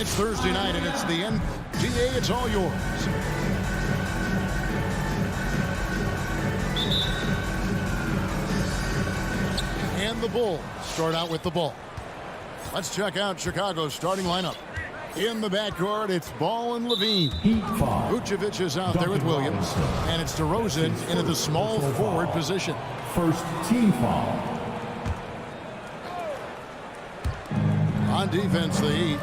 It's Thursday night, and it's the NBA. It's all yours. And the Bulls start out with the ball. Let's check out Chicago's starting lineup. In the backcourt, it's Ball and Levine. Vucevic is out there with Williams. And it's DeRozan into the small forward position. First team foul. On defense, the Heat.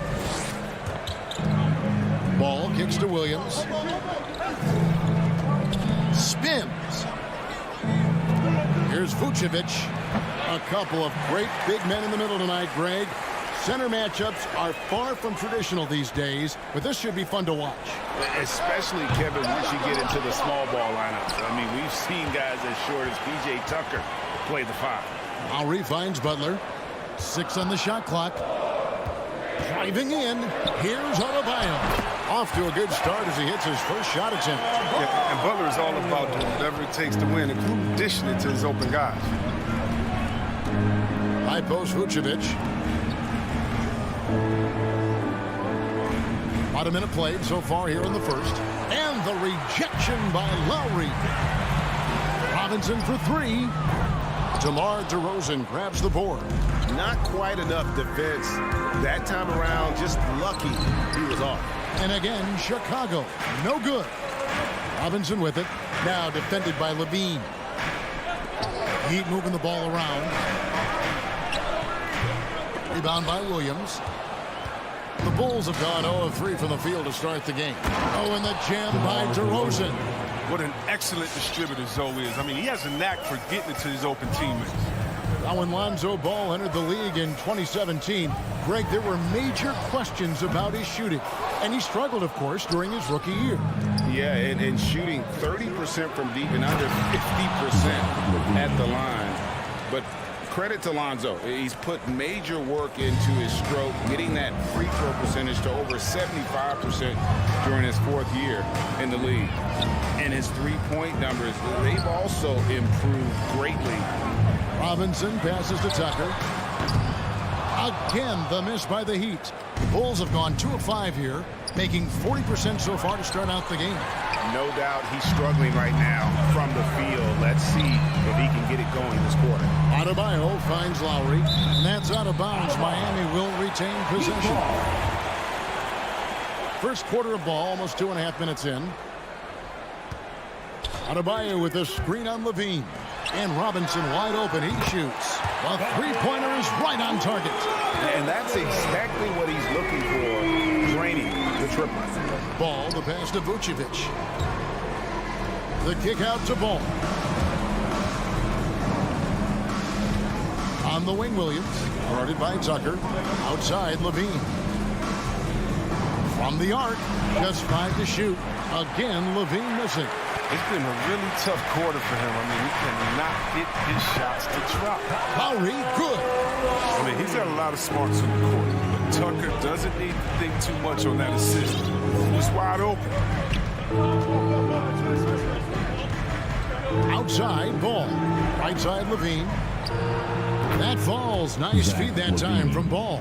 Ball kicks to Williams. Spins. Here's Vucevic. A couple of great big men in the middle tonight, Greg. Center matchups are far from traditional these days, but this should be fun to watch. Especially, Kevin, once you get into the small ball lineups. I mean, we've seen guys as short as P.J. Tucker play the 5. Lowry finds Butler. 6 on the shot clock. Driving in. Here's Adebayo. Off to a good start as he hits his first shot attempt. Yeah, and Butler is all about doing whatever it takes to win, including dishing it to his open guys. High post Vucevic. About a minute played so far here in the first. And the rejection by Lowry. Robinson for 3. DeMar DeRozan grabs the board. Not quite enough defense that time around. Just lucky he was off. And again, Chicago. No good. Robinson with it. Now defended by Levine. Heat moving the ball around. Rebound by Williams. The Bulls have gone 0 of 3 from the field to start the game. Oh, and the jam by DeRozan. What an excellent distributor Zoe is. I mean, he has a knack for getting it to his open teammates. Now, when Lonzo Ball entered the league in 2017, Greg, there were major questions about his shooting. And he struggled, of course, during his rookie year. Yeah, and shooting 30% from deep and under 50% at the line. But credit to Lonzo. He's put major work into his stroke, getting that free throw percentage to over 75% during his 4th year in the league. And his three-point numbers, they've also improved greatly. Robinson passes to Tucker. Again, the miss by the Heat. Bulls have gone 2 of 5 here, making 40% so far to start out the game. No doubt he's struggling right now from the field. Let's see if he can get it going this quarter. Adebayo finds Lowry, and that's out of bounds. Miami will retain possession. First quarter of ball, almost 2.5 minutes in. Adebayo with a screen on Levine. And Robinson wide open. He shoots. The three-pointer is right on target. And that's exactly what he's looking for, draining the triple. Ball, the pass to Vucevic. The kick out to Ball. On the wing, Williams. Guarded by Tucker. Outside, Levine. From the arc. Just 5 to shoot. Again, Levine missing. It's been a really tough quarter for him. I mean, he cannot get his shots to drop. Lowry, good. I mean, he's got a lot of smarts on the court, but Tucker doesn't need to think too much on that assist. He's wide open. Outside, Ball. Right side, Levine. That falls. Nice feed that time from Ball.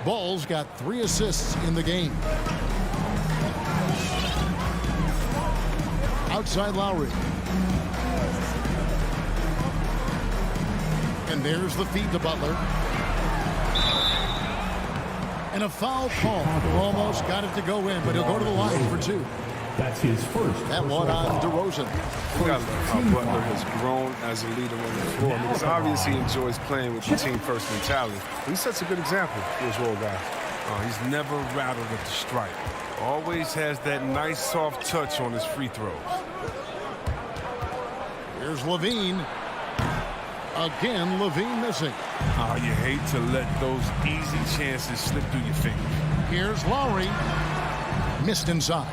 Ball's got 3 assists in the game. Outside Lowry. And there's the feed to Butler. And a foul call. Almost got it to go in, but he'll go to the line for 2. That's his first. That one on DeRozan. You got how Butler has grown as a leader on the floor. I mean, it's obvious he enjoys playing with the team-first mentality. He sets a good example for his role guys. He's never rattled at the stripe. Always has that nice soft touch on his free throws. Here's Levine. Again, Levine missing. You hate to let those easy chances slip through your fingers. Here's Lowry. Missed inside.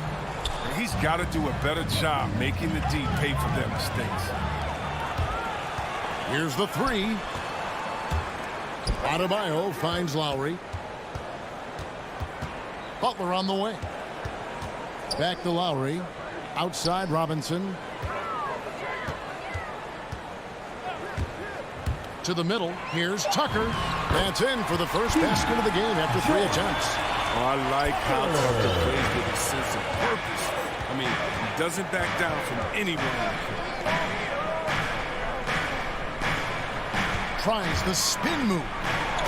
He's got to do a better job making the D pay for their mistakes. Here's the 3. Adebayo finds Lowry. Butler on the wing. Back to Lowry. Outside Robinson. To the middle. Here's Tucker. That's in for the first basket of the game after 3 attempts. Oh, I like how Tucker plays with a sense of purpose. I mean, he doesn't back down from anyone on the court. Tries the spin move.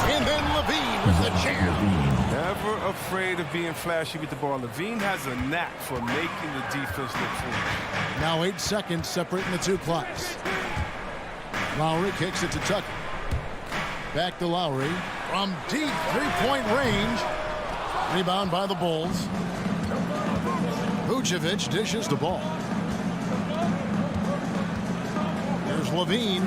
And then Levine with the jam. Never afraid of being flashy with the ball. Levine has a knack for making the defense look foolish. Now 8 seconds separating the two clocks. Lowry kicks it to Tucker. Back to Lowry from deep three-point range. Rebound by the Bulls. Vucevic dishes the ball. There's Levine.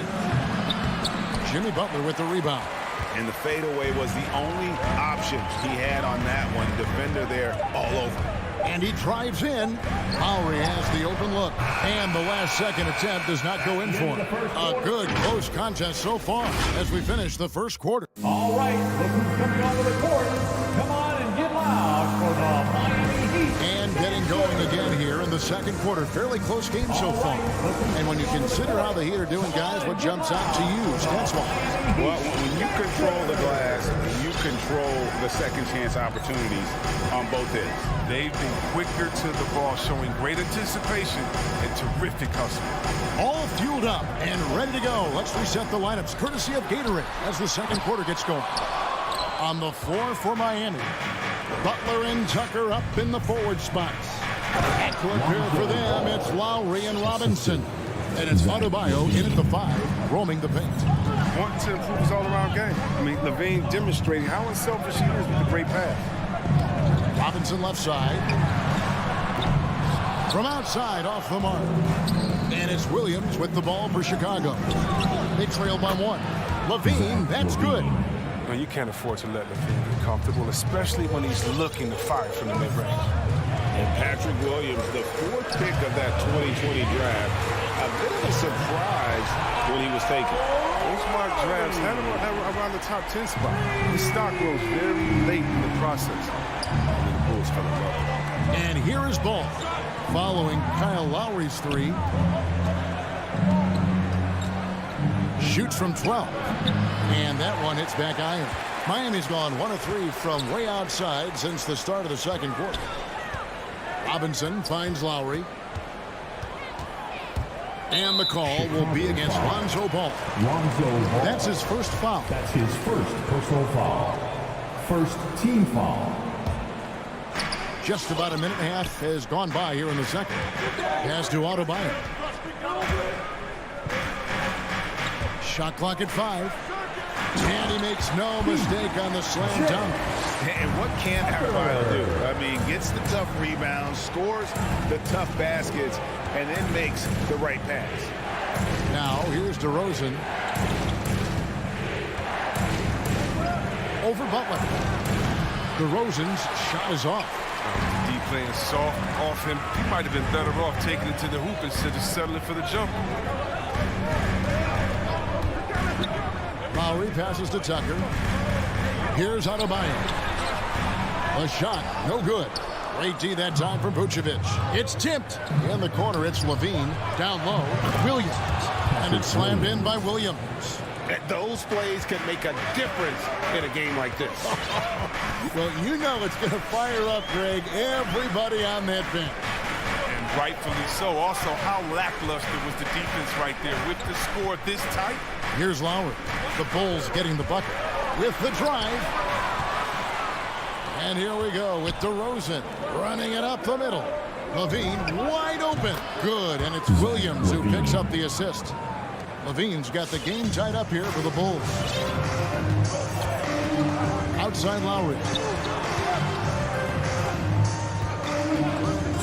Jimmy Butler with the rebound. And the fadeaway was the only option he had on that one. Defender there all over. And he drives in. Lowry has the open look. And the last second attempt does not go in for him. A good close contest so far as we finish the first quarter. All right, look who's coming onto the court. Come on and get loud for the Miami Heat. And getting going again here in the second quarter. Fairly close game so far. And when you consider how the Heat are doing, guys, what jumps out to you stats-wise? Well, when you control the glass, you control the second chance opportunities on both ends. They've been quicker to the ball, showing great anticipation and terrific hustle. All fueled up and ready to go. Let's reset the lineups courtesy of Gatorade as the second quarter gets going. On the floor for Miami, Butler and Tucker up in the forward spots. Backcourt pair for them, it's Lowry and Robinson. And it's Adebayo in at the 5, roaming the paint. Want to improve his all-around game. I mean, Levine demonstrating how unselfish he is with a great pass. Robinson left side. From outside, off the mark. And it's Williams with the ball for Chicago. They trail by 1. Levine, that's good. Well, you can't afford to let Levine get comfortable, especially when he's looking to fire from the mid-range. And Patrick Williams, the 4th pick of that 2020 draft, a bit of a surprise when he was taken. Those mock drafts had him around the top 10 spot. His stock rose very late in the process. And the Bulls fell in love. And here is Ball, following Kyle Lowry's 3. Shoots from 12. And that one hits back iron. Miami's gone 1 of 3 from way outside since the start of the second quarter. Robinson finds Lowry. And the call will be against Lonzo Ball. Lonzo Ball. That's his first foul. That's his first personal foul. First team foul. Just about a minute and a half has gone by here in the second. Pass to Adebayo. Shot clock at 5. And he makes no mistake on the slam dunk. And what can Adebayo do? I mean, gets the tough rebounds, scores the tough baskets, and then makes the right pass. Now, here's DeRozan. Over Butler. DeRozan's shot is off. D playing soft off him. He might have been better off taking it to the hoop instead of settling for the jump. Lowry passes to Tucker. Here's Adebayo. A shot, no good. Great D that time from Vucevic. It's tipped. In the corner, it's Levine. Down low, Williams. And it's slammed in by Williams. Those plays can make a difference in a game like this. Well, you know it's going to fire up, Greg, everybody on that bench. And rightfully so. Also, how lackluster was the defense right there with the score this tight? Here's Lowry. The Bulls getting the bucket with the drive. And here we go with DeRozan running it up the middle. Levine wide open. Good, and it's Williams who picks up the assist. Levine's got the game tied up here for the Bulls. Outside Lowry.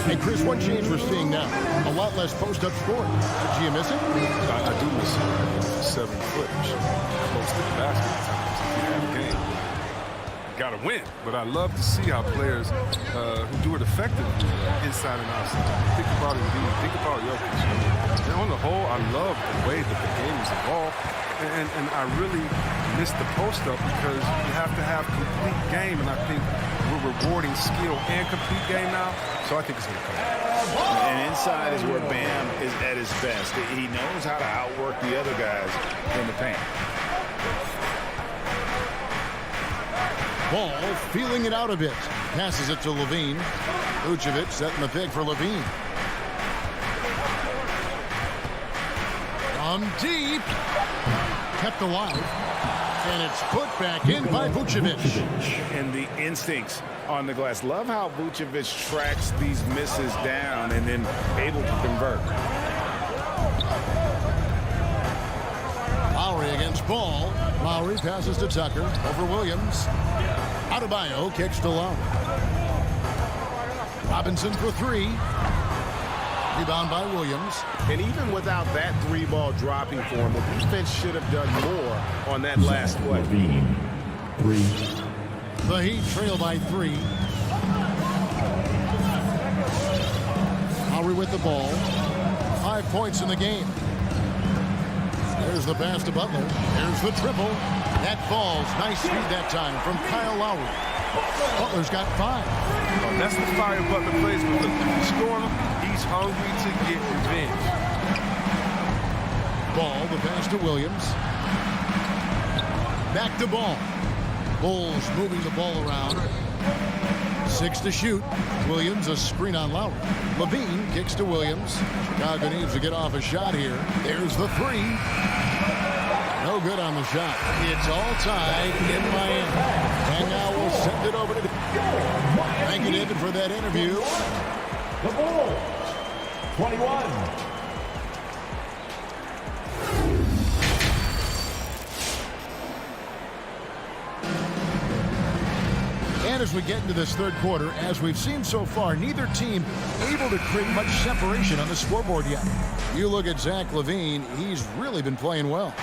Hey, Chris, one change we're seeing now. A lot less post-up scoring. Did you miss it? I do miss it. 7 foot. Close to the basket at times if you have a game. Got to win, but I love to see how players who do it effectively inside and outside. Think about it, think about Jokic. And on the whole, I love the way that the game is evolved, and I really miss the post-up because you have to have complete game, and I think we're rewarding skill and complete game now, so I think it's going to come out. And inside is where Bam is at his best. He knows how to outwork the other guys in the paint. Ball feeling it out a bit. Passes it to Levine. Vucevic setting the pick for Levine. From deep. Kept alive. And it's put back in by Vucevic. And the instincts on the glass. Love how Vucevic tracks these misses down and then able to convert. Lowry against Ball. Lowry passes to Tucker. Over Williams. Adebayo kicks to Lowry. Robinson for three. Rebound by Williams. And even without that three ball dropping for him, the defense should have done more on that last play. Levine, 3. The Heat trail by 3. Lowry with the ball. 5 points in the game. There's the pass to Butler. There's the triple. That falls. Nice speed that time from Kyle Lowry. Butler's got 5. Well, that's the fire Butler plays with. Look, scoring him, he's hungry to get revenge. Ball, the pass to Williams. Back to Ball. Bulls moving the ball around. 6 to shoot. Williams a screen on Lowry. Levine kicks to Williams. Chicago needs to get off a shot here. There's the 3. No good on the shot. It's all tied in Miami. And now we'll send it over to Thank you, David, for that interview. The Bulls, 21. And as we get into this third quarter, as we've seen so far, neither team able to create much separation on the scoreboard yet. You look at Zach Levine, he's really been playing well.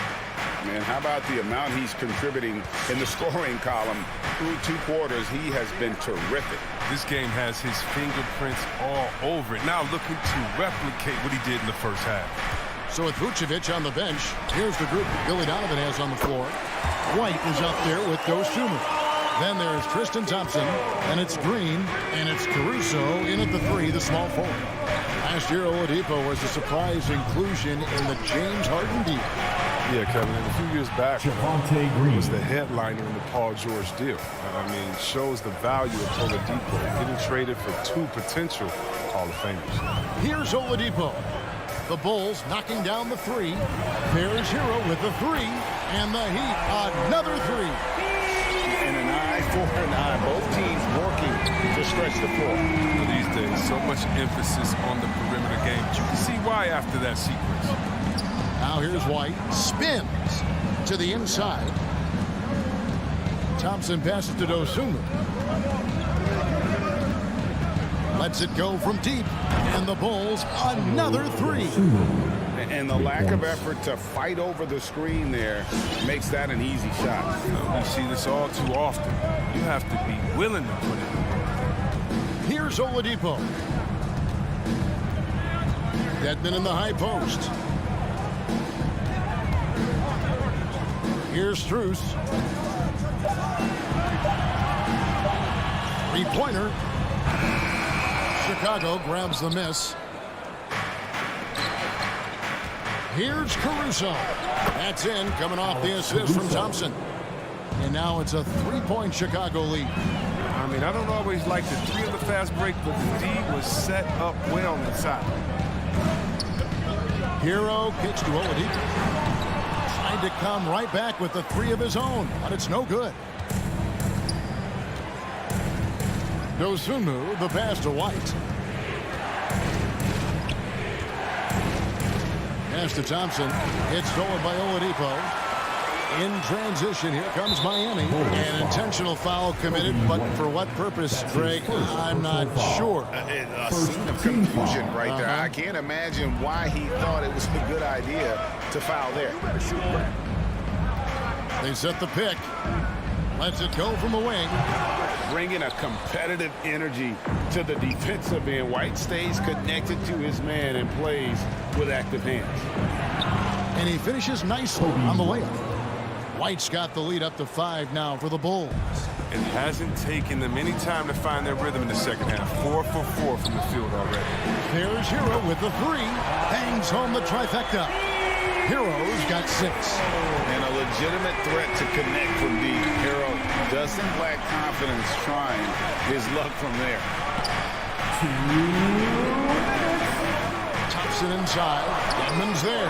Man, how about the amount he's contributing in the scoring column? Through 2 quarters, he has been terrific. This game has his fingerprints all over it. Now looking to replicate what he did in the first half. So with Vucevic on the bench, here's the group Billy Donovan has on the floor. White is up there with Dosunmu. Then there's Tristan Thompson, and it's Green, and it's Caruso in at the 3, the small forward. Last year, Oladipo was a surprise inclusion in the James Harden deal. Yeah, Kevin, and a few years back, Javonte Green was the headliner in the Paul George deal. I mean, shows the value of Oladipo getting traded for 2 potential Hall of Famers. Here's Oladipo. The Bulls knocking down the 3. There's Hero with the 3, and the Heat another 3. And an eye for an eye. Both teams working to stretch the floor. These days, so much emphasis on the perimeter game. But you can see why after that sequence. Now here's White. Spins to the inside. Thompson passes to Dosunmu. Lets it go from deep. And the Bulls another 3. And the lack of effort to fight over the screen there makes that an easy shot. We see this all too often. You have to be willing to put it in. Here's Oladipo. Dedmon in the high post. Here's Strus. 3-pointer. Chicago grabs the miss. Here's Caruso. That's in, coming off the assist from Thompson. And now it's a 3-point Chicago lead. I mean, I don't always like the 3 on the fast break, but the D was set up well inside. Hero kicks to Oladipo. Tried to come right back with the 3 of his own, but it's no good. Dosunmu, the pass to White. Pass to Thompson. It's stolen by Oladipo. In transition, here comes Miami. An intentional foul committed, but for what purpose, Greg, I'm not sure. A scene of confusion right there. I can't imagine why he thought it was a good idea to foul there. They set the pick. Lets it go from the wing. Bringing a competitive energy to the defensive end. White stays connected to his man and plays with active hands. And he finishes nicely on the layup. White's got the lead up to 5 now for the Bulls. It hasn't taken them any time to find their rhythm in the second half. 4 for 4 from the field already. There's Hero with the 3. Bangs home the trifecta. Hero's got 6. And a legitimate threat to connect from deep. Hero doesn't lack confidence trying his luck from there. Thompson inside. Edmonds there.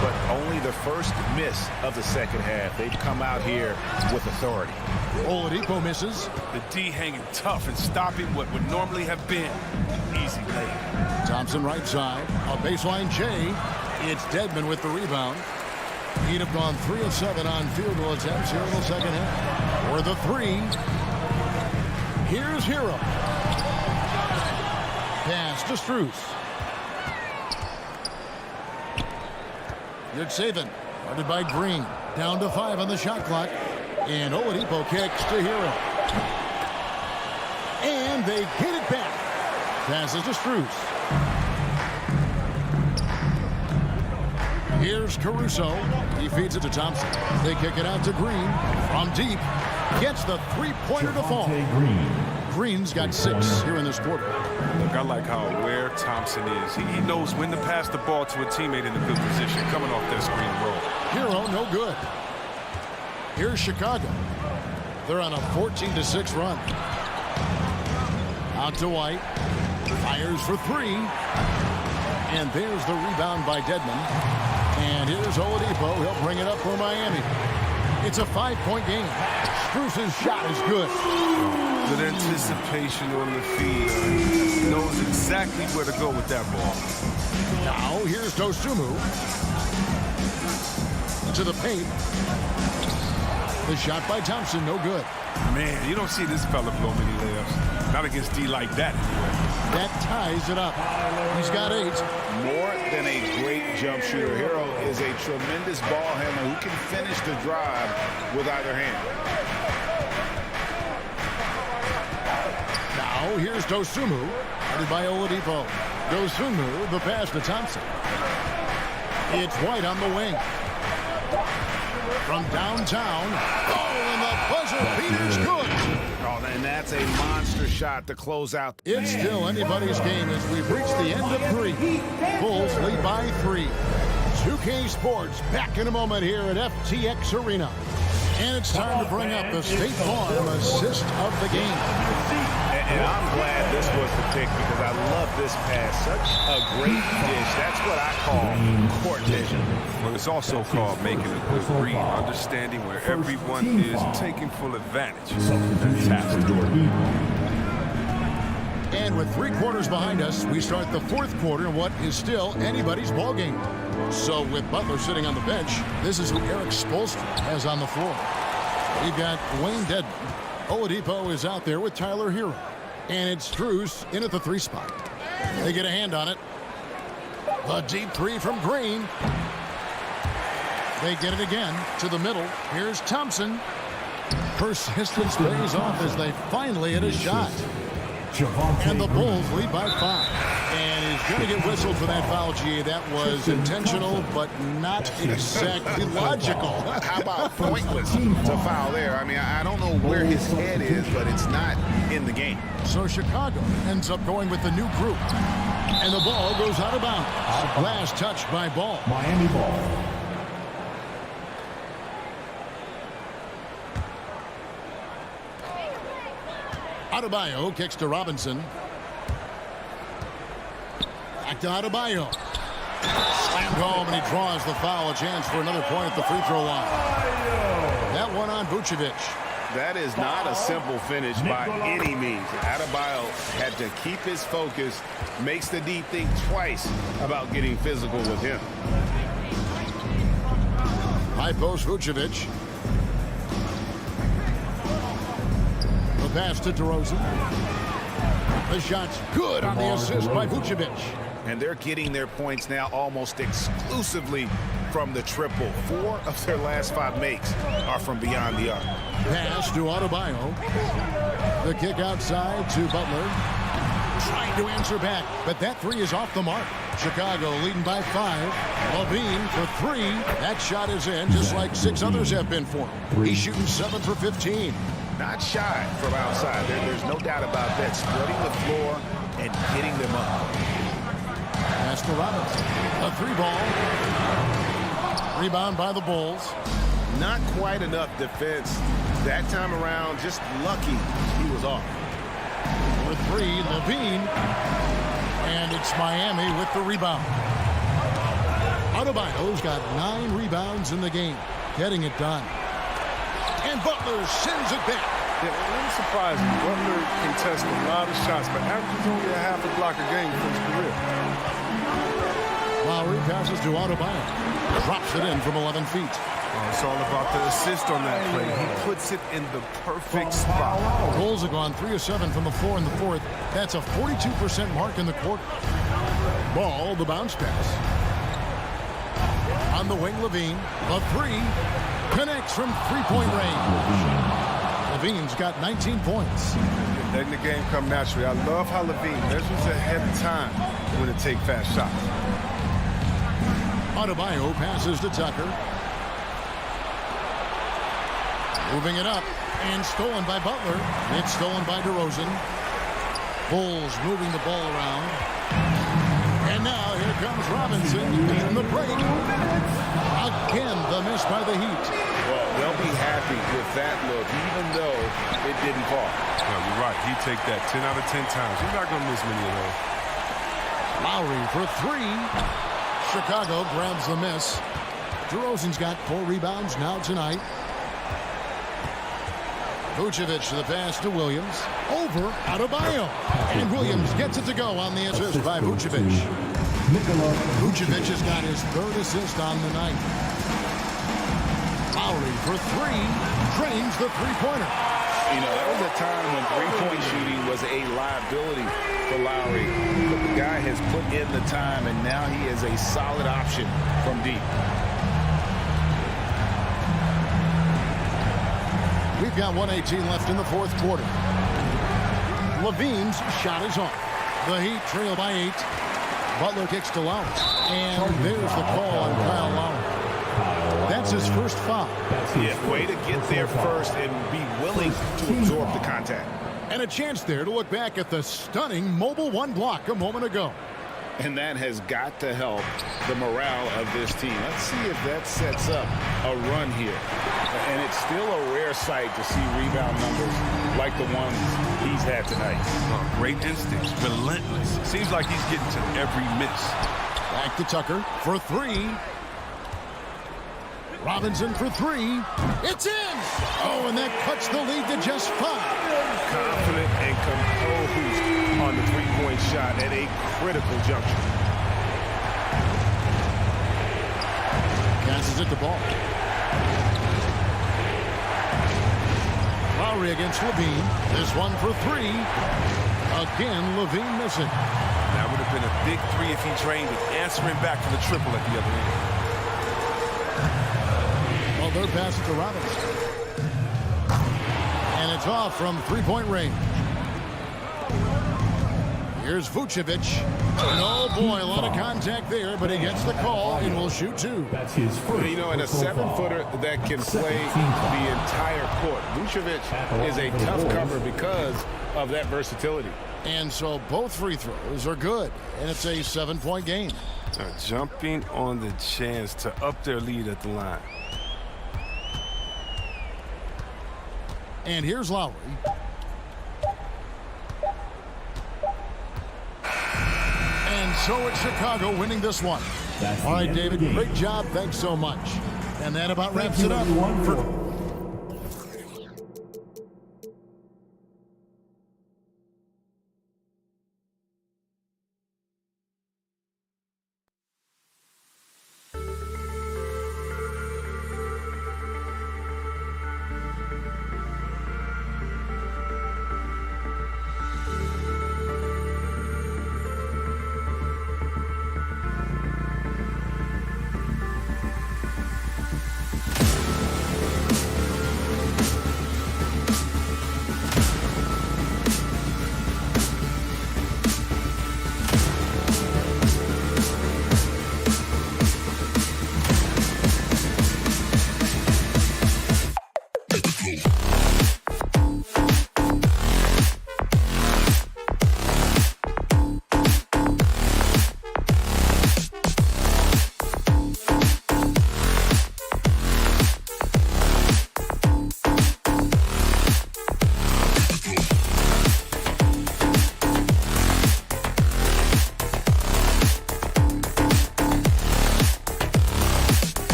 But only the first miss of the second half. They've come out here with authority. Oladipo misses. The D hanging tough and stopping what would normally have been easy lay. Thompson right side. A baseline J. It's Dedmon with the rebound. He'd have gone 3 of 7 on field goal attempts here in the second half. For the 3. Here's Hero. Pass to Strus. Good saving. Guarded by Green. Down to 5 on the shot clock. And Oladipo kicks to Hero. And they get it back. Passes to Strus. Here's Caruso. He feeds it to Thompson. They kick it out to Green. From deep. Gets the three-pointer to fall. Green's got 6 here in this quarter. Look, I like how aware Thompson is. He knows when to pass the ball to a teammate in a good position, coming off that screen roll. Hero, no good. Here's Chicago. They're on a 14-6 run. Out to White. Fires for 3. And there's the rebound by Dedmon. And here's Oladipo. He'll bring it up for Miami. It's a 5-point game. Strus's shot is good. Good anticipation on the feed. Knows exactly where to go with that ball. Now here's Dosunmu. To the paint. The shot by Thompson, no good. Man, you don't see this fella blow many layups. Not against D like that, anyway. That ties it up. He's got 8. More than a great jump shooter, Hero is a tremendous ball handler who can finish the drive with either hand. Now here's Dosunmu. Guarded by Oladipo. Dosunmu, the pass to Thompson. It's White on the wing. From downtown. Oh, and the buzzer beater's good. Oh, and that's a monster shot to close out. It's still anybody's game as we've reached the end of 3. Bulls lead by 3. 2K Sports back in a moment here at FTX Arena. And it's time to bring up the State Farm assist of the game. And I'm glad this was the pick because I love this pass. Such a great dish. That's what I call court vision. Well, it's also called making a good read, understanding where everyone is taking full advantage. Fantastic. And with 3 quarters behind us, we start the 4th quarter in what is still anybody's ball game. So with Butler sitting on the bench, this is who Eric Spoelstra has on the floor. We've got Wayne Dedmon. Oladipo is out there with Tyler Hero. And it's Strus in at the 3 spot. They get a hand on it. A deep 3 from Green. They get it again to the middle. Here's Thompson. Persistence pays off as they finally hit a shot. And the Bulls lead by 5. And he's going to get whistled for that foul, G. That was intentional, but not exactly logical. How about pointless to foul there? I mean, I don't know where his head is, but it's not in the game. So Chicago ends up going with the new group. And the ball goes out of bounds. Last touch by Ball. Miami ball. Adebayo kicks to Robinson. Back to Adebayo. Slammed home, and he draws the foul. A chance for another point at the free throw line. That one on Vucevic. That is not a simple finish by any means. Adebayo had to keep his focus, makes the D think twice about getting physical with him. High post Vucevic. The pass to DeRozan. The shot's good on the assist by Vucevic. And they're getting their points now almost exclusively from the triple. 4 of their last 5 makes are from beyond the arc. Pass to Adebayo. The kick outside to Butler. Trying to answer back, but that 3 is off the mark. Chicago leading by 5. Levine for 3. That shot is in, just like 6 others have been for him. He's shooting 7 for 15. Not shy from outside. There's no doubt about that. Spreading the floor and getting them up. Pass to Robinson. A 3 ball. Rebound by the Bulls. Not quite enough defense. That time around, just lucky he was off. For three, Levine. And it's Miami with the rebound. Adebayo's got 9 rebounds in the game, getting it done. And Butler sends it back. Yeah, a little surprising. Butler contests a lot of shots, but averages only a half a block a game for his career. Lowry passes to Adebayo. Drops it in from 11 feet. Oh, it's all about the assist on that play. He puts it in the perfect spot. Bulls have gone 3 of 7 from the floor in the fourth. That's a 42% mark in the quarter. Ball, the bounce pass. On the wing, Levine. The three. Connects from three-point range. Levine's got 19 points. Letting the game come naturally. I love how Levine measures ahead of time when to take fast shots. Adebayo passes to Tucker. Moving it up. And stolen by Butler. It's stolen by DeRozan. Bulls moving the ball around. And now here comes Robinson in the break. Again, the miss by the Heat. Well, they'll be happy with that look, even though it didn't fall. No, you're right. He'd take that 10 out of 10 times. He's not going to miss many of those. Lowry for three. Chicago grabs the miss. DeRozan's got 4 rebounds now tonight. Vucevic to the pass to Williams. Over Adebayo. And Williams gets it to go on the assist by Vucevic. Vucevic has got his 3rd assist on the night. Lowry for three. Drains the three-pointer. You know, that was a time when three-point shooting was a liability for Lowry. But the guy has put in the time, and now he is a solid option from deep. We've got 1:18 left in the fourth quarter. Levine's shot is off. The Heat trail by 8. Butler kicks to Lowry. And there's the call on Kyle Lowry. That's his first foul. Yeah, way to get there first and be willing to absorb the contact. And a chance there to look back at the stunning mobile 1 block a moment ago. And that has got to help the morale of this team. Let's see if that sets up a run here. And it's still a rare sight to see rebound numbers like the ones he's had tonight. Oh, great instincts, relentless. Seems like he's getting to every miss. Back to Tucker for three. Robinson for three. It's in! Oh, and that cuts the lead to just 5. Confident and composed on the three-point shot at a critical juncture. Passes it to Ball. Lowry against Levine. This one for 3. Again, Levine missing. That would have been a big 3 if he drained it, answering back for the triple at the other end. Well, they're passing to Robinson. And it's off from three-point range. Here's Vucevic. Oh, boy, a lot of contact there, but he gets the call and will shoot 2. That's his first. You know, and a 7-footer that can play the entire court. Vucevic is a tough cover because of that versatility. And so both free throws are good, and it's a 7-point game. Jumping on the chance to up their lead at the line. And here's Lowry. And so it's Chicago winning this one. All right, David, great job. Thanks so much. And that about wraps it up for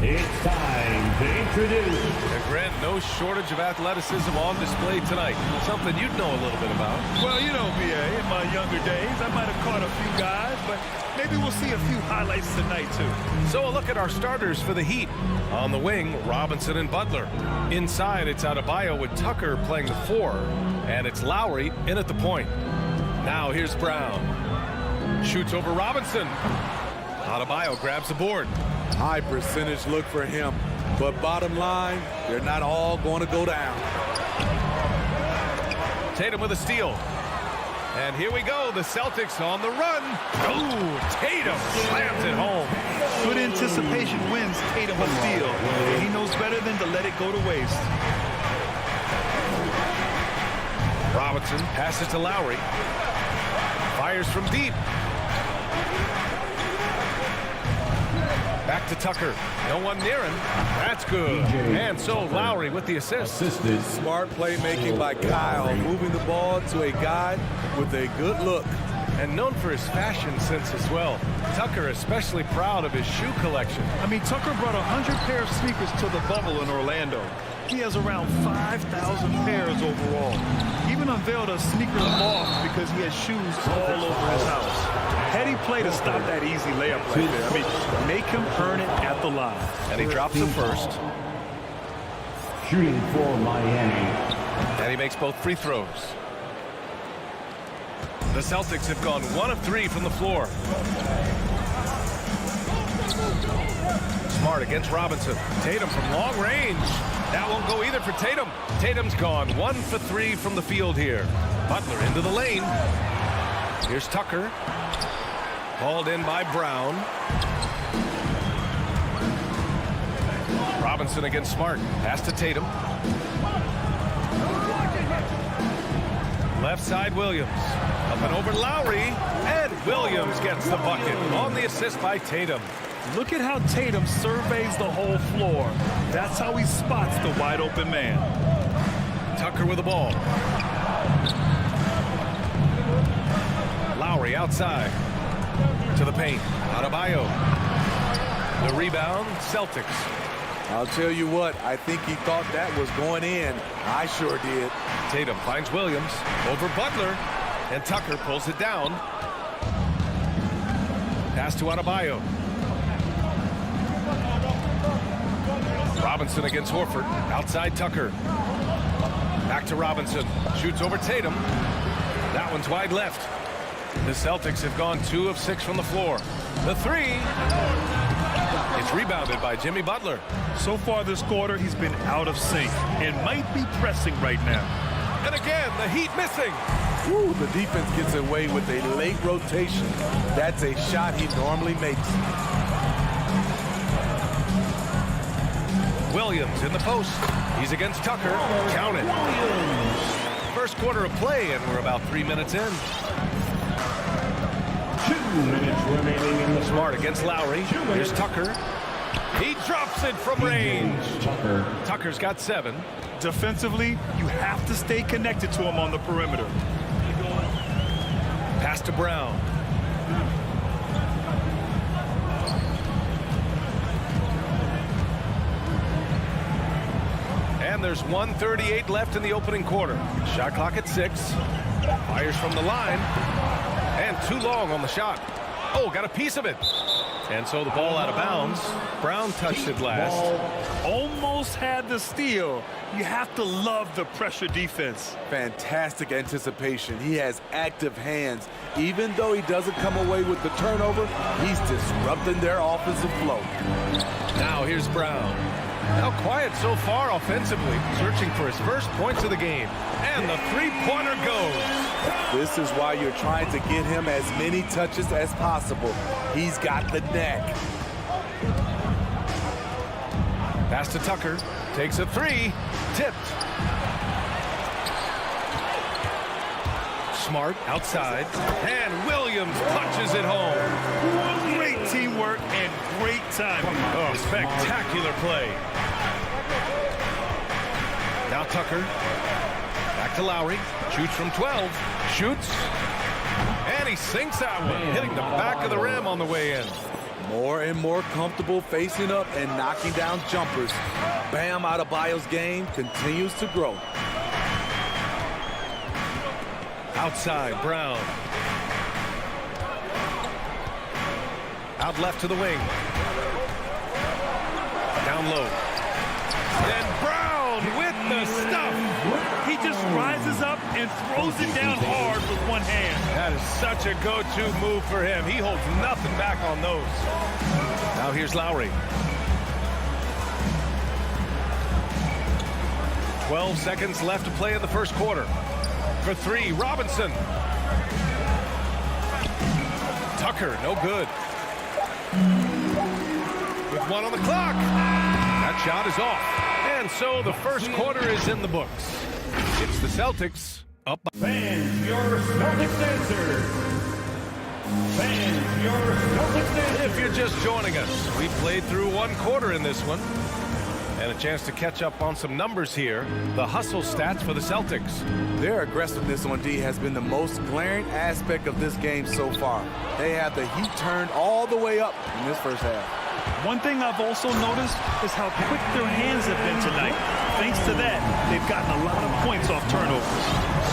It's time to introduce. And Grant, no shortage of athleticism on display tonight. Something you'd know a little bit about. Well, you know, BA, in my younger days, I might have caught a few guys, but maybe we'll see a few highlights tonight, too. So a look at our starters for the Heat. On the wing, Robinson and Butler. Inside, it's Adebayo with Tucker playing the 4. And it's Lowry in at the point. Now here's Brown. Shoots over Robinson. Adebayo grabs the board. High percentage look for him. But bottom line, they're not all going to go down. Tatum with a steal. And here we go. The Celtics on the run. Oh, Tatum slams it home. Good anticipation wins Tatum a steal. And he knows better than to let it go to waste. Robinson passes to Lowry. Fires from deep. Back to Tucker. No one near him. That's good. And so Lowry with the assist. Smart playmaking by Kyle, moving the ball to a guy with a good look. And known for his fashion sense as well. Tucker especially proud of his shoe collection. I mean, Tucker brought 100 pair of sneakers to the bubble in Orlando. He has around 5,000 pairs overall. He even unveiled a sneaker loft because he has shoes all over his house. Heady play to stop that easy layup right there. I mean, make him earn it at the line. And he drops the first. Shooting for Miami. And he makes both free throws. The Celtics have gone 1 of 3 from the floor. Smart against Robinson. Tatum from long range. That won't go either for Tatum. Tatum's gone 1 for 3 from the field here. Butler into the lane. Here's Tucker. Hauled in by Brown. Robinson against Smart. Pass to Tatum. Left side, Williams. Up and over Lowry. And Williams gets the bucket on the assist by Tatum. Look at how Tatum surveys the whole floor. That's how he spots the wide open man. Tucker with the ball. Lowry outside. To the paint. Adebayo. The rebound, Celtics. I'll tell you what, I think he thought that was going in. I sure did. Tatum finds Williams over Butler. And Tucker pulls it down. Pass to Adebayo. Robinson against Horford. Outside Tucker. Back to Robinson. Shoots over Tatum. That one's wide left. The Celtics have gone 2 of 6 from the floor. The 3. It's rebounded by Jimmy Butler. So far this quarter, he's been out of sync and might be pressing right now. And again, the Heat missing. Woo, the defense gets away with a late rotation. That's a shot he normally makes. Williams in the post. He's against Tucker. Count it. First quarter of play, and we're about 3 minutes in. 2 minutes remaining in the Smart against Lowry. Here's Tucker. He drops it from range. Tucker's got 7. Defensively, you have to stay connected to him on the perimeter. Pass to Brown. And there's 1:38 left in the opening quarter. Shot clock at 6. Fires from the line. And too long on the shot. Oh, got a piece of it. And so the ball out of bounds. Brown touched it last. Almost had the steal. You have to love the pressure defense. Fantastic anticipation. He has active hands. Even though he doesn't come away with the turnover, he's disrupting their offensive flow. Now here's Brown. Now quiet so far offensively, searching for his first points of the game. And the three-pointer goes. This is why you're trying to get him as many touches as possible. He's got the knack. Pass to Tucker. Takes a 3. Tipped. Smart outside. And Williams punches it home. Great teamwork and great timing. Oh, spectacular play. Now Tucker. Back to Lowry. Shoots from 12. Shoots. And he sinks that one, hitting the back of the rim on the way in. more and more comfortable facing up and knocking down jumpers. Bam Adebayo's game continues to grow. Outside, Brown. Out left to the wing. Down low. Then Brown with the stuff. He just rises up and throws it down hard with one hand. That is such a go-to move for him. He holds nothing back on those. Now here's Lowry. 12 seconds left to play in the first quarter. For three, Robinson. Tucker, no good. With one on the clock. That shot is off. And so the first quarter is in the books. It's the Celtics up by... Fans, your Celtics answer. Fans, your Celtics answer. If you're just joining us, we played through one quarter in this one. And a chance to catch up on some numbers here. The hustle stats for the Celtics. Their aggressiveness on D has been the most glaring aspect of this game so far. They have the heat turned all the way up in this first half. One thing I've also noticed is how quick their hands have been tonight. Thanks to that, they've gotten a lot of points off turnovers.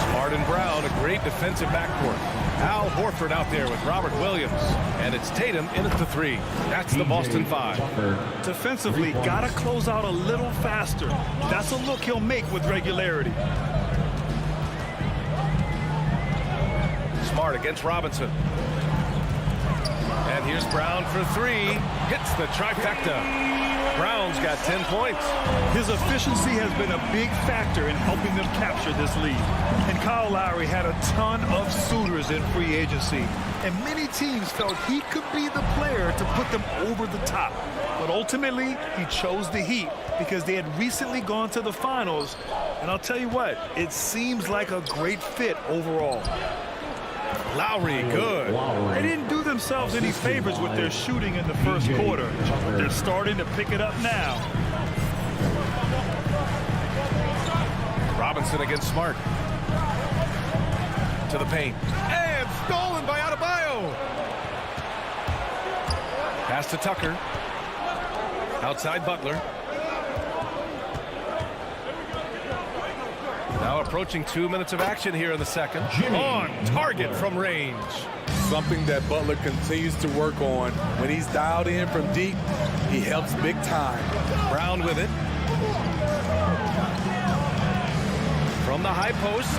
Smart and Brown, a great defensive backcourt. Al Horford out there with Robert Williams. And it's Tatum in at the three. That's the Boston Five. Defensively, gotta close out a little faster. That's a look he'll make with regularity. Smart against Robinson. And here's Brown for three. Hits the trifecta. Brown's got 10 points. His efficiency has been a big factor in helping them capture this lead. And Kyle Lowry had a ton of suitors in free agency. And many teams felt he could be the player to put them over the top. But ultimately, he chose the Heat because they had recently gone to the finals. And I'll tell you what, it seems like a great fit overall. Lowry, good. They didn't do themselves any favors with their shooting in the first quarter, but they're starting to pick it up now. Robinson against Smart. To the paint. And stolen by Adebayo. Pass to Tucker. Outside Butler. Now approaching 2 minutes of action here in the second. On target from range. Something that Butler continues to work on. When he's dialed in from deep, he helps big time. Brown with it. From the high post.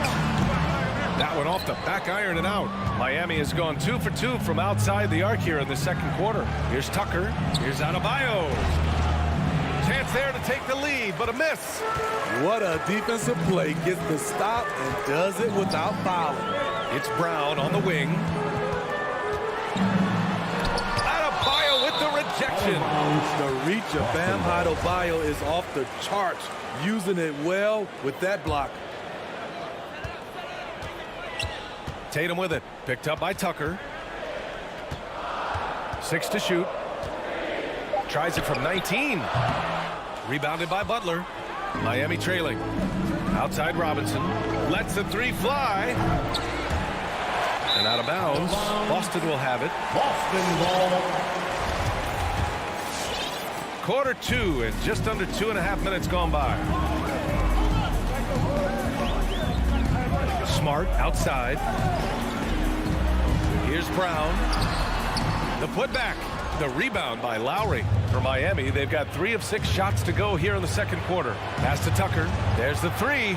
That one off the back iron and out. Miami has gone 2 for 2 from outside the arc here in the second quarter. Here's Tucker. Here's Adebayo. Chance there to take the lead, but a miss. What a defensive play. Gets the stop and does it without fouling. It's Brown on the wing. Adebayo with the rejection. The reach of Bam Adebayo is off the charts. Using it well with that block. Tatum with it. Picked up by Tucker. 6 to shoot. Tries it from 19. Rebounded by Butler. Miami trailing. Outside Robinson. Lets the three fly. And out of bounds. Boston will have it. Boston ball. Quarter 2 and just under 2.5 minutes gone by. Smart outside. Here's Brown. The putback. The rebound by Lowry. For Miami, they've got 3 of 6 shots to go here in the second quarter. Pass to Tucker. There's the three.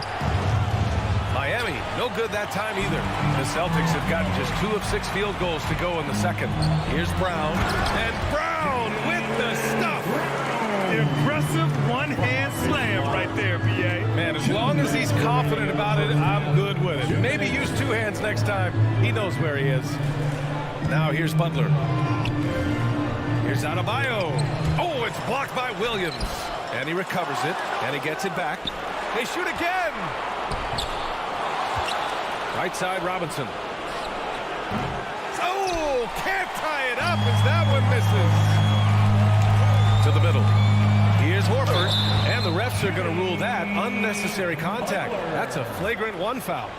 Miami, no good that time either. The Celtics have gotten just 2 of 6 field goals to go in the second. Here's Brown. And Brown with the stuff. Impressive one-hand slam right there, B.A. Man, as long as he's confident about it, I'm good with it. Maybe use 2 hands next time. He knows where he is. Now here's Butler. Here's Adebayo. Oh, it's blocked by Williams. And he recovers it. And he gets it back. They shoot again. Right side, Robinson. Oh, can't tie it up as that one misses. To the middle. Here's Horford. And the refs are going to rule that unnecessary contact. That's a flagrant 1 foul.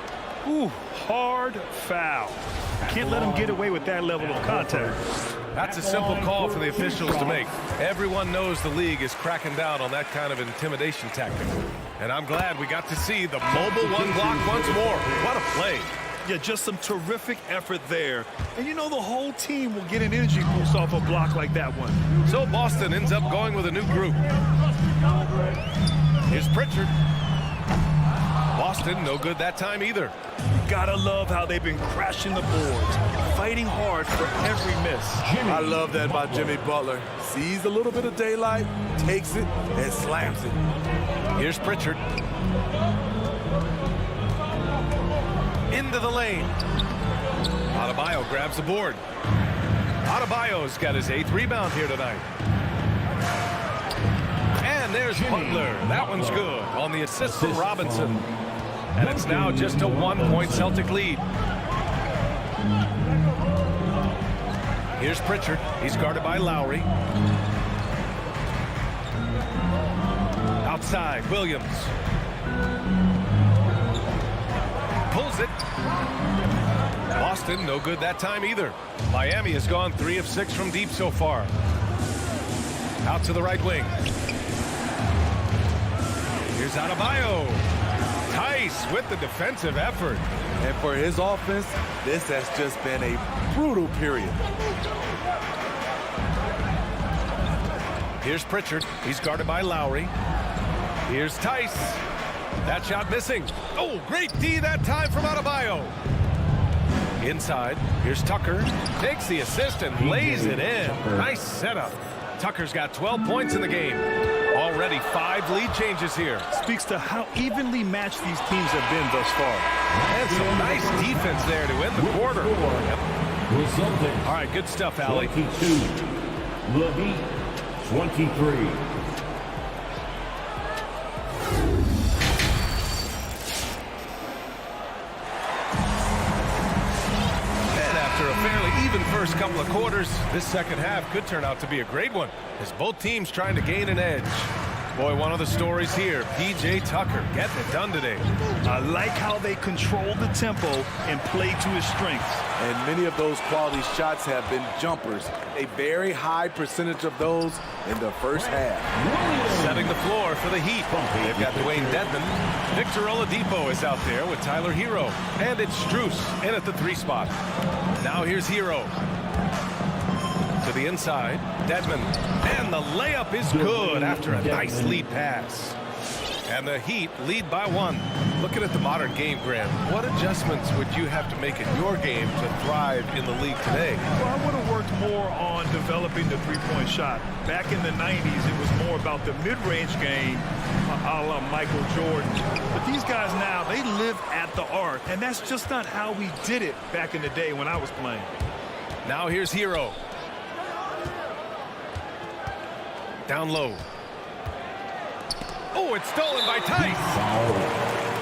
Ooh, hard foul. Can't let him get away with that level of contact. That's a simple call for the officials to make. Everyone knows the league is cracking down on that kind of intimidation tactic. And I'm glad we got to see the mobile one block once more. What a play. Yeah, just some terrific effort there. And you know the whole team will get an energy boost off a block like that one. So Boston ends up going with a new group. Here's Pritchard. Boston, no good that time either. Gotta love how they've been crashing the boards, fighting hard for every miss. I love that by Jimmy Butler. Sees a little bit of daylight, takes it, and slams it. Here's Pritchard. Into the lane. Adebayo grabs the board. Adebayo's got his 8th rebound here tonight. And there's Butler. That one's good on the assist from Robinson. And it's now just a 1-point Celtic lead. Here's Pritchard. He's guarded by Lowry. Outside, Williams. Pulls it. Boston, no good that time either. Miami has gone 3 of 6 from deep so far. Out to the right wing. Here's Adebayo. Tice with the defensive effort. And for his offense, this has just been a brutal period. Here's Pritchard. He's guarded by Lowry. Here's Tice. That shot missing. Oh, great D that time from Adebayo. Inside. Here's Tucker. Takes the assist and lays it in. Nice setup. Tucker's got 12 points in the game. Already 5 lead changes here. Speaks to how evenly matched these teams have been thus far. And some nice defense there to end the quarter. All right, good stuff, Allie. 22. Levine, 23. Even first couple of quarters, this second half could turn out to be a great one as both teams trying to gain an edge. Boy, one of the stories here, P.J. Tucker getting it done today. I like how they control the tempo and play to his strengths. And many of those quality shots have been jumpers. A very high percentage of those in the first half. Setting the floor for the Heat. They've got Dwayne Dedmon. Victor Oladipo is out there with Tyler Hero. And it's Strus in at the 3 spot. Now here's Hero. To the inside, Dedmon. And the layup is good after a nice lead pass. And the Heat lead by 1. Looking at the modern game, Graham, what adjustments would you have to make in your game to thrive in the league today? Well, I would have worked more on developing the three-point shot. Back in the 90s, it was more about the mid-range game, a la Michael Jordan. But these guys now, they live at the arc, and that's just not how we did it back in the day when I was playing. Now here's Hero. Down low. Oh, it's stolen by Tice.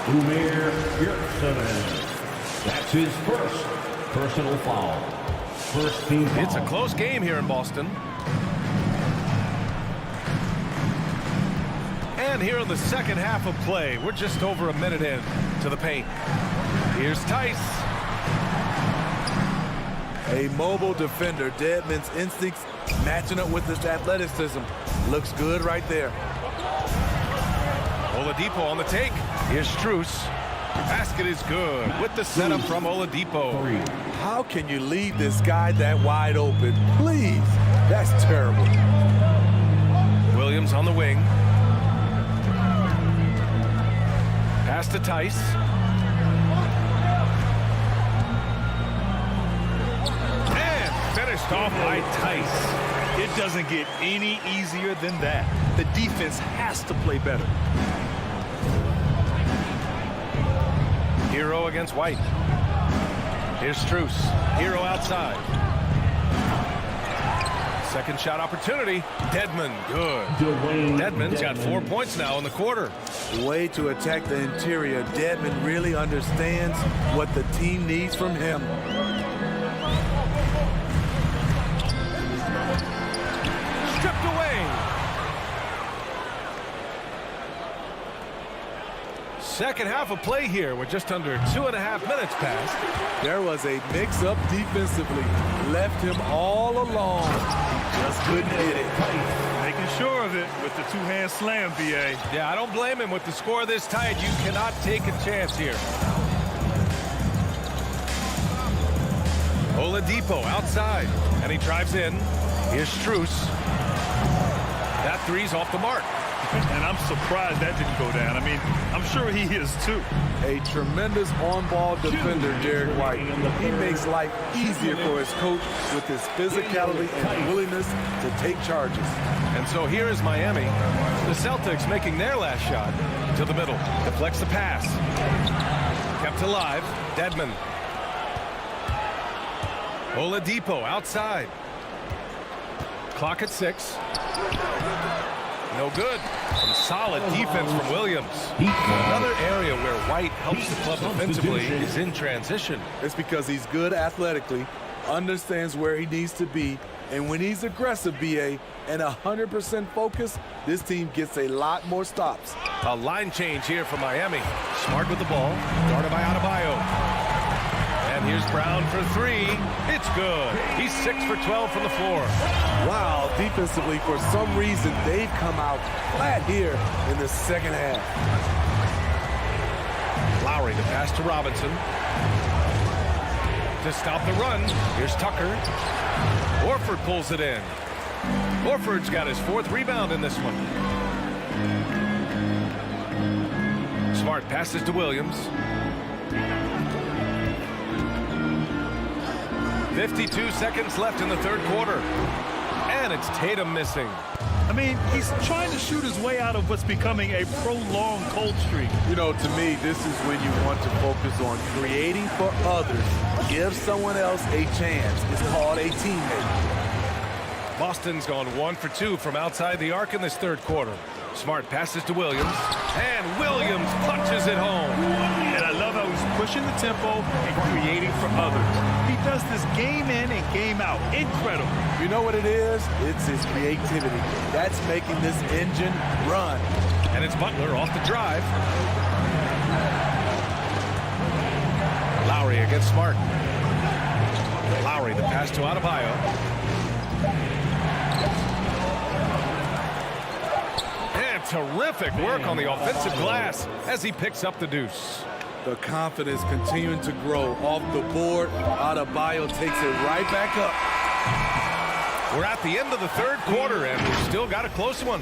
Umir Yerson. That's his first personal foul. First team foul. It's a close game here in Boston. And here in the second half of play, we're just over a minute in to the paint. Here's Tice. A mobile defender. Dedmon's instincts matching up with his athleticism. Looks good right there. Oladipo on the take. Here's Strus. Basket is good with the setup from Oladipo. How can you leave this guy that wide open? Please. That's terrible. Williams on the wing. Pass to Tice. And finished off by Tice. It doesn't get any easier than that. The defense has to play better. Hero against White. Here's Strus. Hero outside. Second shot opportunity. Dedmon, good. Dedmon's got 4 points now in the quarter. Way to attack the interior. Dedmon really understands what the team needs from him. Stripped away. second half of play here. We're just under 2.5 minutes past. There was a mix-up defensively. Left him all alone. He just couldn't hit it. Making sure of it with the two-hand slam, B.A. Yeah, I don't blame him. With the score this tight, you cannot take a chance here. Oladipo outside, and he drives in. Here's Strus. That three's off the mark. And I'm surprised that didn't go down. I mean, I'm sure he is too. A tremendous on-ball defender, Derek White. He makes life easier for his coach with his physicality and willingness to take charges. And so here is Miami. The Celtics making their last shot to the middle. Deflects the pass. Kept alive. Dedmon. Oladipo outside. Clock at 6. No good. Some solid defense from Williams. Another area where White helps the club offensively is in transition. It's because he's good athletically, understands where he needs to be, and when he's aggressive, BA, and 100% focused, this team gets a lot more stops. A line change here for Miami. Smart with the ball. Guarded by Adebayo. And here's Brown for 3. It's good. He's 6 for 12 from the floor. Wow, defensively, for some reason, they've come out flat here in the second half. Lowry, the pass to Robinson. To stop the run, here's Tucker. Horford pulls it in. Horford's got his 4th rebound in this one. Smart passes to Williams. 52 seconds left in the third quarter. And it's Tatum missing. I mean, he's trying to shoot his way out of what's becoming a prolonged cold streak. You know, to me, this is when you want to focus on creating for others. Give someone else a chance. It's called a teammate. Boston's gone 1 for 2 from outside the arc in this third quarter. Smart passes to Williams. And Williams punches it home. And I love how he's pushing the tempo and creating for others. He does this game in and game out. Incredible. You know what it is? It's his creativity. That's making this engine run. And it's Butler off the drive. Lowry against Smart. Lowry, the pass to Adebayo. And terrific work on the offensive glass as he picks up the deuce. The confidence continuing to grow off the board. Adebayo takes it right back up. We're at the end of the third quarter, and we've still got a close one.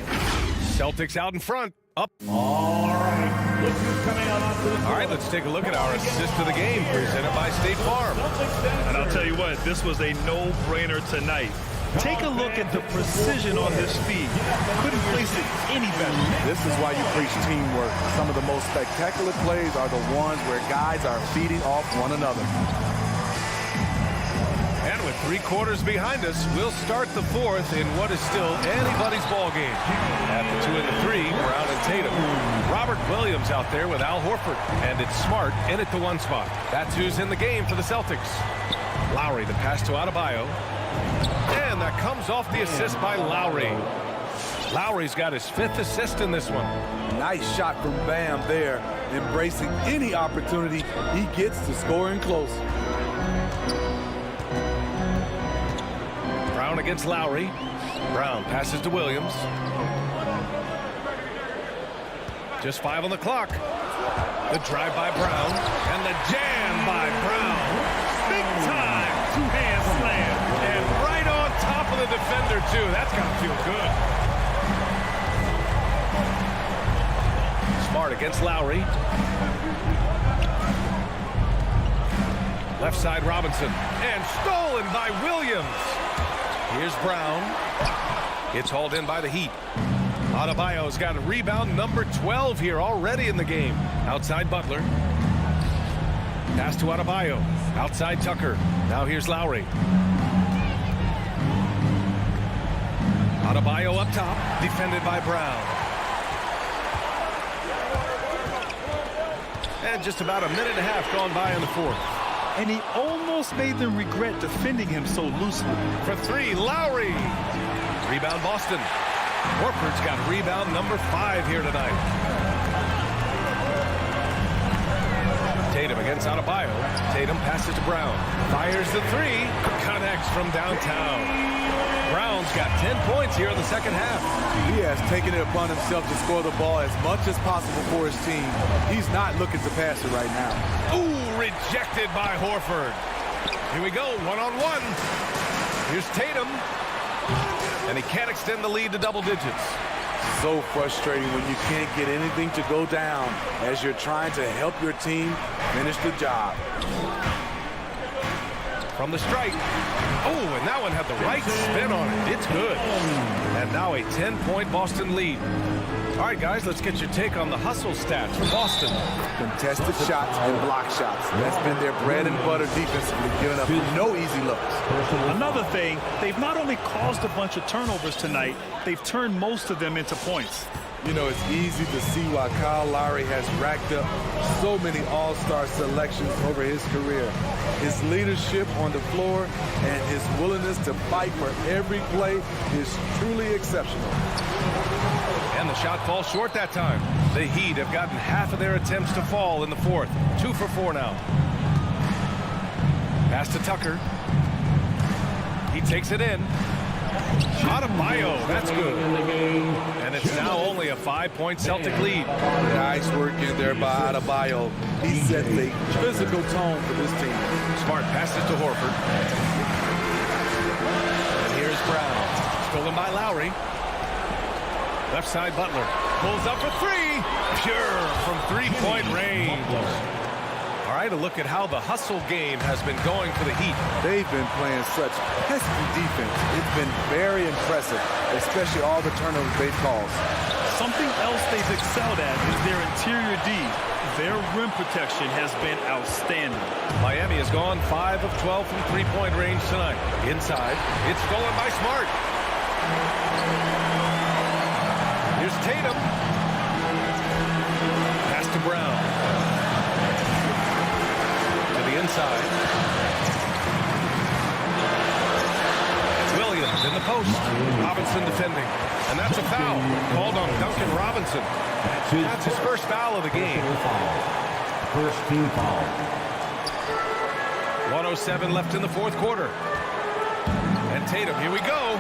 Celtics out in front. Up. All right. Look who's coming out onto the floor. All right, let's take a look at our assist of the game presented by State Farm. And I'll tell you what, this was a no-brainer tonight. Take a look at the precision on this feed. Couldn't place it any better. This is why you preach teamwork. Some of the most spectacular plays are the ones where guys are feeding off one another. And with 3 quarters behind us, we'll start the fourth in what is still anybody's ball game. At the 2 and the 3, Brown and Tatum. Robert Williams out there with Al Horford. And it's Smart in at the 1 spot. That's who's in the game for the Celtics. Lowry, the pass to Adebayo. And that comes off the assist by Lowry. Lowry's got his 5th assist in this one. Nice shot from Bam there, embracing any opportunity he gets to scoring close. Brown against Lowry. Brown passes to Williams. Just 5 on the clock. The drive by Brown and the jam by Brown. Big time two-hand slam. And right on top of the defender, too. That's got to feel good. Smart against Lowry. Left side Robinson. And stolen by Williams. Here's Brown. It's hauled in by the Heat. Adebayo's got a rebound number 12 here already in the game. Outside Butler. Pass to Adebayo. Outside Tucker. Now here's Lowry. Adebayo up top. Defended by Brown. And just about a minute and a half gone by in the fourth. And he almost made them regret defending him so loosely. For 3, Lowry. Rebound Boston. Horford's got rebound number 5 here tonight. Tatum against Adebayo. Tatum passes to Brown. Fires the three. Connects from downtown. Brown's got 10 points here in the second half. He has taken it upon himself to score the ball as much as possible for his team. He's not looking to pass it right now. Ooh, rejected by Horford. Here we go, one-on-one. Here's Tatum. And he can't extend the lead to double digits. So frustrating when you can't get anything to go down as you're trying to help your team finish the job. From the strike. Oh, and that one had the right spin on it. It's good. And now a 10-point Boston lead. All right, guys, let's get your take on the hustle stats for Boston. Contested shots and block shots. That's been their bread and butter defensively, giving up no easy looks. Another thing, they've not only caused a bunch of turnovers tonight, they've turned most of them into points. You know, it's easy to see why Kyle Lowry has racked up so many all-star selections over his career. His leadership on the floor and his willingness to fight for every play is truly exceptional. And the shot falls short that time. The Heat have gotten half of their attempts to fall in the fourth. 2 for 4 now. Pass to Tucker. He takes it in. Adebayo, that's good. And it's now only a 5-point Celtic lead. Nice work in there by Adebayo. He sets a physical tone for this team. Smart passes to Horford. And here's Brown. Stolen by Lowry. Left side Butler. Pulls up for three. Pure from three-point range. All right, a look at how the hustle game has been going for the Heat. They've been playing such pesky defense. It's been very impressive, especially all the turnovers they've caused. Something else they've excelled at is their interior D. Their rim protection has been outstanding. Miami has gone 5 of 12 from three-point range tonight. Inside, it's stolen by Smart. Here's Tatum. Pass to Brown. To the inside. Williams in the post. Robinson defending. And that's a foul called on Duncan Robinson. That's his first foul of the game. First team foul. 1:07 left in the fourth quarter. And Tatum, here we go.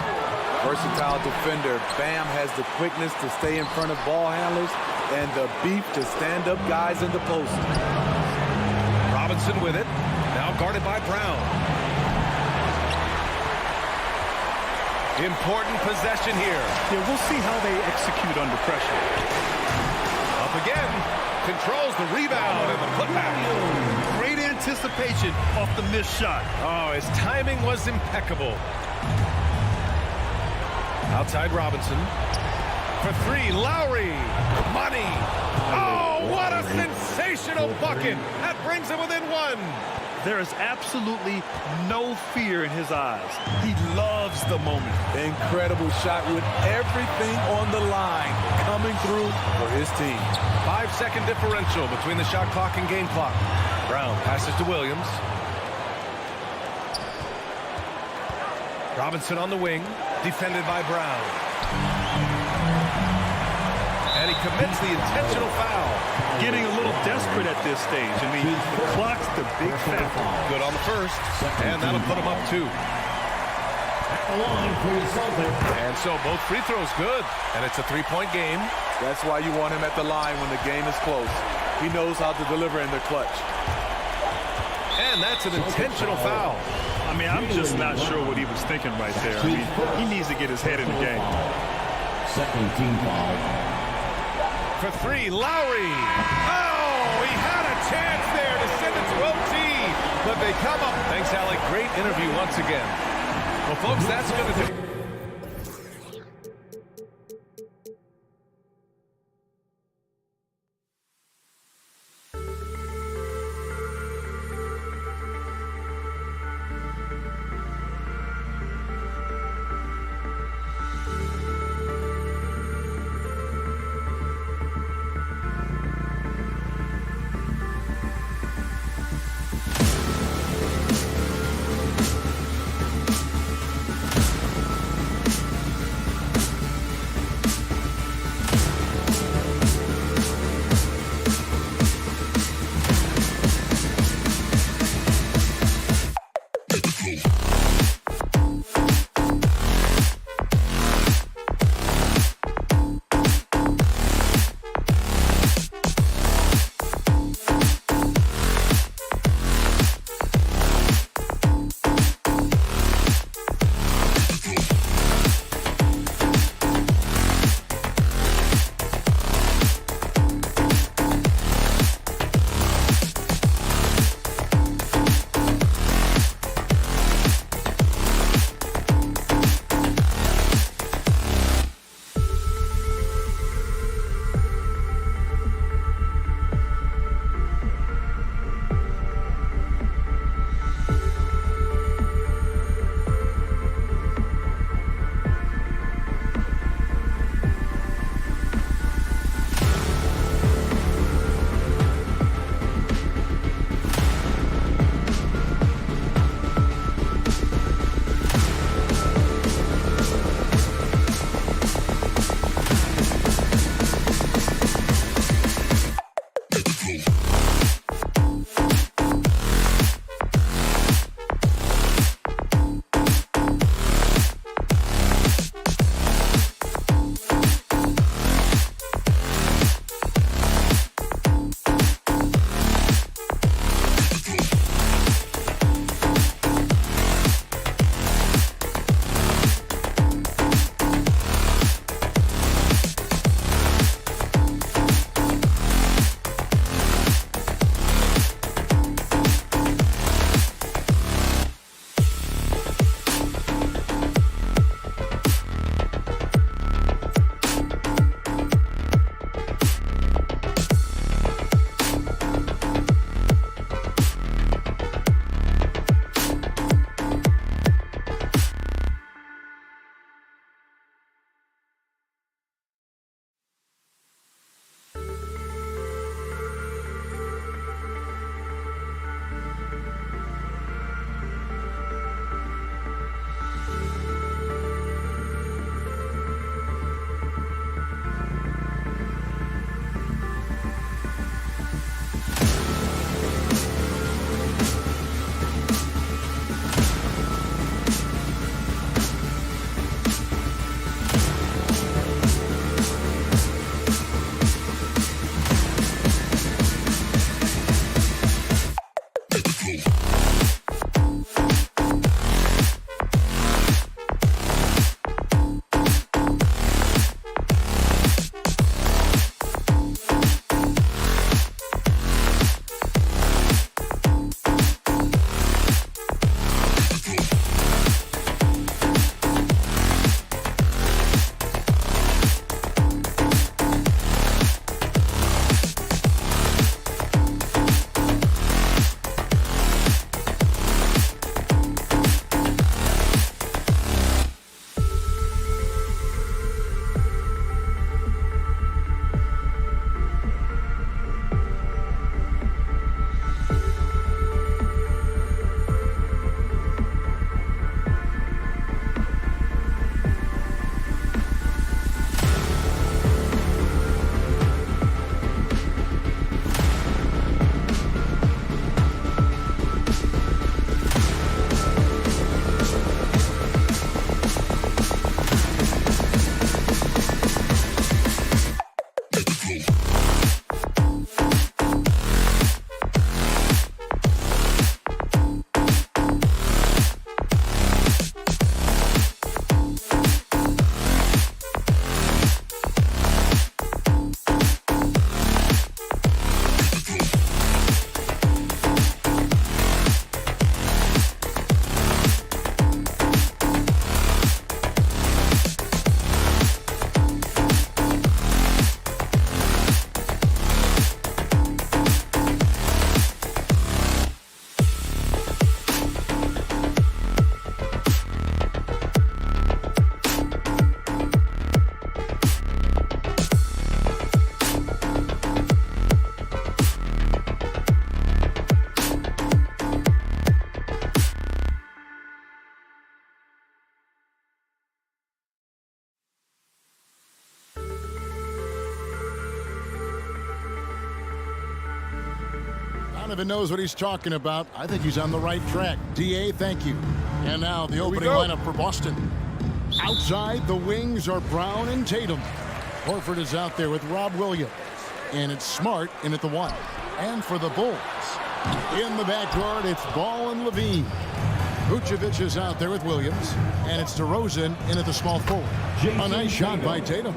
Versatile defender. Bam has the quickness to stay in front of ball handlers and the beef to stand up guys in the post. Robinson with it. Now guarded by Brown. Important possession here. Yeah, we'll see how they execute under pressure. Up again. Controls the rebound and the putback. Great anticipation off the missed shot. Oh, his timing was impeccable. Outside Robinson. For three, Lowry. Money. Oh, what a sensational bucket. That brings him within one. There is absolutely no fear in his eyes. He loves the moment. Incredible shot with everything on the line coming through for his team. 5-second differential between the shot clock and game clock. Brown passes to Williams. Robinson on the wing, defended by Brown. And he commits the intentional foul. Getting a little desperate at this stage. I mean, the clock's the big factor. Good on the first, and that'll put him up 2. And so both free throws good, and it's a 3-point game. That's why you want him at the line when the game is close. He knows how to deliver in the clutch. And that's an intentional foul. I mean, I'm just not sure what he was thinking right there. I mean, he needs to get his head in the game. Second team foul. For three, Lowry. Oh, he had a chance there to send it to OT, but they come up. Thanks, Alec. Great interview once again. Well, folks, that's going to do. Donovan knows what he's talking about. I think he's on the right track. DA, thank you. And now the opening lineup for Boston. Outside, the wings are Brown and Tatum. Horford is out there with Rob Williams. And it's Smart in at the 1. And for the Bulls, in the backcourt, it's Ball and Levine. Vucevic is out there with Williams. And it's DeRozan in at the small forward. A nice shot by Tatum.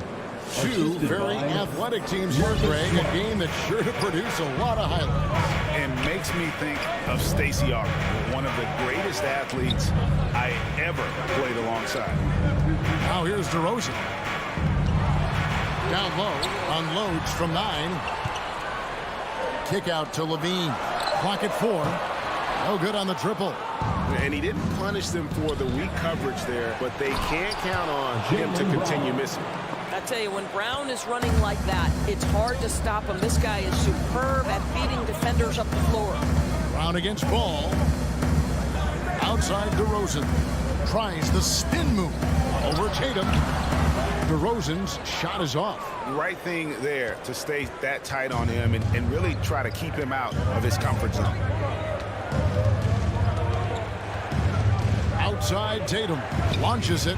Two very athletic teams here, Greg. A game that's sure to produce a lot of highlights. And makes me think of Stacey Augmon, one of the greatest athletes I ever played alongside. Now here's DeRozan. Down low, unloads from 9. Kick out to Levine. Clock at 4. No good on the triple. And he didn't punish them for the weak coverage there, but they can't count on him to continue missing. I tell you, when Brown is running like that, it's hard to stop him. This guy is superb at beating defenders up the floor. Brown against Ball. Outside DeRozan. Tries the spin move over Tatum. DeRozan's shot is off. Right thing there to stay that tight on him and really try to keep him out of his comfort zone. Outside Tatum. Launches it.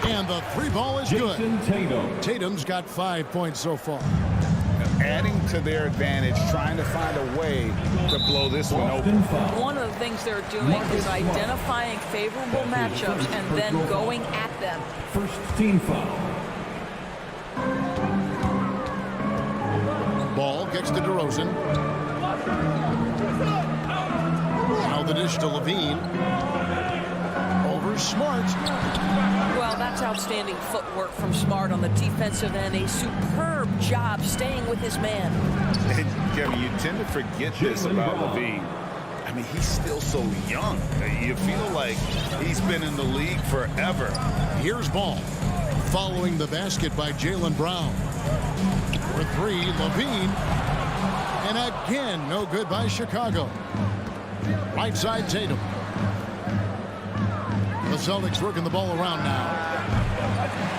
And the 3 ball is good. Tatum's got 5 points so far. Adding to their advantage, trying to find a way to blow this one open. One of the things they're doing is identifying favorable matchups and then going at them. First team foul. Ball gets to DeRozan. Now the dish to Levine. Over Smart. Well, that's outstanding footwork from Smart on the defensive end. A superb job staying with his man. And Kevin, you tend to forget this about Levine. I mean, he's still so young. You feel like he's been in the league forever. Here's Ball. Following the basket by Jaylen Brown. For 3, Levine. And again, no good by Chicago. Right side, Tatum. The Celtics working the ball around now.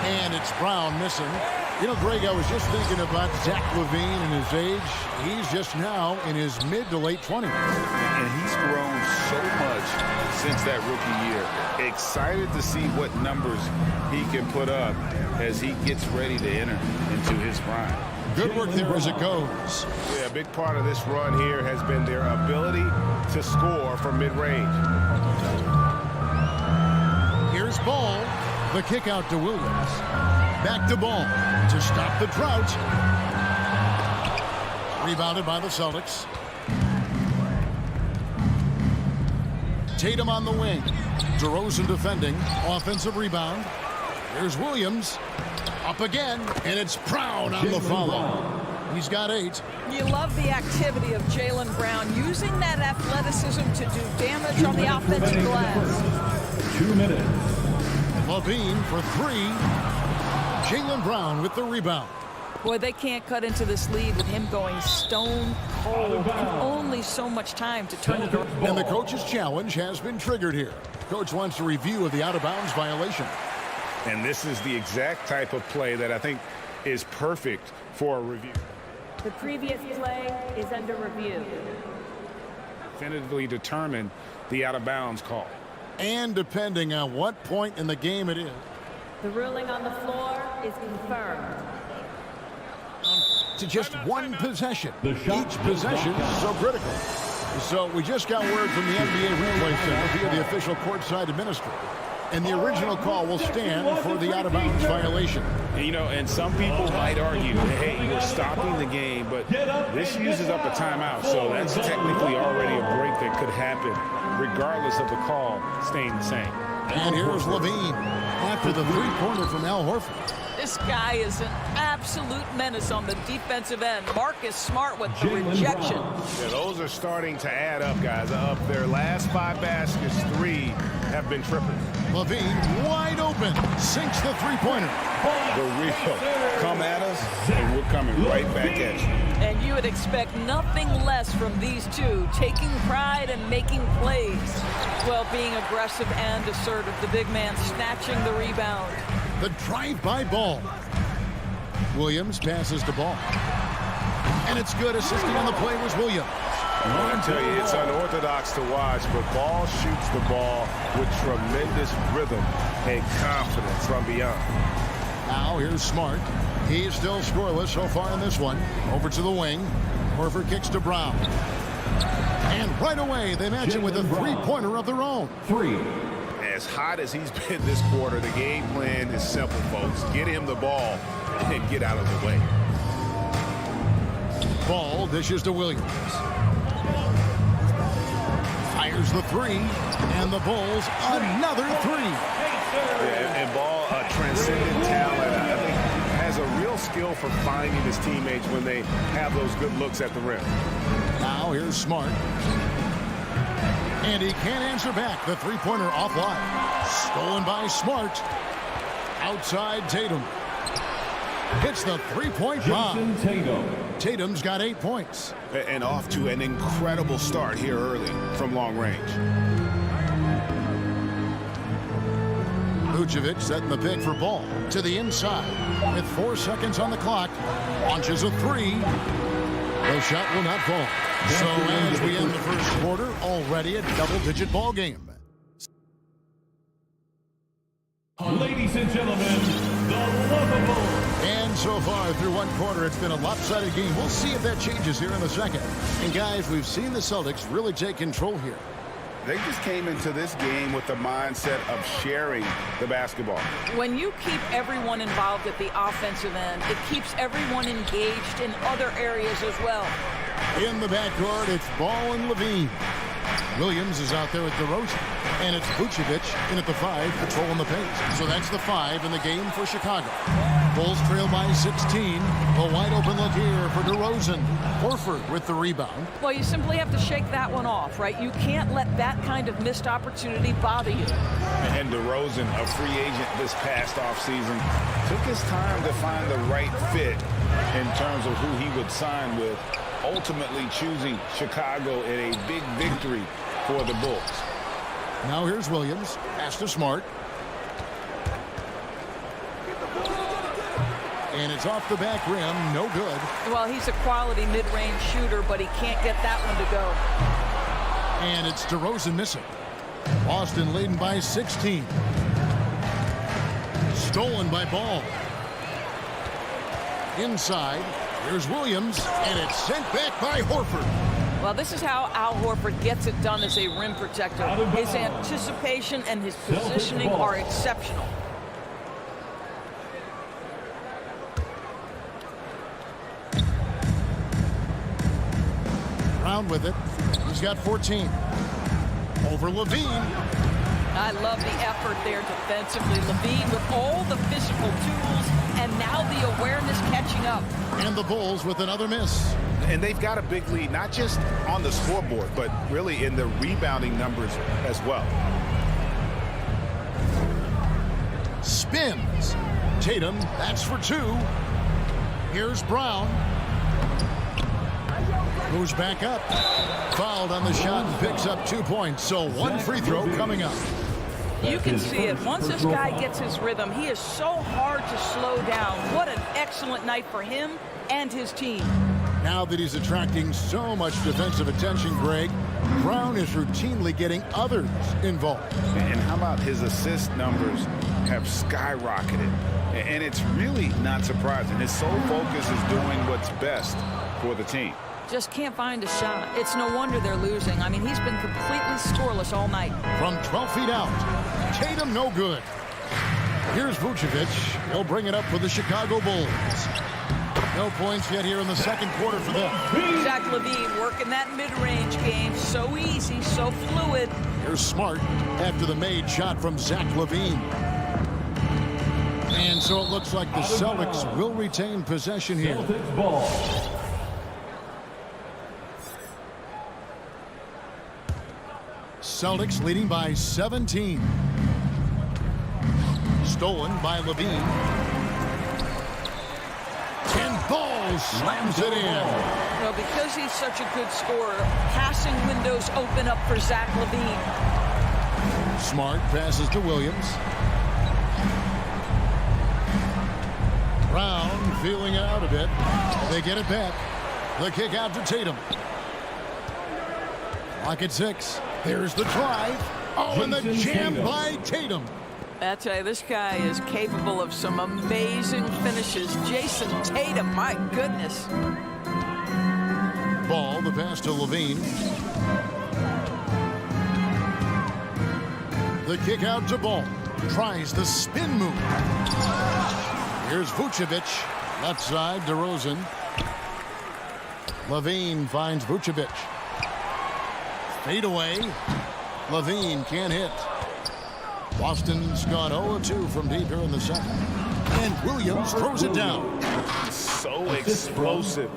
And it's Brown missing. You know, Greg, I was just thinking about Zach Levine and his age. He's just now in his mid to late 20s. And he's grown so much since that rookie year. Excited to see what numbers he can put up as he gets ready to enter into his prime. Good work there as it goes. Yeah, a big part of this run here has been their ability to score from mid-range. Here's Ball. The kick out to Williams. Back to Ball to stop the drought. Rebounded by the Celtics. Tatum on the wing. DeRozan defending. Offensive rebound. Here's Williams. Up again. And it's Brown on the follow. He's got 8. You love the activity of Jaylen Brown using that athleticism to do damage on the offensive glass. 2 minutes. Levine for 3. Jaylen Brown with the rebound. Boy, they can't cut into this lead with him going stone cold. Only so much time to turn it around. And the coach's challenge has been triggered here. Coach wants a review of the out-of-bounds violation. And this is the exact type of play that I think is perfect for a review. The previous play is under review. Definitively determine the out-of-bounds call. And depending on what point in the game it is. The ruling on the floor is confirmed. To just one possession. Each possession is so critical. So we just got word from the NBA Replay Center via the official courtside administrator. And the original call will stand for the out-of-bounds violation. You know, and some people might argue, hey, you're stopping the game, but this uses up a timeout, so that's technically already a break that could happen, regardless of the call staying the same. And here's Levine after the three-pointer from Al Horford. This guy is an absolute menace on the defensive end. Marcus Smart with the rejection. Yeah, those are starting to add up, guys. Of their last 5 baskets, 3 have been tripping. Levine wide open, sinks the three-pointer. The real come at us, and we're coming right back at you. And you would expect nothing less from these two, taking pride and making plays. Well, being aggressive and assertive, the big man snatching the rebound. The drive-by ball. Williams passes the ball. And it's good. Assisting on the play was Williams. I tell you, it's unorthodox to watch, but Ball shoots the ball with tremendous rhythm and confidence from beyond. Now here's Smart. He's still scoreless so far in this one. Over to the wing. Horford kicks to Brown. And right away, they match it with a three-pointer of their own. As hot as he's been this quarter, the game plan is simple, folks. Get him the ball and get out of the way. Ball dishes to Williams. Fires the three, and the Bulls another three. Yeah, and Ball, transcendent talent, I think, has a real skill for finding his teammates when they have those good looks at the rim. Now here's Smart. And he can't answer back. The three-pointer offline. Stolen by Smart. Outside Tatum. Hits the three-point bomb. Tatum's got 8 points. And off to an incredible start here early from long range. Vucevic setting the pick for Ball to the inside. With 4 seconds on the clock. Launches a three. The shot will not fall. So as we end the first quarter, already a double-digit ball game. Ladies and gentlemen, the lovable. And so far through one quarter, it's been a lopsided game. We'll see if that changes here in the second. And guys, we've seen the Celtics really take control here. They just came into this game with the mindset of sharing the basketball. When you keep everyone involved at the offensive end, it keeps everyone engaged in other areas as well. In the backcourt, it's Ball and Levine. Williams is out there with DeRozan. And it's Vucevic in at the 5, patrolling the pace. So that's the 5 in the game for Chicago. Bulls trail by 16. A wide open look here for DeRozan. Horford with the rebound. Well, you simply have to shake that one off, right? You can't let that kind of missed opportunity bother you. And DeRozan, a free agent this past offseason, took his time to find the right fit in terms of who he would sign with, ultimately choosing Chicago in a big victory for the Bulls. Now here's Williams. Pass to Smart. And it's off the back rim. No good. Well, he's a quality mid-range shooter, but he can't get that one to go. And it's DeRozan missing. Boston leading by 16. Stolen by Ball. Inside. Here's Williams. And it's sent back by Horford. Well, this is how Al Horford gets it done as a rim protector. His anticipation and his positioning are exceptional. Brown with it. He's got 14. Over Levine. I love the effort there defensively. Levine with all the physical tools and now the awareness catching up. And the Bulls with another miss. And they've got a big lead, not just on the scoreboard, but really in the rebounding numbers as well. Spins. Tatum, that's for 2. Here's Brown. Moves back up. Fouled on the shot and picks up 2 points. So 1 free throw coming up. You can see it. Once this guy gets his rhythm, he is so hard to slow down. What an excellent night for him and his team. Now that he's attracting so much defensive attention, Greg, Brown is routinely getting others involved. And how about his assist numbers have skyrocketed? And it's really not surprising. His sole focus is doing what's best for the team. Just can't find a shot. It's no wonder they're losing. I mean, he's been completely scoreless all night. From 12 feet out, Tatum no good. Here's Vucevic. He'll bring it up for the Chicago Bulls. No points yet here in the second quarter for them. Zach Levine working that mid-range game. So easy, so fluid. Here's Smart after the made shot from Zach Levine. And so it looks like the Celtics will retain possession here. Celtics ball. Celtics leading by 17. Stolen by Levine. And Ball slams it in. Well, because he's such a good scorer, passing windows open up for Zach Levine. Smart passes to Williams. Brown feeling it out a bit. They get it back. The kick out to Tatum. Clock at 6. There's the drive. Oh, and the jam by Tatum. I tell you, this guy is capable of some amazing finishes. Jason Tatum, my goodness. Ball, the pass to Levine. The kick out to Ball. Tries the spin move. Here's Vucevic. Left side, DeRozan. Levine finds Vucevic. Fade away. Levine can't hit. Boston's gone 0-2 from deep here in the second. And Williams throws it down. So explosive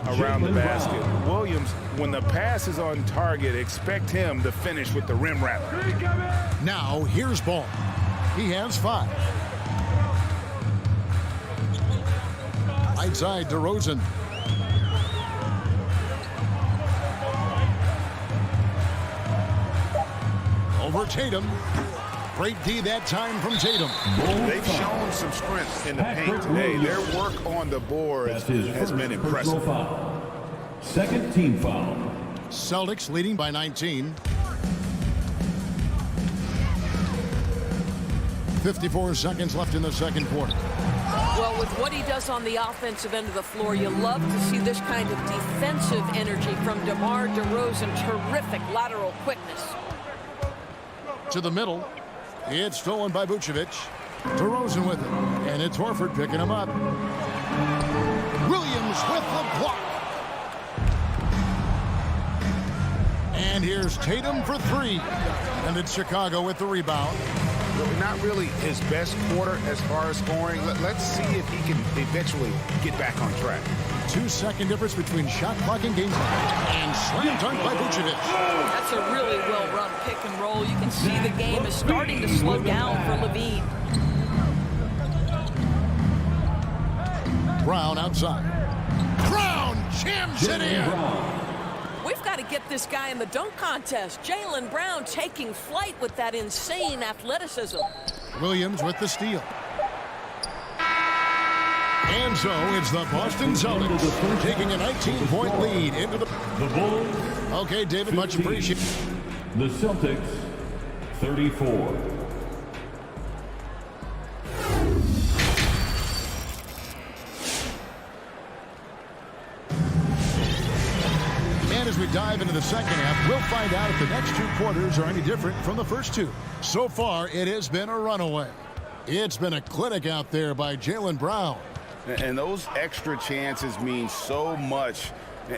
around the basket. Williams, when the pass is on target, expect him to finish with the rim wrap. Now here's Ball. He has 5. Right side, DeRozan. Over Tatum. Great D that time from Tatum. They've shown some strength in the paint today. Their work on the boards has been impressive. Foul. Second team foul. Celtics leading by 19. 54 seconds left in the second quarter. Well, with what he does on the offensive end of the floor, you love to see this kind of defensive energy from DeMar DeRozan. Terrific lateral quickness. To the middle. It's stolen by Vucevic. DeRozan with it. And it's Horford picking him up. Williams with the block. And here's Tatum for 3. And it's Chicago with the rebound. Not really his best quarter as far as scoring. Let's see if he can eventually get back on track. 2-second difference between shot clock and game time. And slam dunk by Vucevic. That's a really well-run pick and roll. You can see the game is starting to slow down for Levine. Brown outside. Brown jams it in. We've got to get this guy in the dunk contest. Jaylen Brown taking flight with that insane athleticism. Williams with the steal. And so it's the Boston Celtics taking a 19-point lead into the Bulls. Okay, David, much appreciated. The Celtics, 34. And as we dive into the second half, we'll find out if the next 2 quarters are any different from the first 2. So far, it has been a runaway. It's been a clinic out there by Jaylen Brown. And those extra chances mean so much.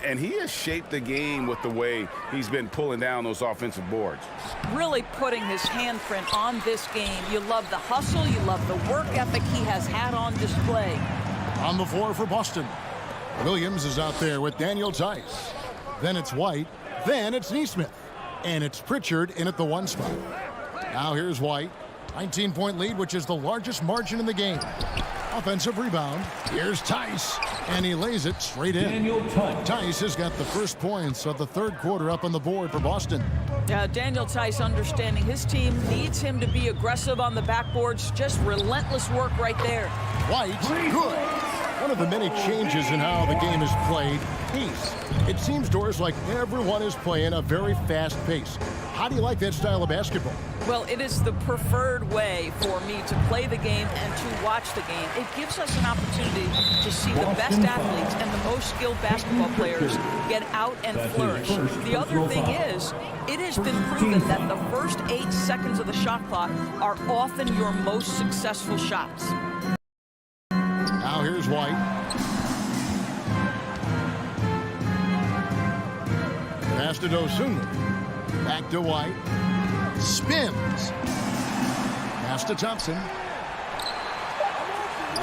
And he has shaped the game with the way he's been pulling down those offensive boards. Really putting his handprint on this game. You love the hustle. You love the work ethic he has had on display. On the floor for Boston. Williams is out there with Daniel Tice. Then it's White. Then it's Nesmith. And it's Pritchard in at the 1 spot. Now here's White. 19-point lead, which is the largest margin in the game. Offensive rebound. Here's Tice. And he lays it straight in. Daniel Tice. Tice has got the first points of the third quarter up on the board for Boston. Daniel Tice understanding his team needs him to be aggressive on the backboards. Just relentless work right there. White, good. One of the many changes in how the game is played, pace. It seems, Doris, like everyone is playing a very fast pace. How do you like that style of basketball? Well, it is the preferred way for me to play the game and to watch the game. It gives us an opportunity to see the best athletes and the most skilled basketball players get out and flourish. The other thing is, it has been proven that the first 8 seconds of the shot clock are often your most successful shots. Now here's White. Pass to Dosunmu. Back to White. Spins. Pass to Thompson.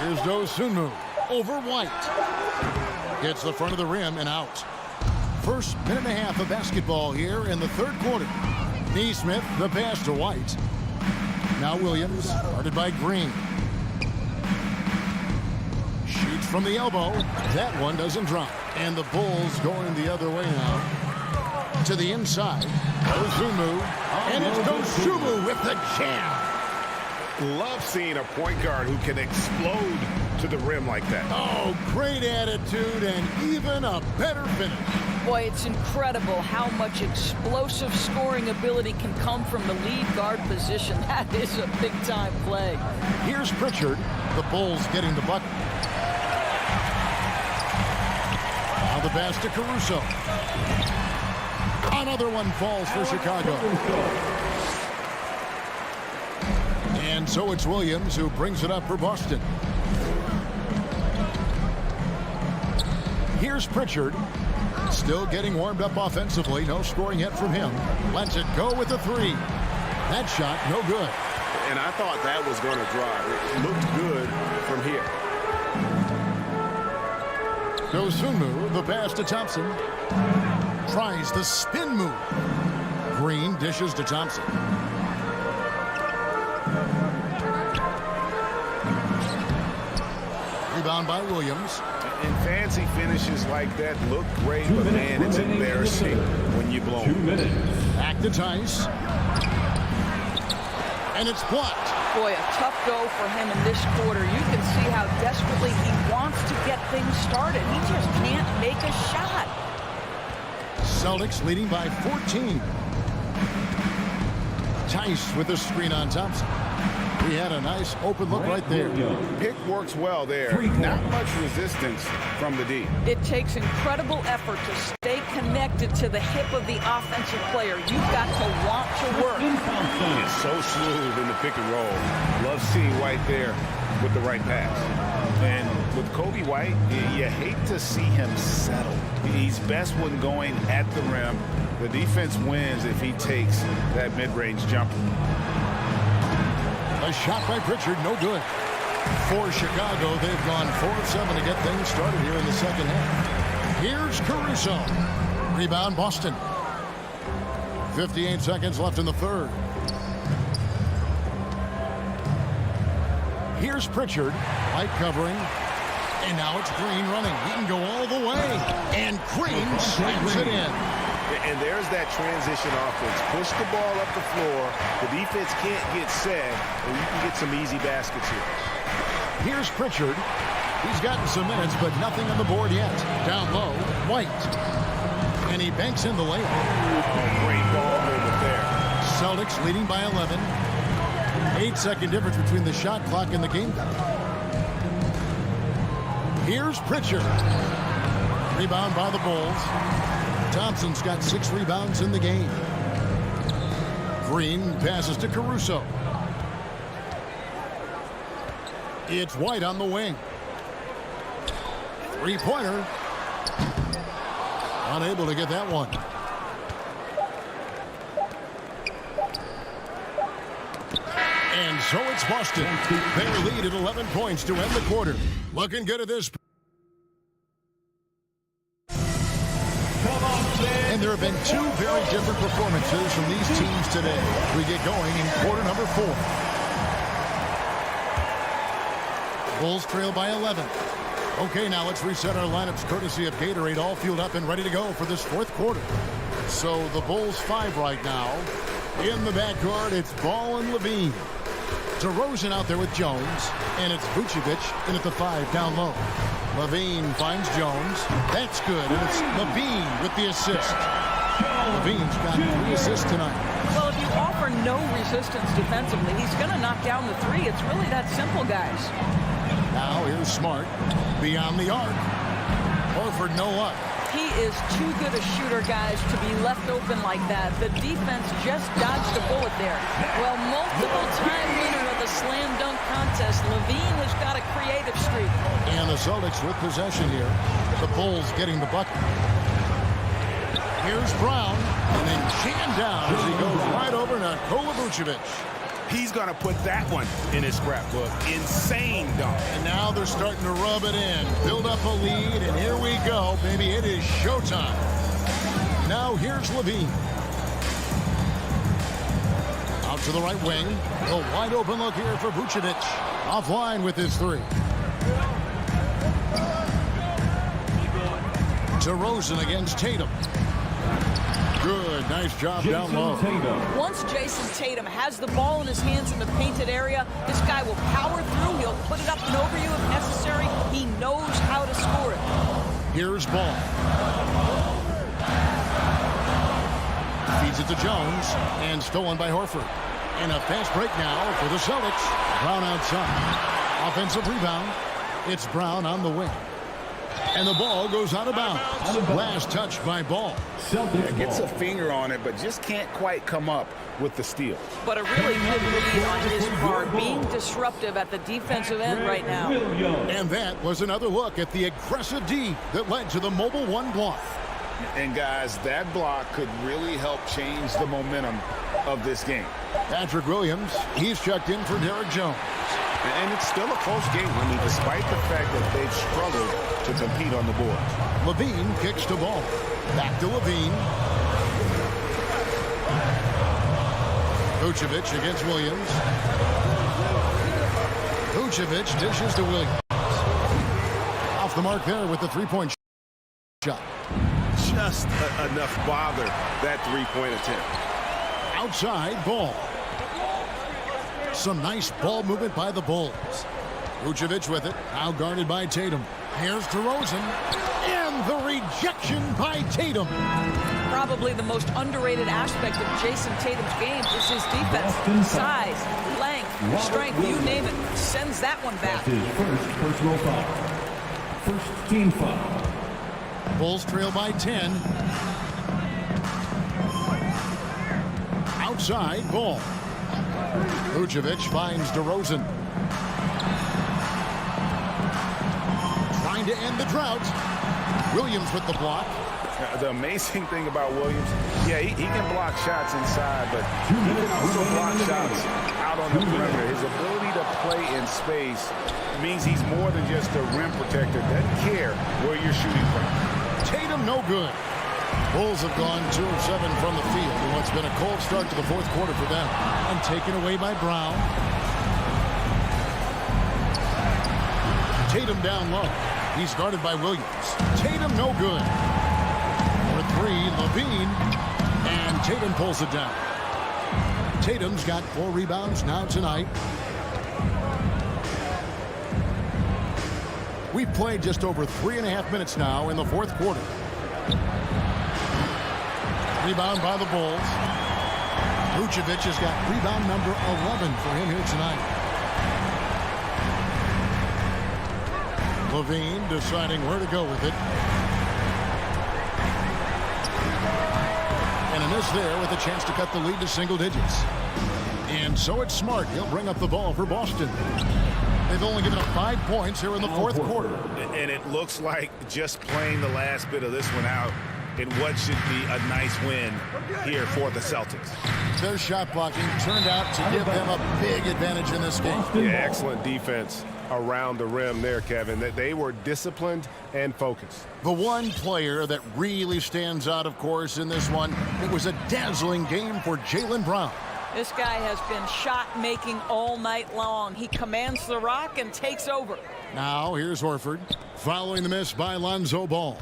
Here's Dosunmu. Over White. Gets the front of the rim and out. First minute and a half of basketball here in the third quarter. Nesmith, the pass to White. Now Williams, guarded by Green. Shoots from the elbow. That one doesn't drop. And the Bulls going the other way now. To the inside. Dosunmu. And it's Dosunmu with the jam. Love seeing a point guard who can explode to the rim like that. Oh, great attitude and even a better finish. Boy, it's incredible how much explosive scoring ability can come from the lead guard position. That is a big-time play. Here's Pritchard. The Bulls getting the bucket. Now the pass to Caruso. Another one falls for Chicago. And so it's Williams who brings it up for Boston. Here's Pritchard. Still getting warmed up offensively. No scoring yet from him. Lets it go with the three. That shot, no good. And I thought that was going to drive. It looked good from here. Dosunmu, the pass to Thompson. Tries the spin move. Green dishes to Thompson. Rebound by Williams. And fancy finishes like that look great, but man, it's embarrassing when you blow 2 minutes. Back to Tice. And it's blocked. Boy, a tough go for him in this quarter. You can see how desperately he wants to get things started. He just can't make a shot. Celtics leading by 14. Tice with a screen on Thompson. He had a nice open look right there. Pick works well there. Not much resistance from the D. It takes incredible effort to stay connected to the hip of the offensive player. You've got to want to work. He's so smooth in the pick and roll. Love seeing White there with the right pass. And with Kobe White, you hate to see him settle. He's best when going at the rim. The defense wins if he takes that mid-range jumper. A shot by Pritchard, no good. For Chicago, they've gone 4 of 7 to get things started here in the second half. Here's Caruso. Rebound, Boston. 58 seconds left in the third. Here's Pritchard. White covering. And now it's Green running. He can go all the way. And Green slams it in. And there's that transition offense. Push the ball up the floor. The defense can't get set, and you can get some easy baskets here. Here's Pritchard. He's gotten some minutes, but nothing on the board yet. Down low, White. And he banks in the layup. Oh, great ball movement there. Celtics leading by 11. 8-second difference between the shot clock and the game clock. Here's Pritchard. Rebound by the Bulls. Thompson's got 6 rebounds in the game. Green passes to Caruso. It's White on the wing. Three-pointer. Unable to get that one. And so it's Boston. Their lead at 11 points to end the quarter. Looking good at this. And there have been 2 very different performances from these teams today. We get going in quarter number 4. Bulls trail by 11. Okay, now let's reset our lineups courtesy of Gatorade, all fueled up and ready to go for this 4th quarter. So the Bulls 5 right now. In the backcourt, it's Ball and Levine. DeRozan out there with Jones, and it's Vucevic in at the 5 down low. Levine finds Jones. That's good, and it's Levine with the assist. Levine's got 3 assists tonight. Well, if you offer no resistance defensively, he's going to knock down the 3. It's really that simple, guys. Now here's Smart beyond the arc. Horford no luck. He is too good a shooter, guys, to be left open like that. The defense just dodged a bullet there. Well, multiple-time winner of the slam dunk contest, Levine has got a creative streak. And the Celtics with possession here. The Bulls getting the bucket. Here's Brown, and then jammed down as he goes right over Nikola Vucevic. He's going to put that one in his scrapbook. Insane dunk. And now they're starting to rub it in. Build up a lead, and here we go, baby. It is showtime. Now here's Levine. Out to the right wing. A wide open look here for Vucevic. Offline with his 3. DeRozan against Tatum. Good Nice job down low. Once Jason Tatum has the ball in his hands in the painted area, this guy will power through. He'll put it up and over you if necessary. He knows how to score it. Here's Ball. Feeds it to Jones, and stolen by Horford. And a fast break now for the Celtics. Brown outside. Offensive rebound. It's Brown on the wing. And the ball goes out of bounds. Last touch by Ball. Gets a finger on it, but just can't quite come up with the steal. But a really good read on his part, being disruptive at the defensive end right now. And that was another look at the aggressive D that led to the mobile one block. And guys, that block could really help change the momentum of this game. Patrick Williams, he's checked in for Derek Jones. And it's still a close game. I mean, despite the fact that they've struggled to compete on the board. Levine kicks the ball. Back to Levine. Vucevic against Williams. Vucevic dishes to Williams. Off the mark there with the three-point shot. Just enough bother, that three-point attempt. Outside Ball. Some nice ball movement by the Bulls. Vucevic with it, now guarded by Tatum. Here's DeRozan, and the rejection by Tatum. Probably the most underrated aspect of Jason Tatum's game is his defense. Size, length, strength, you name it, sends that one back. First personal foul. First team foul. Bulls trail by 10. Outside Ball. Vucevic finds DeRozan. Trying to end the drought. Williams with the block. The amazing thing about Williams, yeah, he can block shots inside, but he can also block shots out on the perimeter. His ability to play in space means he's more than just a rim protector. Doesn't care where you're shooting from. Tatum no good. Bulls have gone 2 of 7 from the field in what's been a cold start to the fourth quarter for them. And taken away by Brown. Tatum down low. He's guarded by Williams. Tatum no good. For 3, Levine. And Tatum pulls it down. Tatum's got 4 rebounds now tonight. We've played just over 3.5 minutes now in the fourth quarter. Rebound by the Bulls. Vucevic has got rebound number 11 for him here tonight. Levine deciding where to go with it. And a miss there with a chance to cut the lead to single digits. And so it's Smart. He'll bring up the ball for Boston. They've only given up 5 points here in the fourth quarter. And it looks like just playing the last bit of this one out in what should be a nice win here for the Celtics. Their shot blocking turned out to give them a big advantage in this game. Yeah, excellent defense around the rim there, Kevin. They were disciplined and focused. The one player that really stands out, of course, in this one, it was a dazzling game for Jaylen Brown. This guy has been shot-making all night long. He commands the rock and takes over. Now, here's Horford, following the miss by Lonzo Ball.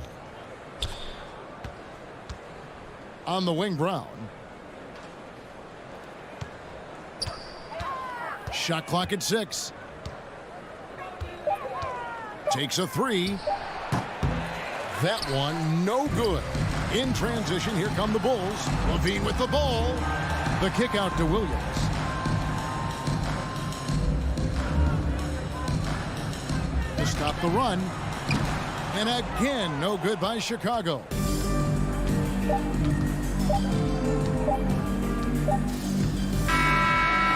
On the wing, Brown. Shot clock at 6. Takes a 3. That one, no good. In transition, here come the Bulls. Levine with the ball. The kick out to Williams. To stop the run. And again, no good by Chicago.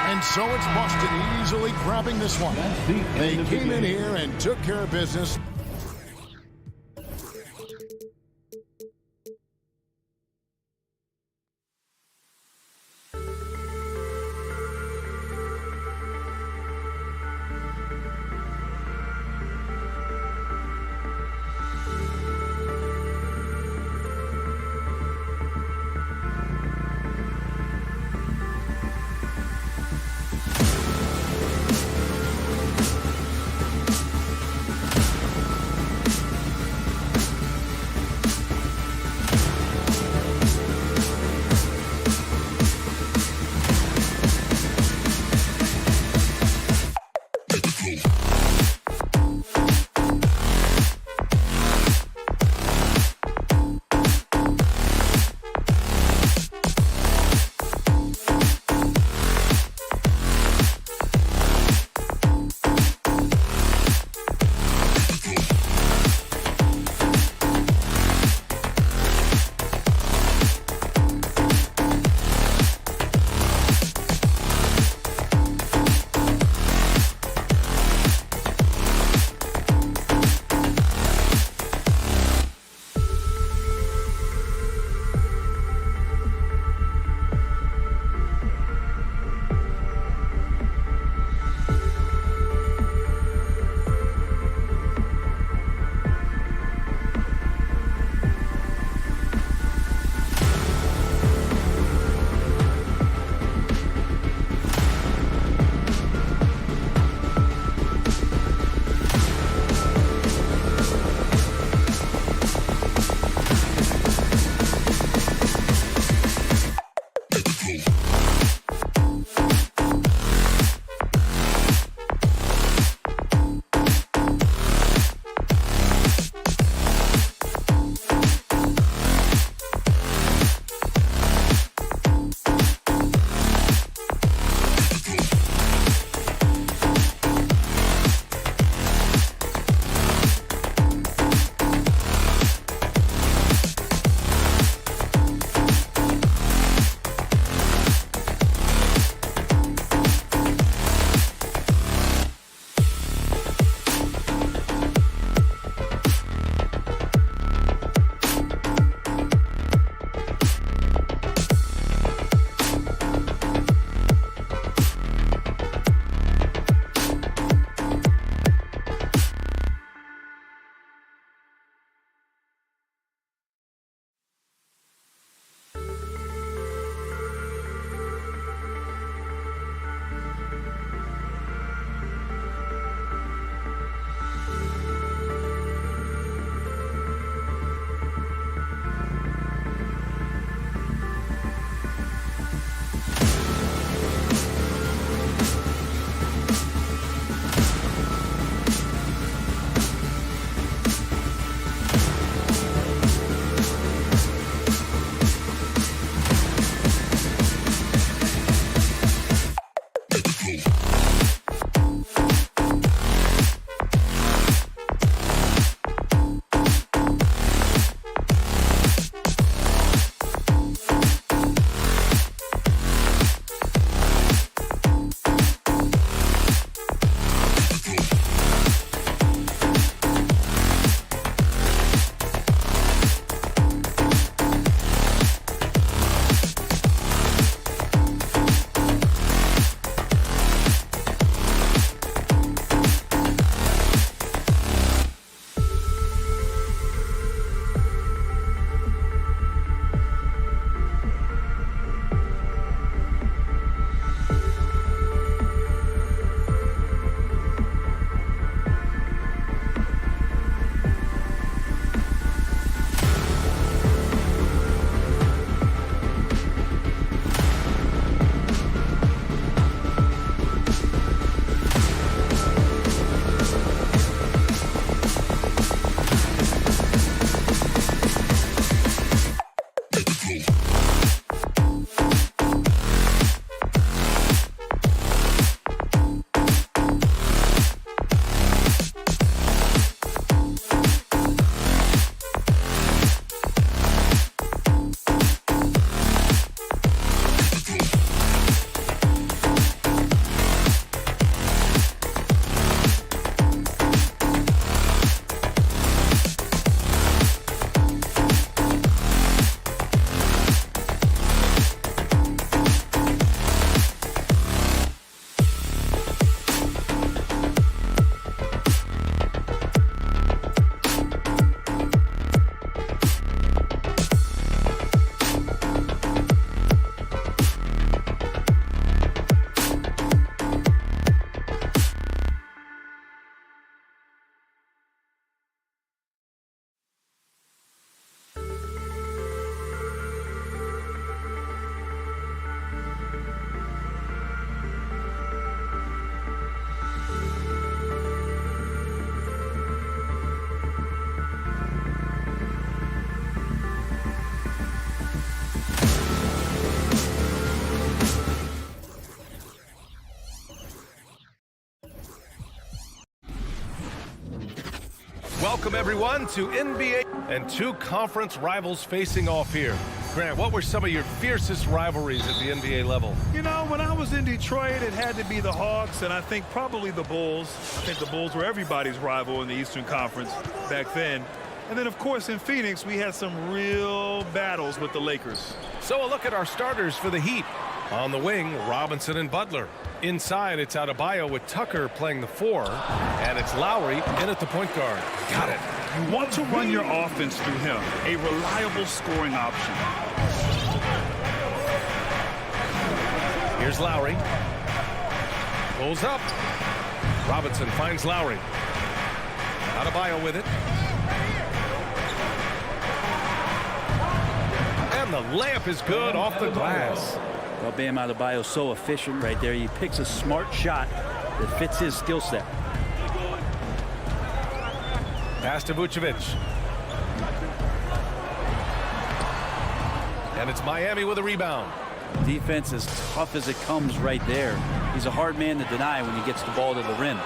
And so it's Boston easily grabbing this one. They came in here and took care of business. Welcome, everyone, to NBA and two conference rivals facing off here. Grant, what were some of your fiercest rivalries at the NBA level? You know, when I was in Detroit, it had to be the Hawks, and I think probably the Bulls. I think the Bulls were everybody's rival in the Eastern Conference back then. And then, of course, in Phoenix, we had some real battles with the Lakers. So a look at our starters for the Heat. On the wing, Robinson and Butler. Inside, it's Adebayo with Tucker playing the 4, and it's Lowry in at the point guard. Got it. You want to run your offense through him, a reliable scoring option. Here's Lowry. Pulls up. Robinson finds Lowry. Adebayo with it. And the layup is good off the glass. Well, Bam Adebayo so efficient right there. He picks a smart shot that fits his skill set. Pass to Vucevic. And it's Miami with a rebound. Defense as tough as it comes right there. He's a hard man to deny when he gets the ball to the rim.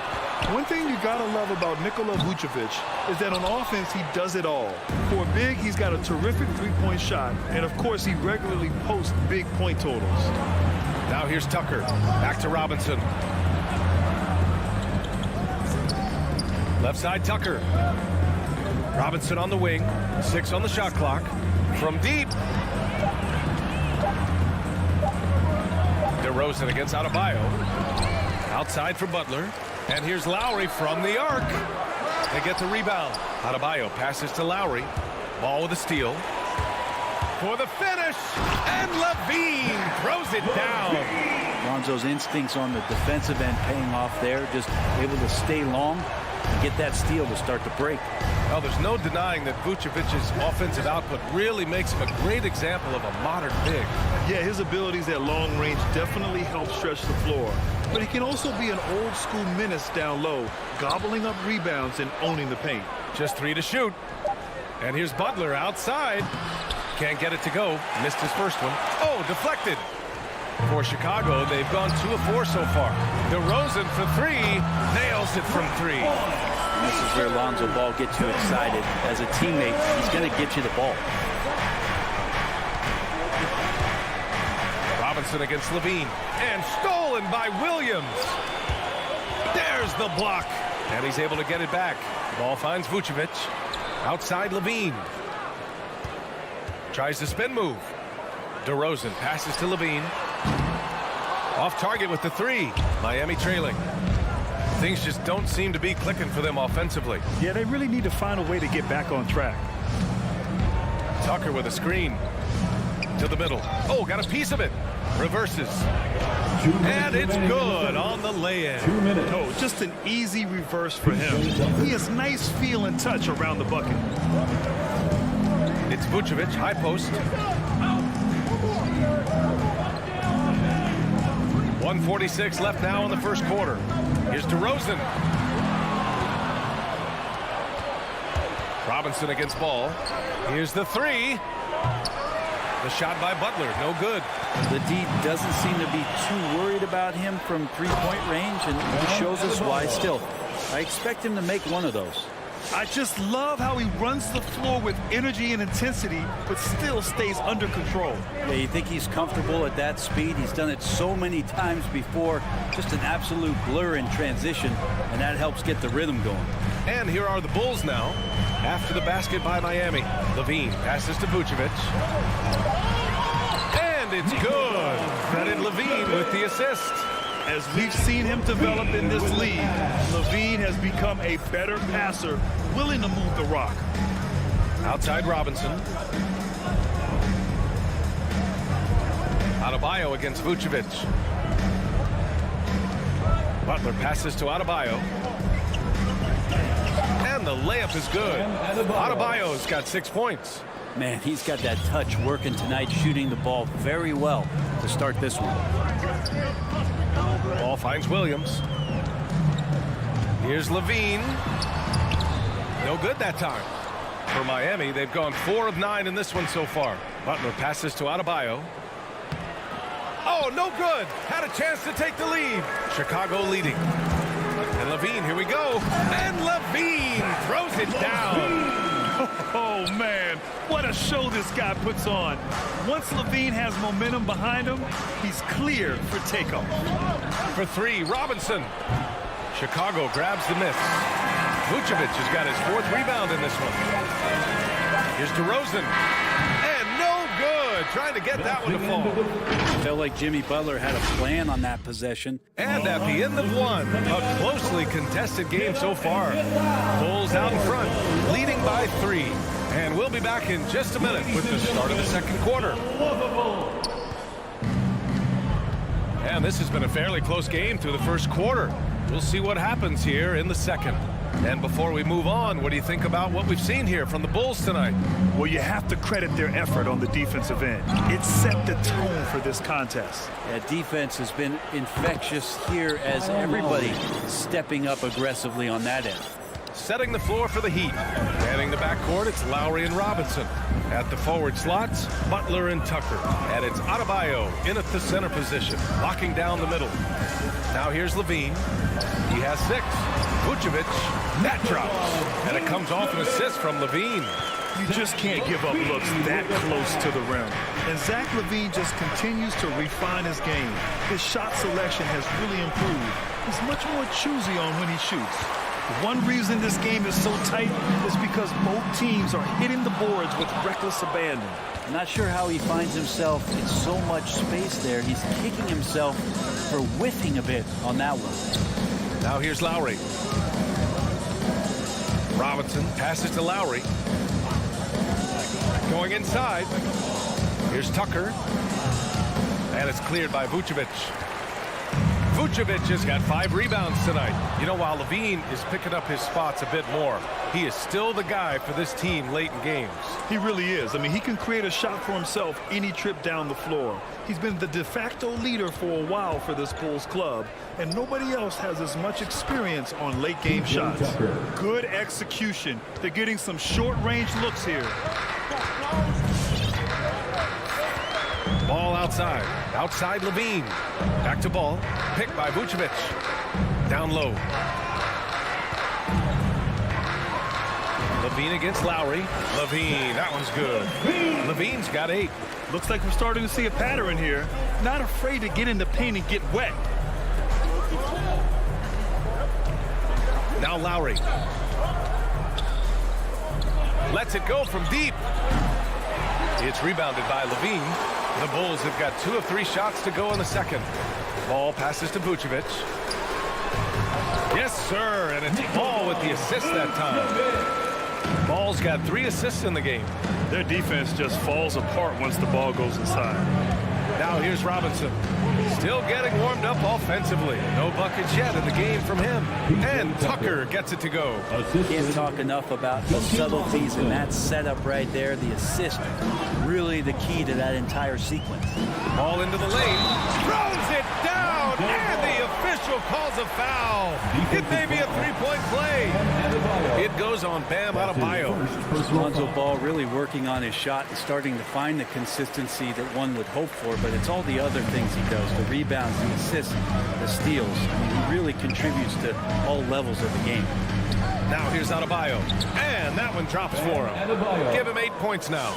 One thing you gotta love about Nikola Vucevic is that on offense he does it all. For a big, he's got a terrific three-point shot, and of course he regularly posts big point totals. Now here's Tucker. Back to Robinson. Left side Tucker. Robinson on the wing. 6 on the shot clock. From deep. DeRozan against Adebayo. Outside for Butler. And here's Lowry from the arc. They get the rebound. Adebayo passes to Lowry. Ball with a steal. For the finish. And Levine throws it down. Lonzo's instincts on the defensive end paying off there. Just able to stay long and get that steal to start the break. Well, there's no denying that Vucevic's offensive output really makes him a great example of a modern big. Yeah, his abilities at long range definitely help stretch the floor. But he can also be an old-school menace down low, gobbling up rebounds and owning the paint. Just 3 to shoot. And here's Butler outside. Can't get it to go. Missed his first one. Oh, deflected. For Chicago, they've gone 2 of 4 so far. DeRozan for 3. Nails it from 3. And this is where Lonzo Ball gets you excited. As a teammate, he's going to get you the ball. Robinson against Levine. And stolen by Williams. There's the block. And he's able to get it back. Ball finds Vucevic. Outside Levine. Tries the spin move. DeRozan passes to Levine. Off target with the 3. Miami trailing. Things just don't seem to be clicking for them offensively. Yeah, they really need to find a way to get back on track. Tucker with a screen. To the middle. Oh, got a piece of it. Reverses. And it's good on the lay-in. Oh, just an easy reverse for him. He has nice feel and touch around the bucket. It's Vucevic, high post. 1:46 left now in the first quarter. Here's DeRozan. Robinson against Ball. Here's the 3. The shot by Butler, no good. The D doesn't seem to be too worried about him from three-point range, and he shows us why still. I expect him to make one of those. I just love how he runs the floor with energy and intensity, but still stays under control. Yeah, you think he's comfortable at that speed? He's done it so many times before. Just an absolute blur in transition, and that helps get the rhythm going. And here are the Bulls now. After the basket by Miami. Levine passes to Vucevic. And it's good. Credit Levine with the assist. As we've seen him develop in this league, Levine has become a better passer, willing to move the rock. Outside Robinson. Adebayo against Vucevic. Butler passes to Adebayo. And the layup is good. Adebayo's got 6 points. Man, he's got that touch working tonight, shooting the ball very well to start this one. Ball finds Williams. Here's Levine. No good that time. For Miami, they've gone 4 of 9 in this one so far. Butler passes to Adebayo. Oh, no good. Had a chance to take the lead. Chicago leading. And Levine, here we go. And Levine throws it down. Oh, man, what a show this guy puts on. Once Levine has momentum behind him, he's clear for takeoff. For three, Robinson. Chicago grabs the miss. Vucevic has got his 4th rebound in this one. Here's DeRozan. And no good. Trying to get that one to fall. Felt like Jimmy Butler had a plan on that possession. And at the end of one, a closely contested game so far. Bulls out in front, leading by 3. And we'll be back in just a minute with the start of the second quarter. And this has been a fairly close game through the first quarter. We'll see what happens here in the second. And before we move on, what do you think about what we've seen here from the Bulls tonight? Well, you have to credit their effort on the defensive end. It set the tone for this contest. Yeah, defense has been infectious here as everybody stepping up aggressively on that end. Setting the floor for the Heat. Manning the backcourt, it's Lowry and Robinson. At the forward slots, Butler and Tucker. And it's Adebayo in at the center position, locking down the middle. Now here's Levine. He has 6. Vucevic, that drops. And it comes off an assist from Levine. You just can't give up looks that close to the rim. And Zach Levine just continues to refine his game. His shot selection has really improved. He's much more choosy on when he shoots. One reason this game is so tight is because both teams are hitting the boards with reckless abandon. I'm not sure how he finds himself in so much space there. He's kicking himself for whiffing a bit on that one. Now here's Lowry. Robinson passes to Lowry. Going inside. Here's Tucker. And it's cleared by Vucevic. Vucevic has got 5 rebounds tonight. You know, while Levine is picking up his spots a bit more, he is still the guy for this team late in games. He really is. I mean, he can create a shot for himself any trip down the floor. He's been the de facto leader for a while for this Bulls club, and nobody else has as much experience on late game shots. Good execution. They're getting some short-range looks here. Ball outside. Outside Levine. Back to ball. Picked by Vucevic. Down low. Levine against Lowry. Levine, that one's good. Levine's got 8. Looks like we're starting to see a pattern here. Not afraid to get in the paint and get wet. Now Lowry. Lets it go from deep. It's rebounded by Levine. The Bulls have got 2 of 3 shots to go in the second. Ball passes to Vucevic. Yes, sir, and it's Ball with the assist that time. Ball's got 3 assists in the game. Their defense just falls apart once the ball goes inside. Now here's Robinson. Still getting warmed up offensively. No buckets yet in the game from him. And Tucker gets it to go. Can't talk enough about the subtleties in that setup right there. The assist, really the key to that entire sequence. Ball into the lane. Throws it down. And the official calls a foul. It may be a 3-point play. It goes on Bam Adebayo. Lonzo Ball really working on his shot and starting to find the consistency that one would hope for, but it's all the other things he does, the rebounds, the assists, the steals. I mean, he really contributes to all levels of the game. Now here's Adebayo. And that one drops for him. Give him 8 points now.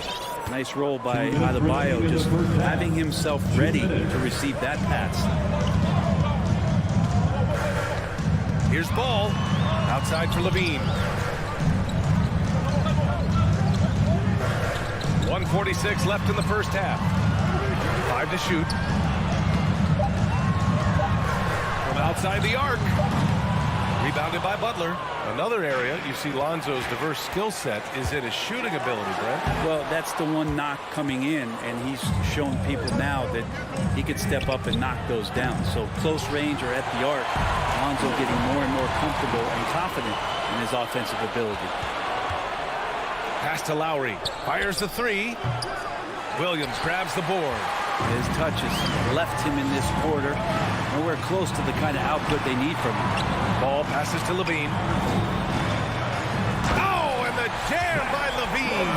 Nice roll by Adebayo, just having himself ready to receive that pass. Here's Ball. Outside for Levine. 1:46 left in the first half. 5 to shoot. From outside the arc. Rebounded by Butler. Another area you see Lonzo's diverse skill set is in his shooting ability, Brent. Well, that's the one knock coming in, and he's shown people now that he could step up and knock those down. So close range or at the arc, Lonzo getting more and more comfortable and confident in his offensive ability. Pass to Lowry. Fires the 3. Williams grabs the board. His touches left him in this quarter. Nowhere close to the kind of output they need from him. Ball passes to Levine. Oh, and the jam by Levine.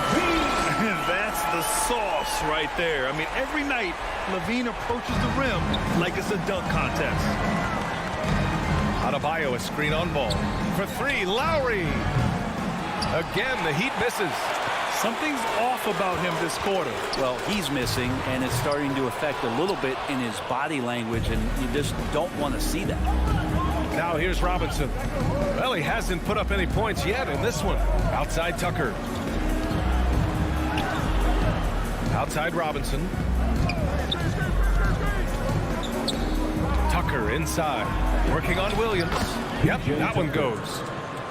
That's the sauce right there. I mean, every night, Levine approaches the rim like it's a dunk contest. Adebayo, a screen on ball. For three, Lowry. Again, the Heat misses. Something's off about him this quarter. Well, he's missing, and it's starting to affect a little bit in his body language, and you just don't want to see that. Now here's Robinson. Well, he hasn't put up any points yet in this one. Outside Tucker. Outside Robinson. Tucker inside. Working on Williams. Yep, that one goes.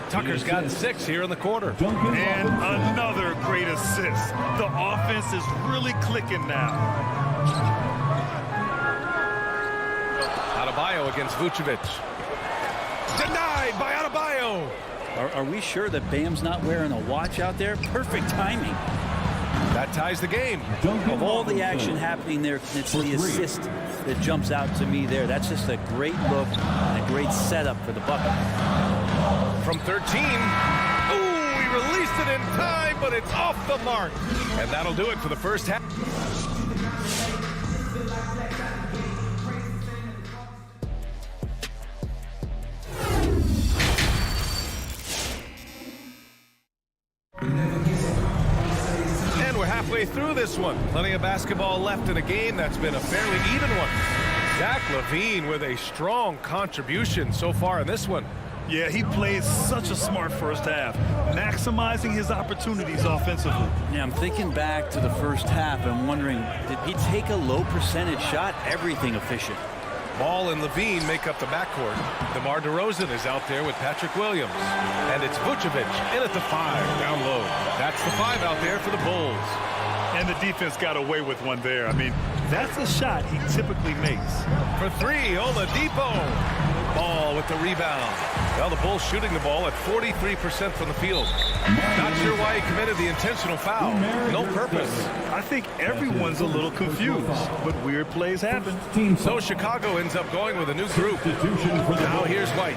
Tucker's got 6 here in the quarter. And another great assist. The offense is really clicking now. Adebayo against Vucevic. Denied by Adebayo. Are we sure that Bam's not wearing a watch out there? Perfect timing. That ties the game. Of all the action happening there, it's the assist that jumps out to me there. That's just a great look and a great setup for the bucket. From 13. Ooh, he released it in time, but it's off the mark. And that'll do it for the first half. And we're halfway through this one. Plenty of basketball left in a game that's been a fairly even one. Zach Levine with a strong contribution so far in this one. Yeah, he played such a smart first half, maximizing his opportunities offensively. Yeah, I'm thinking back to the first half and wondering, did he take a low percentage shot? Everything efficient. Ball and Levine make up the backcourt. DeMar DeRozan is out there with Patrick Williams. And it's Vucevic in at the 5, down low. That's the 5 out there for the Bulls. And the defense got away with one there. I mean, that's a shot he typically makes. For 3, Oladipo. Ball with the rebound. Well, the Bulls shooting the ball at 43% from the field. Not sure why he committed the intentional foul. No purpose. I think everyone's a little confused, but weird plays happen. So Chicago ends up going with a new group. Now here's White.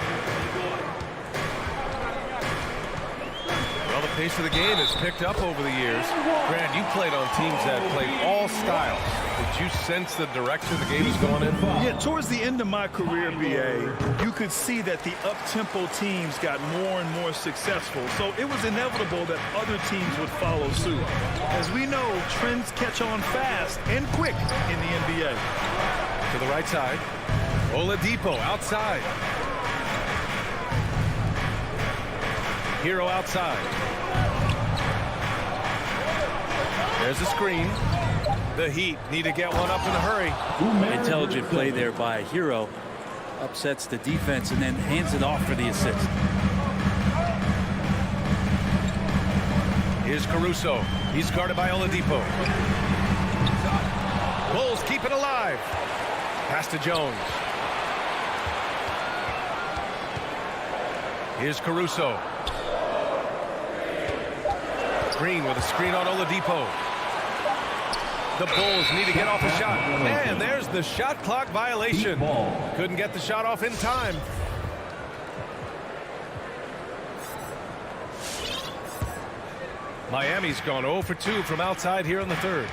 Well, the pace of the game has picked up over the years. Grant, you played on teams that played all styles. Did you sense the direction the game is going in? Yeah, towards the end of my career, BA, you could see that the up-tempo teams got more and more successful. So it was inevitable that other teams would follow suit. As we know, trends catch on fast and quick in the NBA. To the right side. Oladipo outside. Hero outside. There's a screen. The Heat need to get one up in a hurry. Intelligent play there by Hero. Upsets the defense and then hands it off for the assist. Here's Caruso. He's guarded by Oladipo. Bulls keep it alive. Pass to Jones. Here's Caruso. Green with a screen on Oladipo. The Bulls need to get off a shot. And there's the shot clock violation. Couldn't get the shot off in time. Miami's gone 0 for 2 from outside here in the third.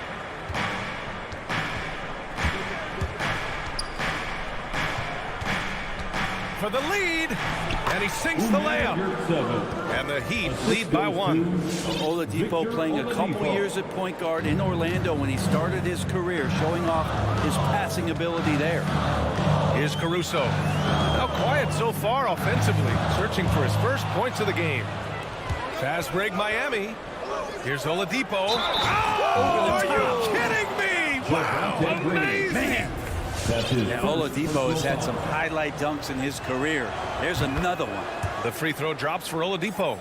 For the lead. And he sinks the layup. And the Heat lead by 1. Oladipo playing a couple years at point guard in Orlando when he started his career, showing off his passing ability there. Here's Caruso. Now quiet so far offensively, searching for his first points of the game. Fast break Miami. Here's Oladipo. Oh, are you kidding me? Wow, amazing. Man. Yeah, Oladipo has had some highlight dunks in his career. There's another one. The free throw drops for Oladipo.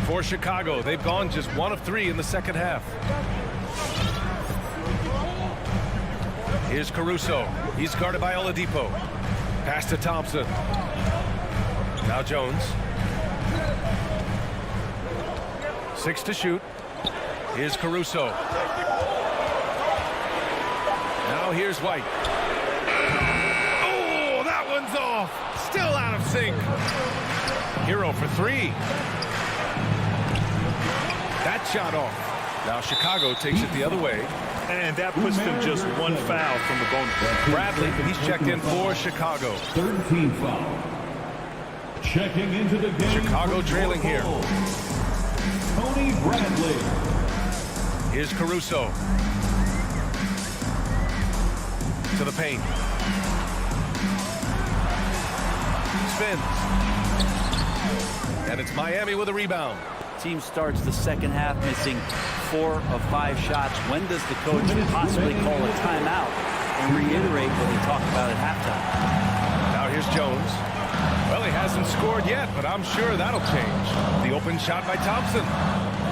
For Chicago, they've gone just 1 of 3 in the second half. Here's Caruso. He's guarded by Oladipo. Pass to Thompson. Now Jones. 6 to shoot. Here's Caruso. Now here's White. Oh, that one's off. Still out of sync. Hero for 3. That shot off. Now Chicago takes it the other way. And that puts them just one foul from the bonus. Bradley, he's checked in for Chicago. 13 foul. Checking into the game. Chicago trailing here. Tony Bradley. Here's Caruso. To the paint. Spins. And it's Miami with a rebound. Team starts the second half missing 4 of 5 shots. When does the coach possibly call a timeout and reiterate what he talked about at halftime? Now here's Jones. Well, he hasn't scored yet, but I'm sure that'll change. The open shot by Thompson.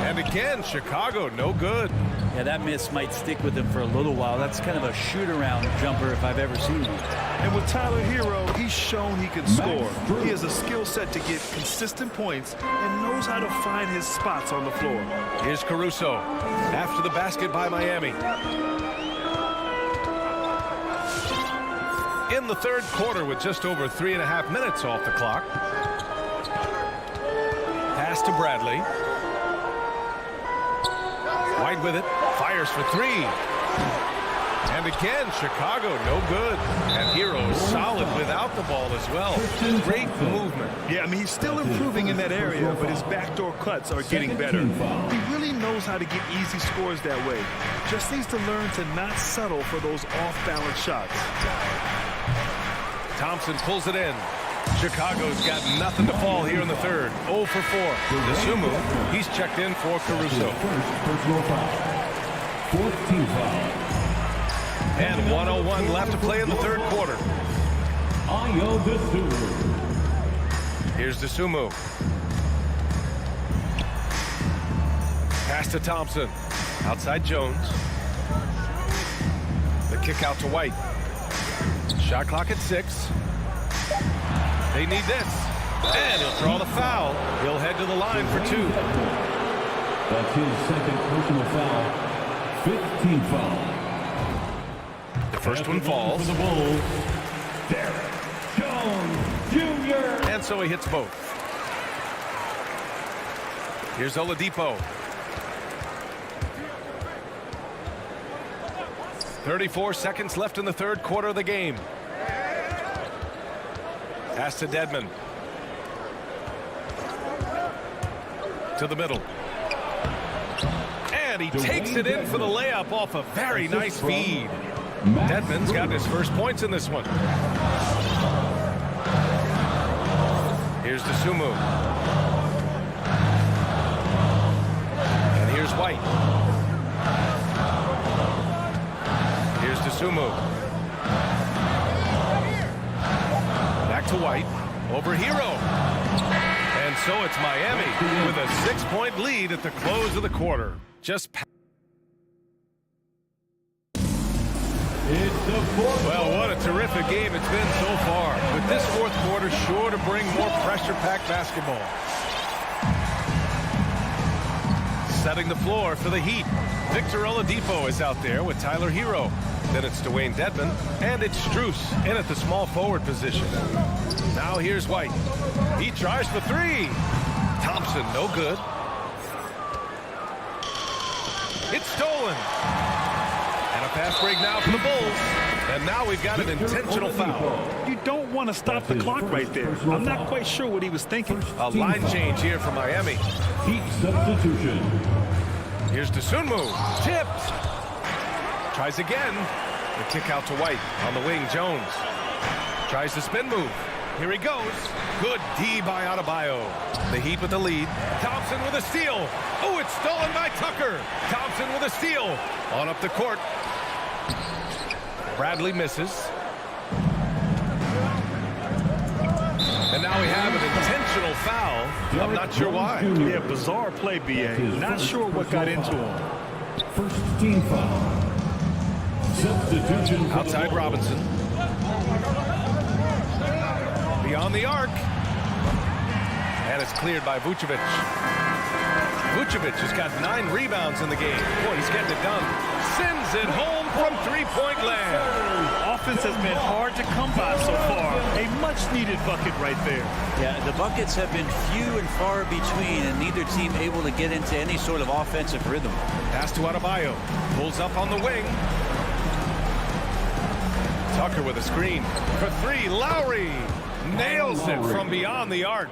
And again, Chicago, no good. Yeah, that miss might stick with him for a little while. That's kind of a shoot-around jumper if I've ever seen one. And with Tyler Hero, he's shown he can score. He has a skill set to get consistent points and knows how to find his spots on the floor. Here's Caruso after the basket by Miami. In the third quarter with just over 3.5 minutes off the clock. Pass to Bradley. White with it, fires for 3. And again, Chicago, no good. And Hero solid without the ball as well. Great movement. Yeah, I mean, he's still improving in that area, but his backdoor cuts are getting better. He really knows how to get easy scores that way. Just needs to learn to not settle for those off-balance shots. Thompson pulls it in. Chicago's got nothing to fall here in the third. 0 for 4. Dosunmu, he's checked in for Caruso. Personal foul. 14 foul. And 1:01 left to play in the third quarter. Ayo Dosunmu. Here's Dosunmu. Pass to Thompson. Outside Jones. The kick out to White. Shot clock at 6. They need this. And he'll draw the foul. He'll head to the line for 2. That's his second personal foul. 15 foul. The first one falls. For the Bulls, Derek Jones Jr. And so he hits both. Here's Oladipo. 34 seconds left in the third quarter of the game. Pass to Dedmon. To the middle. And he takes it in for the layup off a very nice feed. Dedmon's got his first points in this one. Here's Dosunmu. And here's White. Here's Dosunmu. Back to White. Over Hero. And so it's Miami with a 6-point lead at the close of the quarter. Just well, what a terrific game it's been so far. With this fourth quarter sure to bring more pressure-packed basketball. Setting the floor for the Heat. Victor Oladipo is out there with Tyler Hero. Then it's Dwayne Dedmon, and it's Strus in at the small forward position. Now here's White. He tries for 3. Thompson, no good. It's stolen. And a fast break now for the Bulls. And now we've got an intentional foul. You don't want to stop the clock right there. I'm not quite sure what he was thinking. A line change here for Miami. Heat substitution. Here's Dosunmu. Tipped. Tries again. The kick out to White. On the wing, Jones. Tries the spin move. Here he goes. Good D by Adebayo. The Heat with the lead. Thompson with a steal. Oh, it's stolen by Tucker. Thompson with a steal. On up the court. Bradley misses. And now we have an intentional foul. I'm not sure why. Yeah, bizarre play, B.A. Not sure what got into him. First team foul. Substitution. Outside Robinson. Beyond the arc. And it's cleared by Vucevic. Vucevic has got 9 rebounds in the game. Boy, he's getting it done. Sends it home from 3-point land. offense has been hard to come by so far. A much-needed bucket right there. Yeah, the buckets have been few and far between, and neither team able to get into any sort of offensive rhythm. Pass to Adebayo. Pulls up on the wing. Tucker with a screen. For three, Lowry nails it from beyond the arc.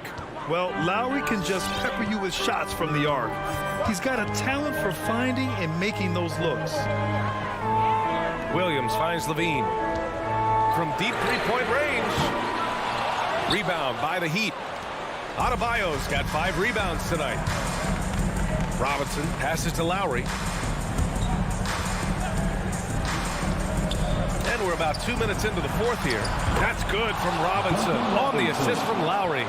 Well, Lowry can just pepper you with shots from the arc. He's got a talent for finding and making those looks. Williams finds Levine. From deep three-point range. Rebound by the Heat. Adebayo's got 5 rebounds tonight. Robinson passes to Lowry. And we're about 2 minutes into the fourth here. That's good from Robinson on the assist from Lowry.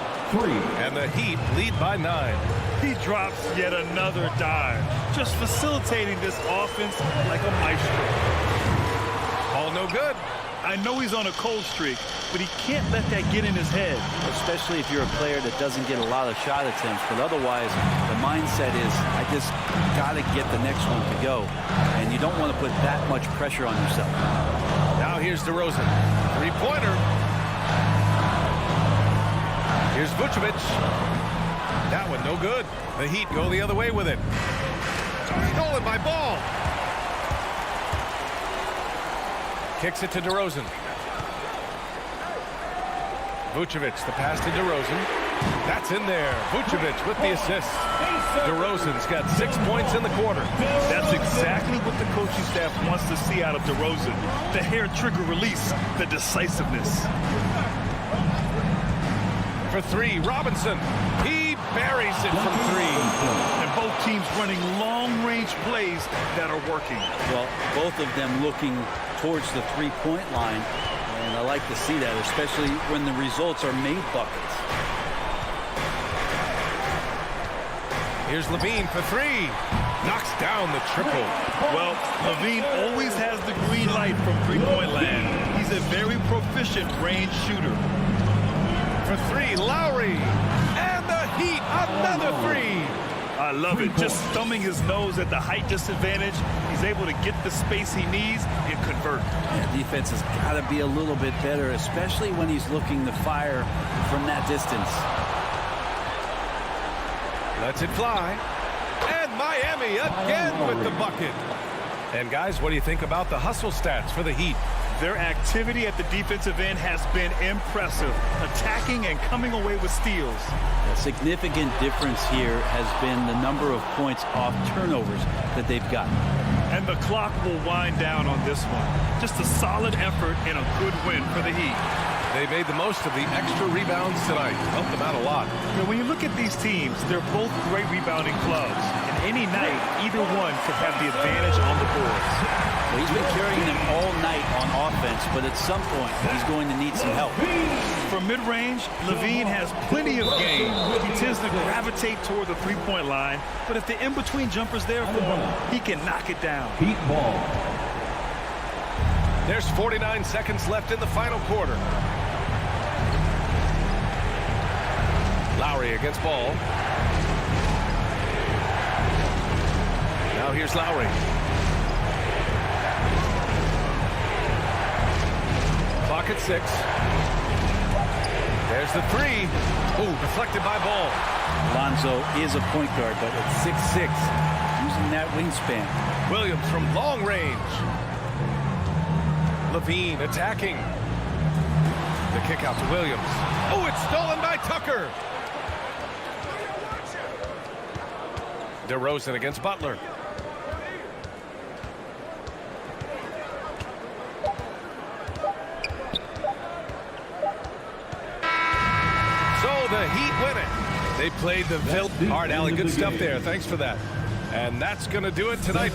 And the Heat lead by 9. He drops yet another dive, just facilitating this offense like a maestro. All no good. I know he's on a cold streak, but he can't let that get in his head. Especially if you're a player that doesn't get a lot of shot attempts. But otherwise, the mindset is, I just got to get the next one to go. And you don't want to put that much pressure on yourself. Now here's DeRozan. Three-pointer. Here's Vucevic. That one no good. The Heat go the other way with it. Stolen by Ball. Kicks it to DeRozan. Vucevic, the pass to DeRozan. That's in there. Vucevic with the assist. DeRozan's got 6 points in the quarter. That's exactly what the coaching staff wants to see out of DeRozan. The hair trigger release, the decisiveness. For three, Robinson. He buries it from 3. And both teams running long-range plays that are working. Well, both of them looking towards the three-point line, and I like to see that, especially when the results are made buckets. Here's Levine for 3. Knocks down the triple. Well, Levine always has the green light from three-point land. He's a very proficient range shooter. For 3, Lowry. And the Heat, another 3. I love it. Just thumbing his nose at the height disadvantage. He's able to get the space he needs and convert. Yeah, defense has got to be a little bit better, especially when he's looking to fire from that distance. Lets it fly. And Miami again with the bucket. And guys, what do you think about the hustle stats for the Heat? Their activity at the defensive end has been impressive, attacking and coming away with steals. A significant difference here has been the number of points off turnovers that they've gotten. And the clock will wind down on this one. Just a solid effort and a good win for the Heat. They made the most of the extra rebounds tonight. Helped them out a lot. Now, when you look at these teams, they're both great rebounding clubs. And any night, either one could have the advantage on the boards. Well, he's been carrying them all night on offense, but at some point, he's going to need some help. From mid-range, Levine has plenty of game. He tends to gravitate toward the three-point line, but if the in-between jumper's there for him, he can knock it down. Heat ball. There's 49 seconds left in the final quarter. Lowry against Ball. Now here's Lowry. Clock at 6. There's the 3. Ooh, deflected by Ball. Lonzo is a point guard, but at 6'6", using that wingspan. Williams from long range. Levine attacking. The kick out to Williams. Oh, it's stolen by Tucker. DeRozan against Butler. So the Heat win it. They played the All right, Allie, good stuff there. Thanks for that. And that's going to do it tonight.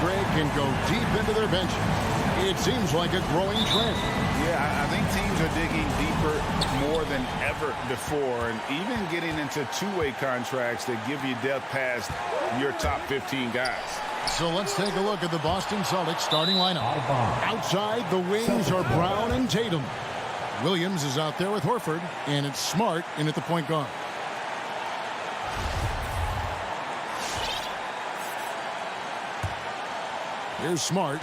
Greg, can go deep into their benches. It seems like a growing trend. Yeah, I think teams are digging deeper more than ever before, and even getting into two-way contracts that give you depth past your top 15 guys. So let's take a look at the Boston Celtics starting lineup. Outside, the wings are Brown and Tatum. Williams is out there with Horford, and it's Smart in at the point guard. Here's Smart.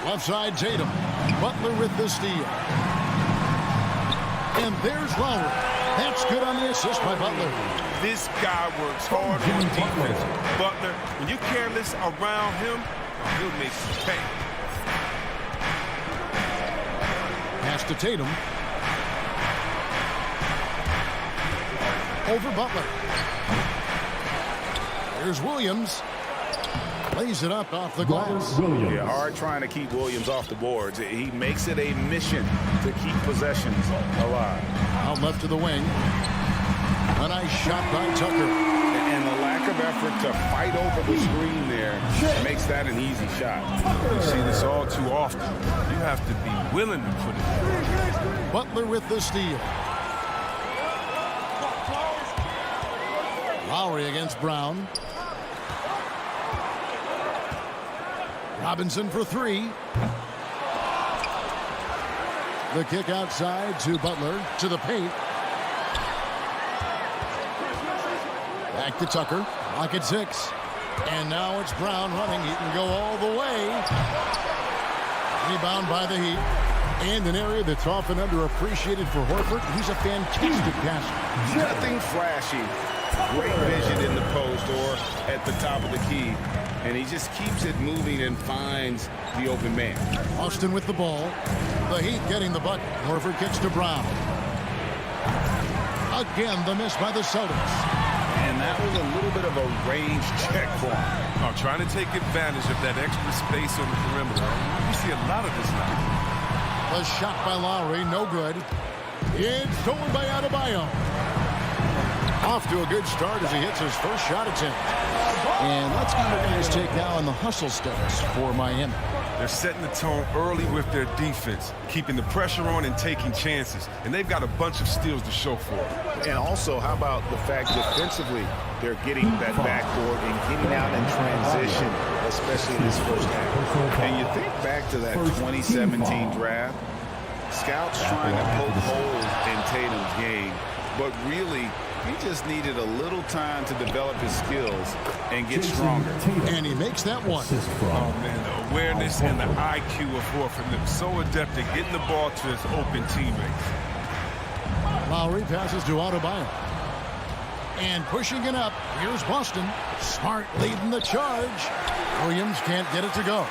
Left side, Tatum. Butler with the steal. And there's Lowry. That's good on the assist by Butler. This guy works hard on defense. Butler, when you're careless around him, he'll make you pay. Pass to Tatum. Over Butler. Here's Williams. Lays it up off the glass. Yeah, hard trying to keep Williams off the boards. He makes it a mission to keep possessions alive. Out left to the wing. A nice shot by Tucker. And the lack of effort to fight over the screen there makes that an easy shot. You see this all too often. You have to be willing to put it in. Butler with the steal. Lowry against Brown. Robinson for three. The kick outside to Butler, to the paint. Back to Tucker. Lock at 6. And now it's Brown running. He can go all the way. Rebound by the Heat. And an area that's often underappreciated for Horford. He's a fantastic passer. Nothing flashy. Great vision in the post or at the top of the key. And he just keeps it moving and finds the open man. Austin with the ball. The Heat getting the bucket. Horford kicks to Brown. Again, the miss by the Celtics. And that was a little bit of a range check for him. Oh, trying to take advantage of that extra space on the perimeter. You see a lot of this now. A shot by Lowry, no good. It's stolen by Adebayo. Off to a good start as he hits his first shot attempt. And let's give the guys take now on the hustle steps for Miami. They're setting the tone early with their defense, keeping the pressure on and taking chances. And they've got a bunch of steals to show for it. And also, how about the fact defensively, they're getting that backboard and getting out in transition, especially in this first half. And you think back to that 2017 draft, scouts trying to poke holes in Tatum's game, but really, he just needed a little time to develop his skills and get stronger. And he makes that one. Oh, man, the awareness and the IQ of Horford. They're so adept at getting the ball to his open teammates. Lowry passes to Adebayo. And pushing it up, here's Boston. Smart leading the charge. Williams can't get it to go.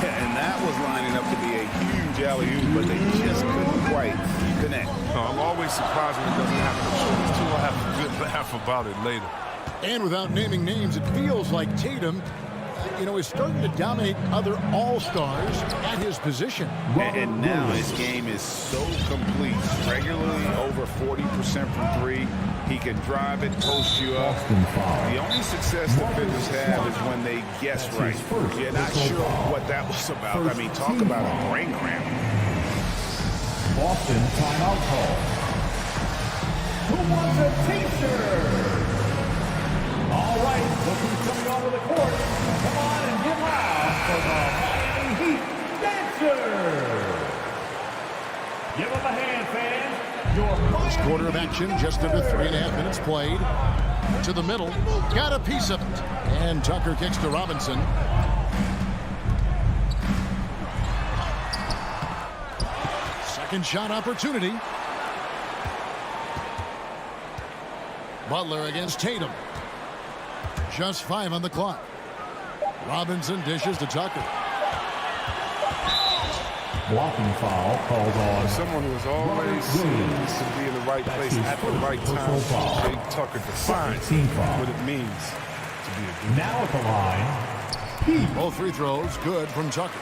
And that was lining up to be a huge alley-oop, but they just couldn't quite connect. I'm always surprised when it doesn't happen. I'm sure these two will have a good laugh about it later. And without naming names, it feels like Tatum, is starting to dominate other all-stars at his position. And now his game is so complete. Regularly over 40% from three. He can drive it, post you up. The only success defenders have is when they guess right. You're not sure what that was about. I mean, talk about a brain cramp. Boston timeout call. Who wants a t-shirt? All right, look who's coming onto the court. Come on and get loud for the Miami Heat Dancers. Give them a hand, fans. First quarter of action, just under 3.5 minutes played. To the middle, got a piece of it. And Tucker kicks to Robinson. Second shot opportunity. Butler against Tatum. Just 5 on the clock. Robinson dishes to Tucker. Blocking foul called on someone who is always seems to be in the right place at the right time. Jake Tucker defines what it means to be a good. Now at the line, Both free throws good from Tucker.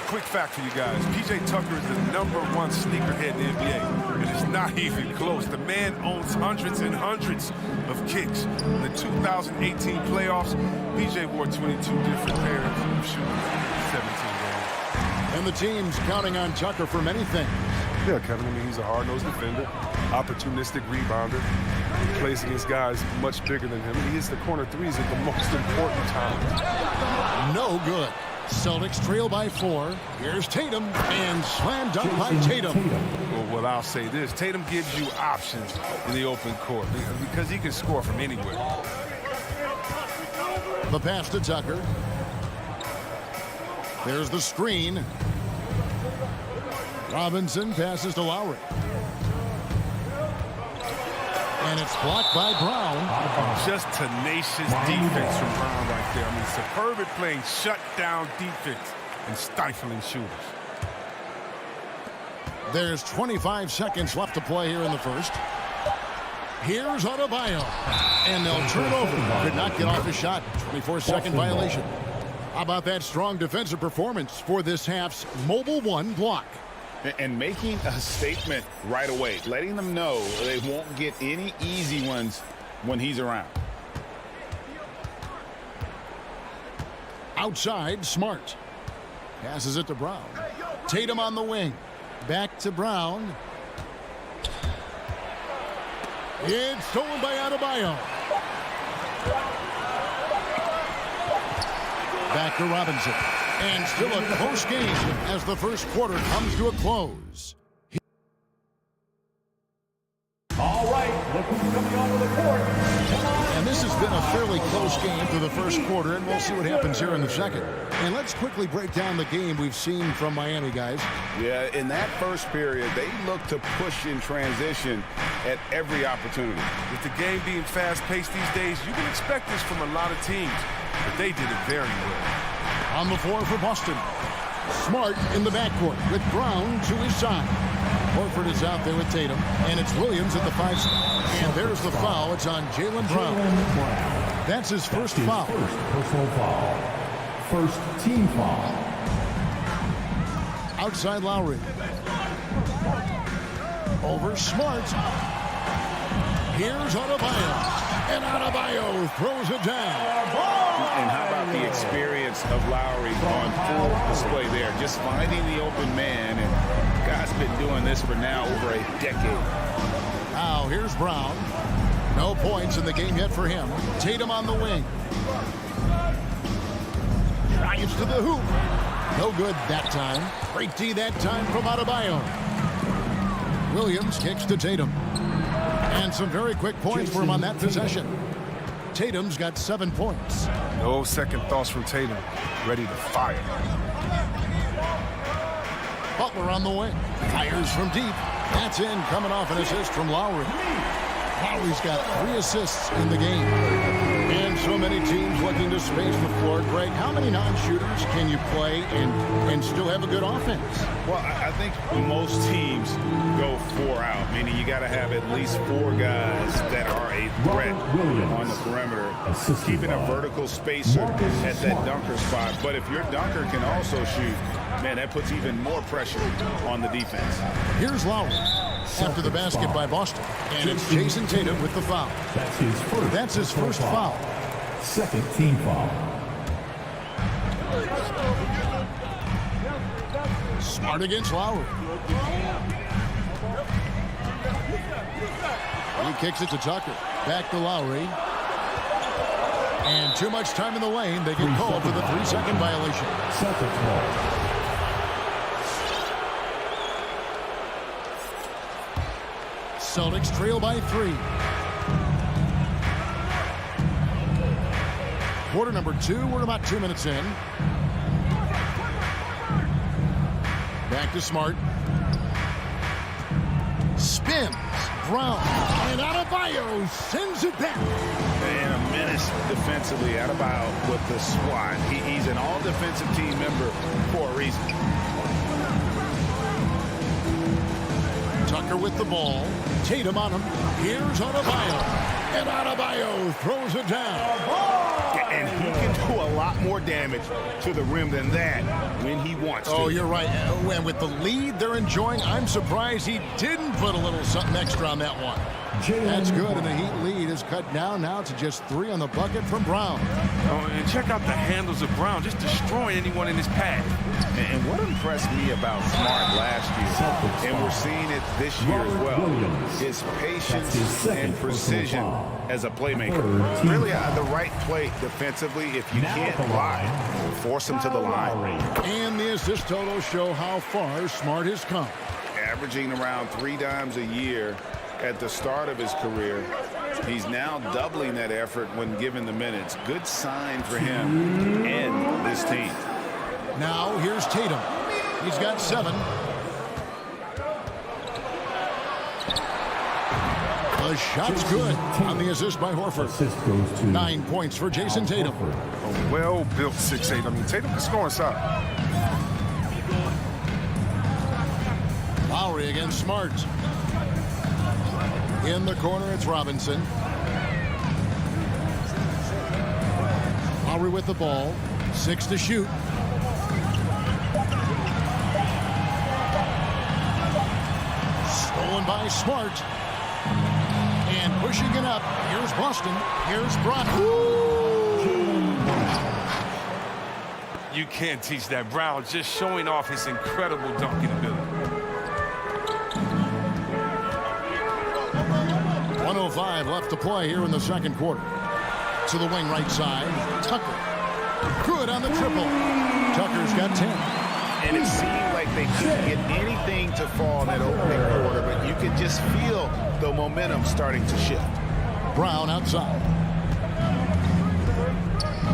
quick fact for you guys. P.J. Tucker is the #1 sneakerhead in the NBA, and it's not even close. The man owns hundreds and hundreds of kicks. In the 2018 playoffs, P.J. wore 22 different pairs of shoes, 17 games. And the team's counting on Tucker for many things. Yeah, Kevin, I mean, he's a hard-nosed defender, opportunistic rebounder. He plays against guys much bigger than him. He hits the corner threes at the most important times. No good. Celtics trail by 4. Here's Tatum, and slam dunk by Tatum. Well, I'll say this. Tatum gives you options in the open court because he can score from anywhere. The pass to Tucker. There's the screen. Robinson passes to Lowry. And it's blocked by Brown. Just tenacious defense from Brown right there. I mean, superb at playing shutdown defense and stifling shooters. There's 25 seconds left to play here in the first. Here's Adebayo. And they'll turn over. Could not get off his shot. 24-second violation. How about that strong defensive performance for this half's Mobile One block? And making a statement right away, letting them know they won't get any easy ones when he's around. Outside, Smart. Passes it to Brown. Tatum on the wing. Back to Brown. It's stolen by Adebayo. Back to Robinson. And still a close game as the first quarter comes to a close. All right, look who's coming onto the court. And this has been a fairly close game through the first quarter, and we'll see what happens here in the second. And let's quickly break down the game we've seen from Miami, guys. Yeah, in that first period, they look to push in transition at every opportunity. With the game being fast-paced these days, you can expect this from a lot of teams, but they did it very well. On the floor for Boston. Smart in the backcourt with Brown to his side. Horford is out there with Tatum, and it's Williams at the 5 spot. And there's the foul. It's on Jaylen Brown. That's his first foul. First personal foul. First team foul. Outside Lowry. Over Smart. Here's Adebayo. And Adebayo throws it down. And how about the experience of Lowry on full display there? Just finding the open man, and guy's been doing this for now over a decade. Now here's Brown. No points in the game yet for him. Tatum on the wing. Drives to the hoop. No good that time. Great D that time from Adebayo. Williams kicks to Tatum. And some very quick points for him on that possession. Tatum's got 7 points. No second thoughts from Tatum. Ready to fire. Butler on the wing. Fires from deep. That's in, coming off an assist from Lowry. Lowry's got 3 assists in the game. And so many teams looking to space the floor. Greg, how many non-shooters can you play and still have a good offense? Well, I think most teams go 4 out, meaning you got to have at least 4 guys that are a threat on the perimeter, keeping a vertical spacer at that dunker spot. But if your dunker can also shoot, man, that puts even more pressure on the defense. Here's Lowry after the basket by Boston. And it's Jason Tatum with the foul. That's his first foul. Second team foul. Smart against Lowry. He kicks it to Tucker. Back to Lowry. And too much time in the lane. They get called for the 3-second violation. Celtics ball. Celtics trail by 3. Quarter number 2. We're about 2 minutes in. Back to Smart. Spins. Brown. And Adebayo sends it back. And a menace defensively. Adebayo with the swat. He's an all-defensive team member for a reason. Tucker with the ball. Tatum on him. Here's Adebayo. And Adebayo throws it down. And he can do a lot more damage to the rim than that when he wants to. Oh, you're right. And with the lead they're enjoying, I'm surprised he didn't put a little something extra on that one. That's good, and the Heat lead is cut down now to just 3 on the bucket from Brown. Oh, and check out the handles of Brown, just destroying anyone in his path. And what impressed me about Smart last year, and we're seeing it this year as well, is patience and precision as a playmaker. Really, the right play defensively. If you can't block, force him to the line. And the assist totals show how far Smart has come. Averaging around 3 dimes a year at the start of his career. He's now doubling that effort when given the minutes. Good sign for him and this team. Now here's Tatum. He's got 7. The shot's good on the assist by Horford. 9 points for Jason Tatum. A well-built 6'8". I mean, Tatum can score inside. Lowry against Smart. In the corner, it's Robinson. Lowry with the ball. 6 to shoot. Stolen by Smart. And pushing it up. Here's Boston. Here's Brock. You can't teach that. Brown just showing off his incredible dunking ability. 1:05 left to play here in the second quarter. To the wing right side. Tucker. Good on the triple. Tucker's got 10. And it seemed like they couldn't get anything to fall in that opening quarter, but you could just feel the momentum starting to shift. Brown outside.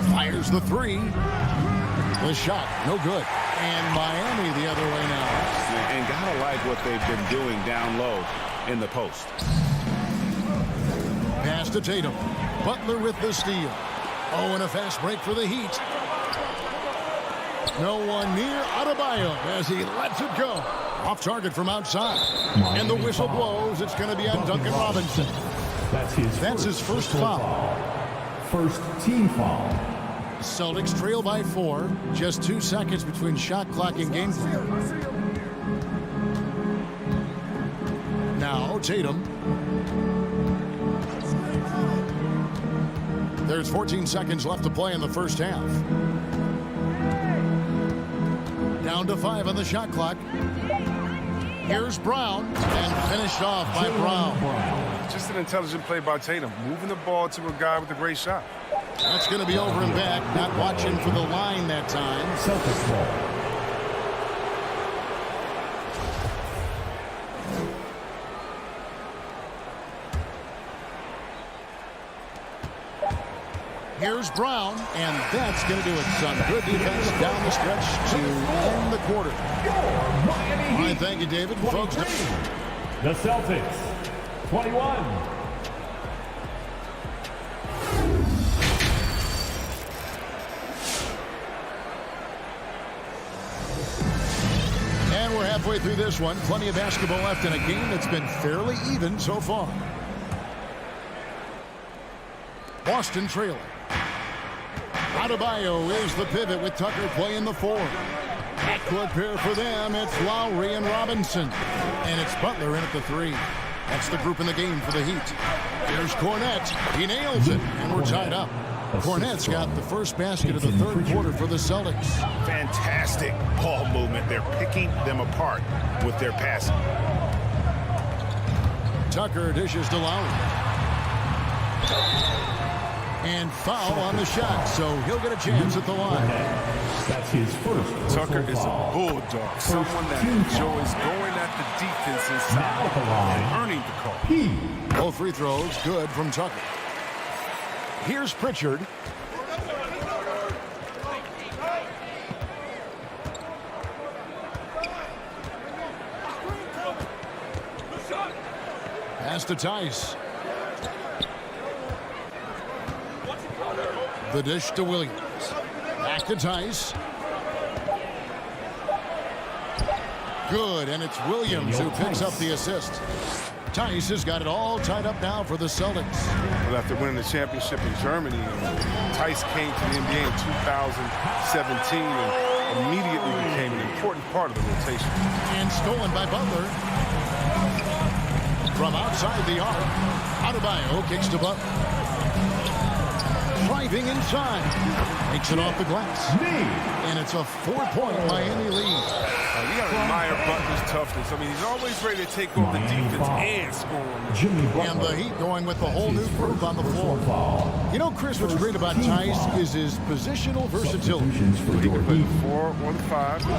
Fires the 3. The shot, no good. And Miami the other way now. And gotta like what they've been doing down low in the post. Pass to Tatum. Butler with the steal. Oh, and a fast break for the Heat. No one near Adebayo as he lets it go. Off target from outside. And the whistle blows. It's going to be on Duncan Robinson. That's his first foul. First team foul. Celtics trail by 4. Just 2 seconds between shot clock and game play. Now Tatum. There's 14 seconds left to play in the first half. Down to 5 on the shot clock. Here's Brown, and finished off by Brown. Just an intelligent play by Tatum, moving the ball to a guy with a great shot. That's going to be over and back. Not watching for the line that time. Celtics ball. Here's Brown, and that's going to do it, son. Good defense down the stretch to end the quarter. All right, thank you, David. Folks, The Celtics, 21. And we're halfway through this one. Plenty of basketball left in a game that's been fairly even so far. Boston trailing. Adebayo is the pivot with Tucker playing the 4. Backcourt pair for them. It's Lowry and Robinson. And it's Butler in at the 3. That's the group in the game for the Heat. Here's Cornette. He nails it. And we're tied up. Cornette's got the first basket of the third quarter for the Celtics. Fantastic ball movement. They're picking them apart with their passing. Tucker dishes to Lowry. And foul on the shot, so he'll get a chance at the line. That's his first. Tucker is a bulldog, someone that enjoys going at the defense inside and earning the call. Both free throws good from Tucker. Here's Pritchard. Pass to Tice. The dish to Williams. Back to Tice. Good, and it's Williams who picks up the assist. Tice has got it all tied up now for the Celtics. Well, after winning the championship in Germany, Tice came to the NBA in 2017 and immediately became an important part of the rotation. And stolen by Butler. From outside the arc, Adebayo kicks to Butler. Driving inside. Takes it off the glass. And it's a 4-point Miami lead. You got to admire Butler's toughness. I mean, he's always ready to take over the defense and score on And the Heat going with the whole new group on the floor. You know, Chris, what's great about Tice is his positional versatility. He can play the 4 or the 5. You know,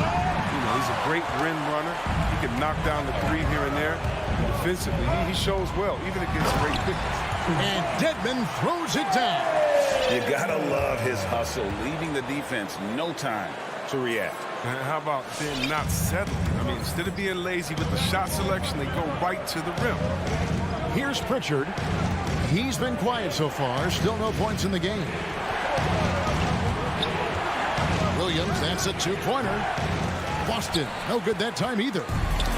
he's a great rim runner. He can knock down the 3 here and there. And defensively, he shows well, even against great quickness. And Dedmon throws it down. You gotta love his hustle, leaving the defense no time to react. And how about them not settling? I mean, instead of being lazy with the shot selection, they go right to the rim. Here's Pritchard. He's been quiet so far. Still no points in the game. Williams, that's a 2-pointer. Boston, no good that time either.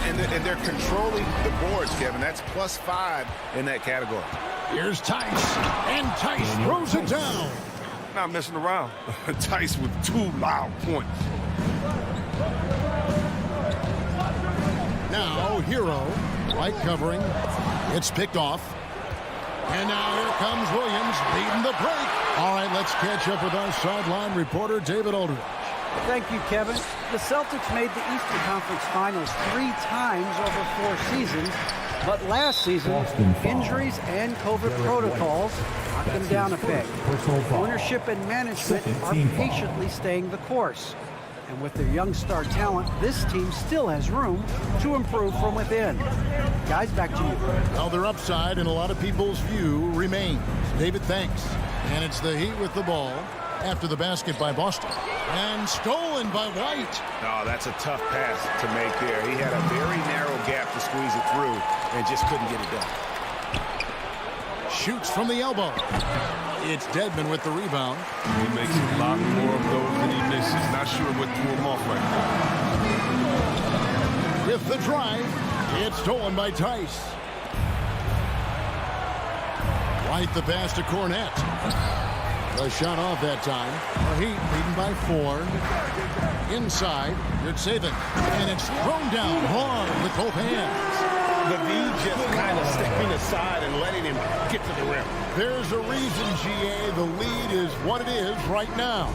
And they're controlling the boards, Kevin. That's +5 in that category. Here's Tice, and Tice throws it down. Not messing around. Tice with 2 loud points. Now, Hero, right covering. It's picked off. And now here comes Williams, leading the break. All right, let's catch up with our sideline reporter, David Aldridge. Thank you, Kevin. The Celtics made the Eastern Conference Finals 3 times over 4 seasons. But last season, injuries and COVID protocols knocked them down a bit. Ownership and management are patiently staying the course. And with their young star talent, this team still has room to improve from within. Guys, back to you. Well, their upside in a lot of people's view remains. David, thanks. And it's the Heat with the ball after the basket by Boston. And stolen by White. Oh, that's a tough pass to make there. He had a very narrow gap to squeeze it through and just couldn't get it done. Shoots from the elbow. It's Dedmon with the rebound. He makes a lot more of those than he misses. Not sure what threw him off right now. With the drive, it's stolen by Tice. White the pass to Cornette. A shot off that time. The Heat leading by 4. Inside, Yurtseven. And it's thrown down hard with both hands. Levine just kind of stepping aside and letting him get to the rim. There's a reason, GA, the lead is what it is right now.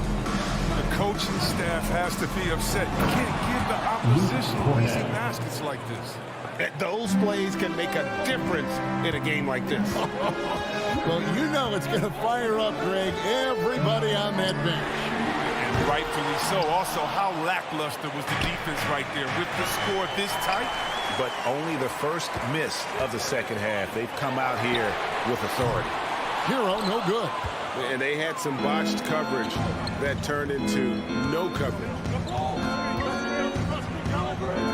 The coaching staff has to be upset. You can't give the opposition easy baskets like this. Those plays can make a difference in a game like this. Well, you know it's going to fire up, Greg, everybody on that bench. And rightfully so. Also, how lackluster was the defense right there with the score this tight? But only the first miss of the second half. They've come out here with authority. Hero, no good. And they had some botched coverage that turned into no coverage.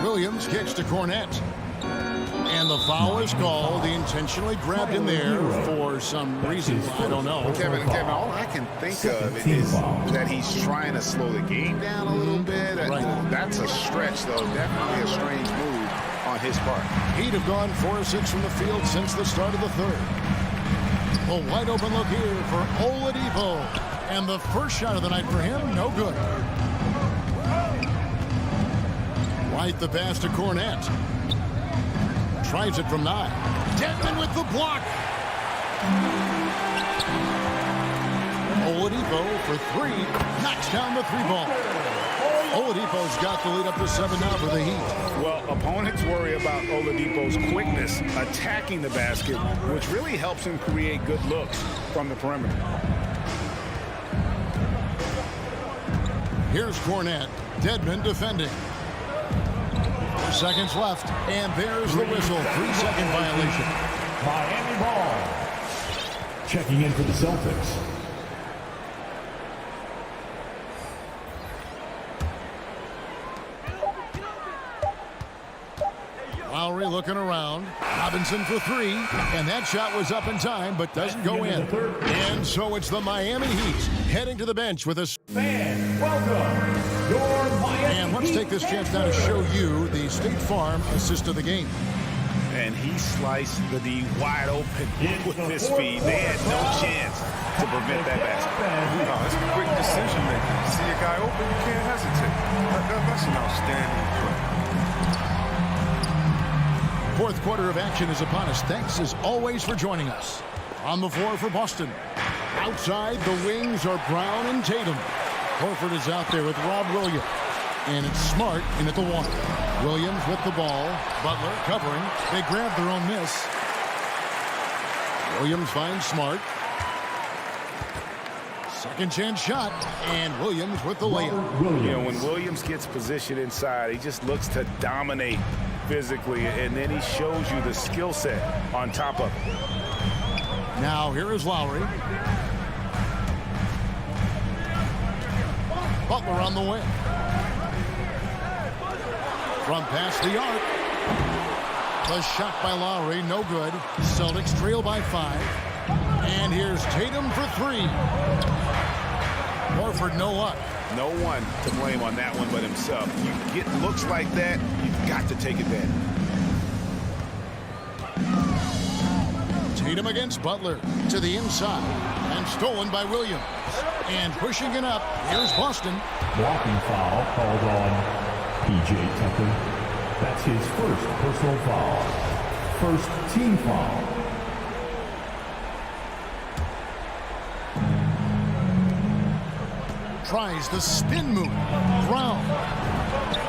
Williams kicks to Cornette. And the foul is called. He intentionally grabbed him there for some reason. I don't know. Kevin, all I can think of is that he's trying to slow the game down a little bit. Right. That's a stretch, though. Definitely a strange move on his part. He'd have gone 4 or 6 from the field since the start of the third. A wide open look here for Oladipo. And the first shot of the night for him, no good. White the pass to Cornette. Tries it from 9. Dedmon with the block. Oladipo for 3. Knocks down the 3-ball. Oladipo's got the lead up to 7 now for the Heat. Well, opponents worry about Oladipo's quickness attacking the basket, which really helps him create good looks from the perimeter. Here's Cornette. Dedmon defending. 4 seconds left, and there's the whistle. 3-second violation. Miami ball. Checking in for the Celtics. Lowry looking around. Robinson for 3, and that shot was up in time, but doesn't go in. And so it's the Miami Heat heading to the bench with a... Fans, welcome your Miami And let's take this chance now to show you the State Farm assist of the game. And he sliced the D wide open with his feet. They had no chance to prevent that basket. No, it's quick decision making. You see a guy open, you can't hesitate. That's an outstanding play. Fourth quarter of action is upon us. Thanks as always for joining us. On the floor for Boston. Outside, the wings are Brown and Tatum. Horford is out there with Rob Williams. And it's Smart in at the one. Williams with the ball. Butler covering. They grab their own miss. Williams finds Smart. Second chance shot. And Williams with the layup. You know, when Williams gets positioned inside, he just looks to dominate physically. And then he shows you the skill set on top of it. Now here is Lowry. Butler on the wing. From past the arc. The shot by Lowry, no good. Celtics trail by 5. And here's Tatum for 3. Horford, no luck. No one to blame on that one but himself. You get looks like that, you've got to take advantage. Tatum against Butler to the inside. And stolen by Williams. And pushing it up, here's Boston. Blocking foul called on P.J. Tucker. That's his first personal foul. First team foul. Tries the spin move. Brown.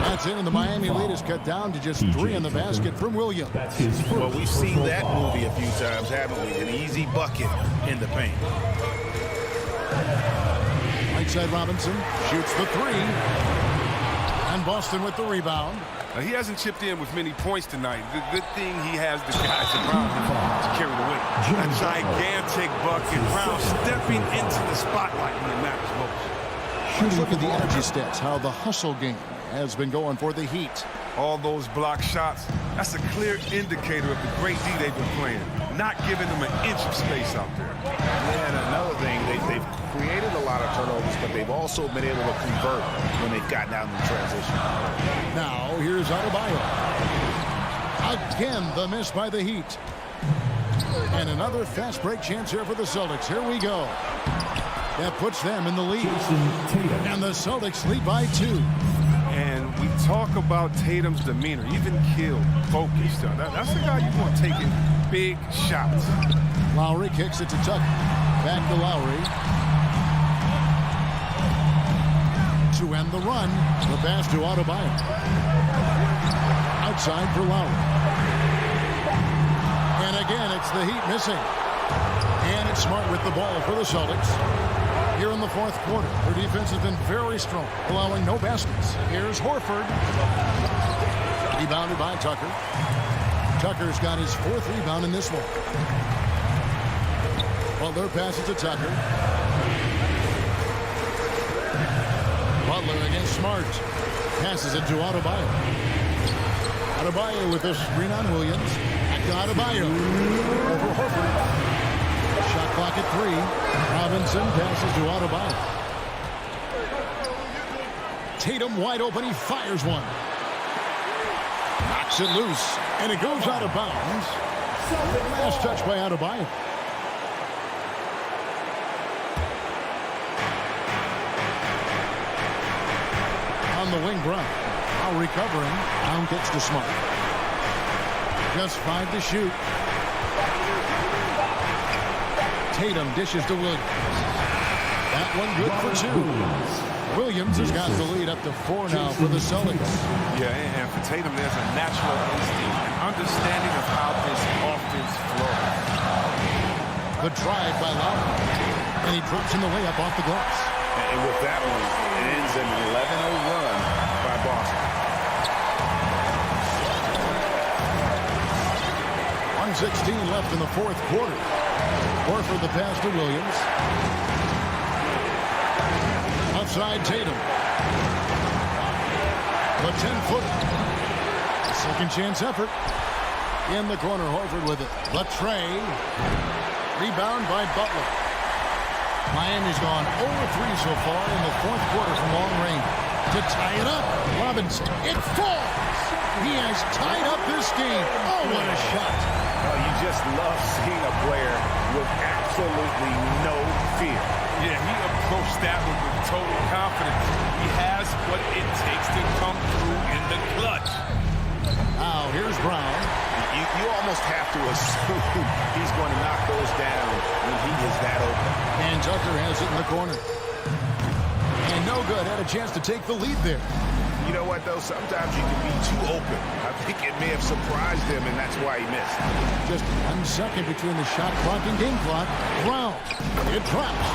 That's it, and the Miami lead is cut down to just 3 in the basket from Williams. That's his first. Well, we've seen that movie a few times, haven't we? An easy bucket in the paint. Right side Robinson shoots the 3. And Boston with the rebound. Now, he hasn't chipped in with many points tonight. The good thing he has the guys around him to carry the weight. A gigantic bucket. Brown stepping into the spotlight when it matters most. Let's look at the energy stats, how the hustle game has been going for the Heat. All those block shots, that's a clear indicator of the great D they've been playing. Not giving them an inch of space out there. And another thing, they've created a lot of turnovers, but they've also been able to convert when they've gotten out in the transition. Now, here's Adebayo. Again, the miss by the Heat. And another fast break chance here for the Celtics. Here we go. That puts them in the lead. And the Celtics lead by 2. And we talk about Tatum's demeanor, even killed, focused. That's the guy you want taking big shots. Lowry kicks it to Tucker. Back to Lowry. To end the run, the pass to Adebayo. Outside for Lowry. And again, it's the Heat missing. And it's Smart with the ball for the Celtics. Here in the fourth quarter, their defense has been very strong, allowing no baskets. Here's Horford. Rebounded by Tucker. Tucker's got his 4th rebound in this one. Butler passes to Tucker. Butler against Smart. Passes it to Adebayo. Adebayo with the screen on Williams. Back to Adebayo. Over Horford. Shot clock at 3. Robinson passes to Adebayo. Tatum wide open. He fires one. Knocks it loose. And it goes out of bounds. Last touch by Adebayo. On the wing, Brown. Now recovering. Brown gets to Smart. Just 5 to shoot. Tatum dishes to Williams. That one good for 2. Williams has got the lead up to 4 now for the Celtics. Yeah, and for Tatum, there's a natural instinct, an understanding of how this offense flows. The drive by Lowry. And he drops in the layup off the glass. And with that one, it ends an 11-0 run by Boston. 1:16 left in the fourth quarter. Horford the pass to Williams. Outside Tatum. The 10-footer. Second chance effort. In the corner, Horford with it. Latre. Rebound by Butler. Miami's gone 0-3 so far in the fourth quarter from long range. To tie it up. Robinson. It falls. He has tied up this game. Oh, what a shot. Oh, you just love seeing a player with absolutely no fear. Yeah, he approached that one with total confidence. He has what it takes to come through in the clutch. Now, here's Brown. You almost have to assume he's going to knock those down when he is that open. And Tucker has it in the corner. And no good. Had a chance to take the lead there. You know what, though? Sometimes you can be too open. I think it may have surprised him, and that's why he missed. Just 1 second between the shot clock and game clock. Brown. It drops.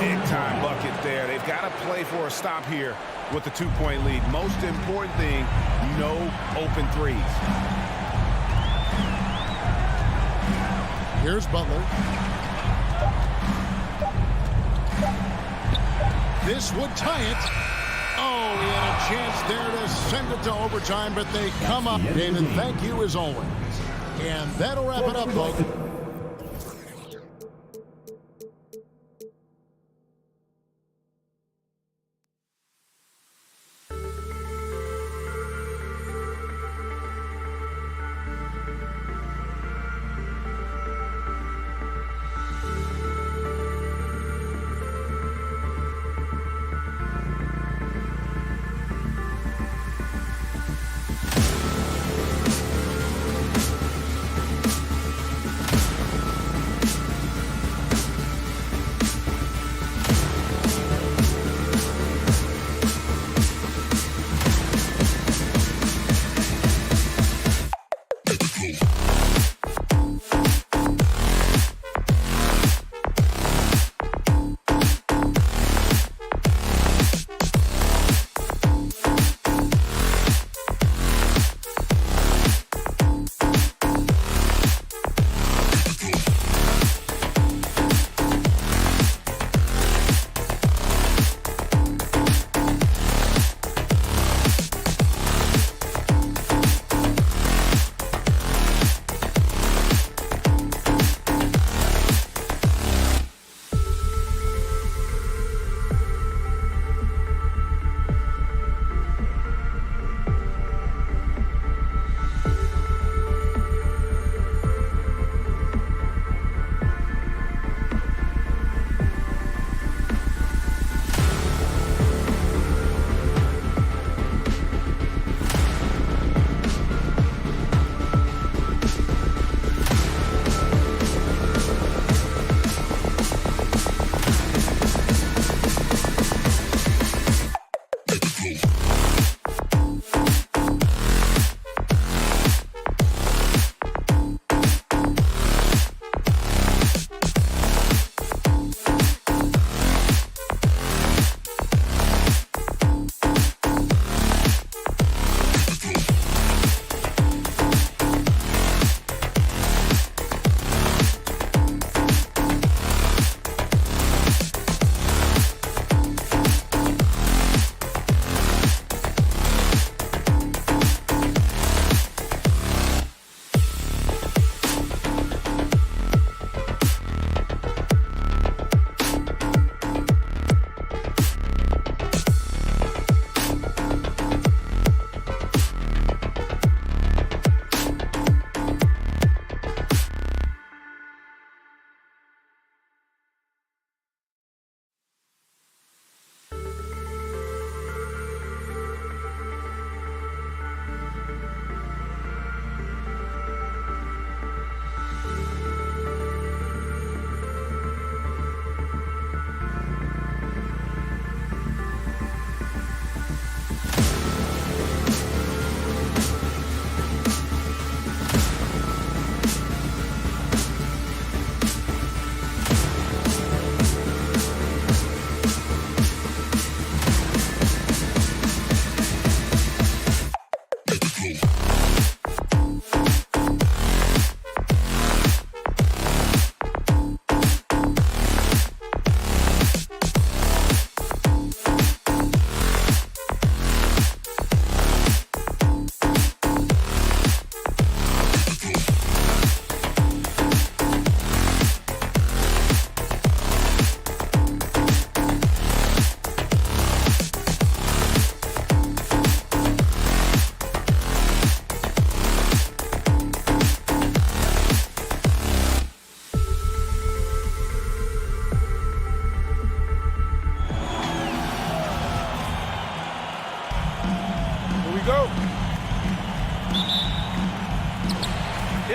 Big-time bucket there. They've got to play for a stop here with the 2-point lead. Most important thing, no open threes. Here's Butler. This would tie it. Oh, he had a chance there to send it to overtime, but they come up. David, thank you as always. And that'll wrap it up, folks.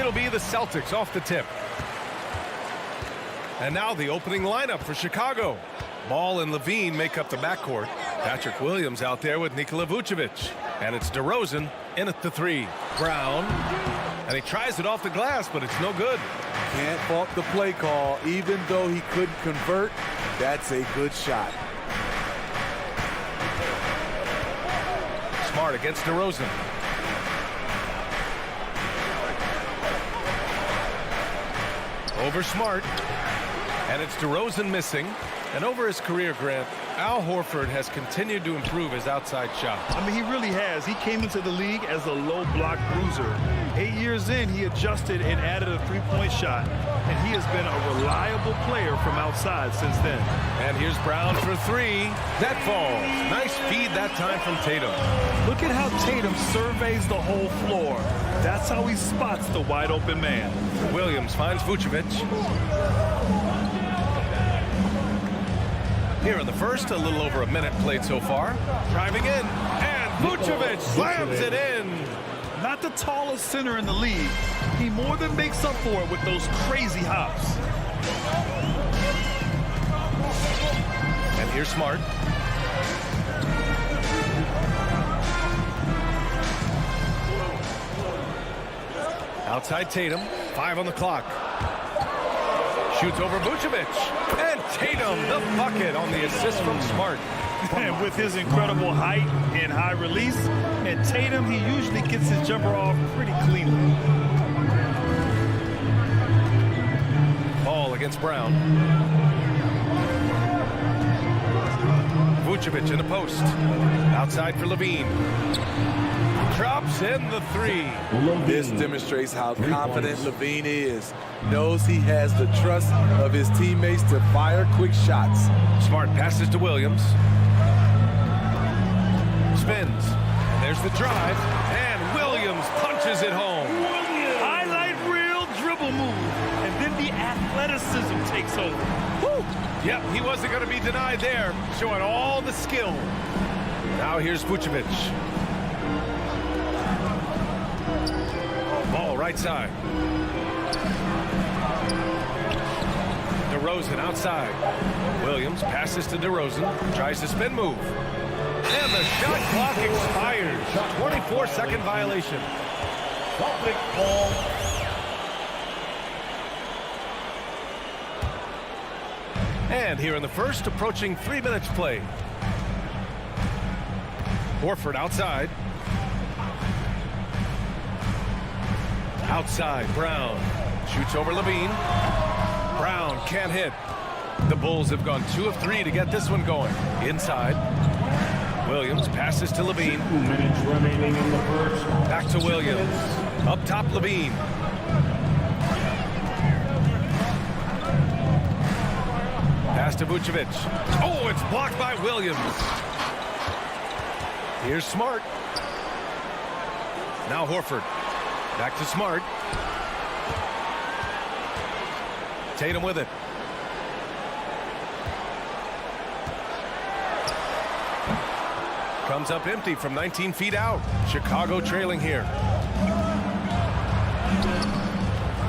It'll be the Celtics off the tip. And now the opening lineup for Chicago. Ball and Levine make up the backcourt. Patrick Williams out there with Nikola Vucevic. And it's DeRozan in at the 3. Brown. And he tries it off the glass, but it's no good. Can't fault the play call. Even though he couldn't convert, that's a good shot. Smart against DeRozan. Over Smart. And it's DeRozan missing. And over his career, Grant, Al Horford has continued to improve his outside shot. I mean, he really has. He came into the league as a low block bruiser. 8 years in, he adjusted and added a three-point shot. And he has been a reliable player from outside since then. And here's Brown for 3. That falls. Nice feed that time from Tatum. Look at how Tatum surveys the whole floor. That's how he spots the wide open man. Williams finds Vucevic. Here in the first, a little over a minute played so far. Driving in, and Vucevic slams it in. Not the tallest center in the league. He more than makes up for it with those crazy hops. And here's Smart. Outside Tatum, 5 on the clock. Shoots over Vucevic. And Tatum, the bucket on the assist from Smart. And with his incredible height and high release, and Tatum, he usually gets his jumper off pretty cleanly. Ball against Brown. Vucevic in the post. Outside for Levine. Drops in the 3. This demonstrates how confident Levine is. Knows he has the trust of his teammates to fire quick shots. Smart passes to Williams. Spins. And there's the drive. And Williams punches it home. Highlight reel dribble move. And then the athleticism takes over. Woo! Yep, he wasn't going to be denied there. Showing all the skill. Now here's Vucevic. Ball right side. DeRozan outside. Williams passes to DeRozan. Tries to spin move. And the shot clock expires. 24-second violation. Celtic ball. And here in the first, approaching 3 minutes played. Horford outside. Outside, Brown. Shoots over Levine. Brown can't hit. The Bulls have gone 2 of 3 to get this one going. Inside. Williams passes to Levine. 2 minutes remaining in the first. Back to Williams. Up top, Levine. Pass to Vucevic. Oh, it's blocked by Williams. Here's Smart. Now Horford. Back to Smart. Tatum with it. Comes up empty from 19 feet out. Chicago trailing here.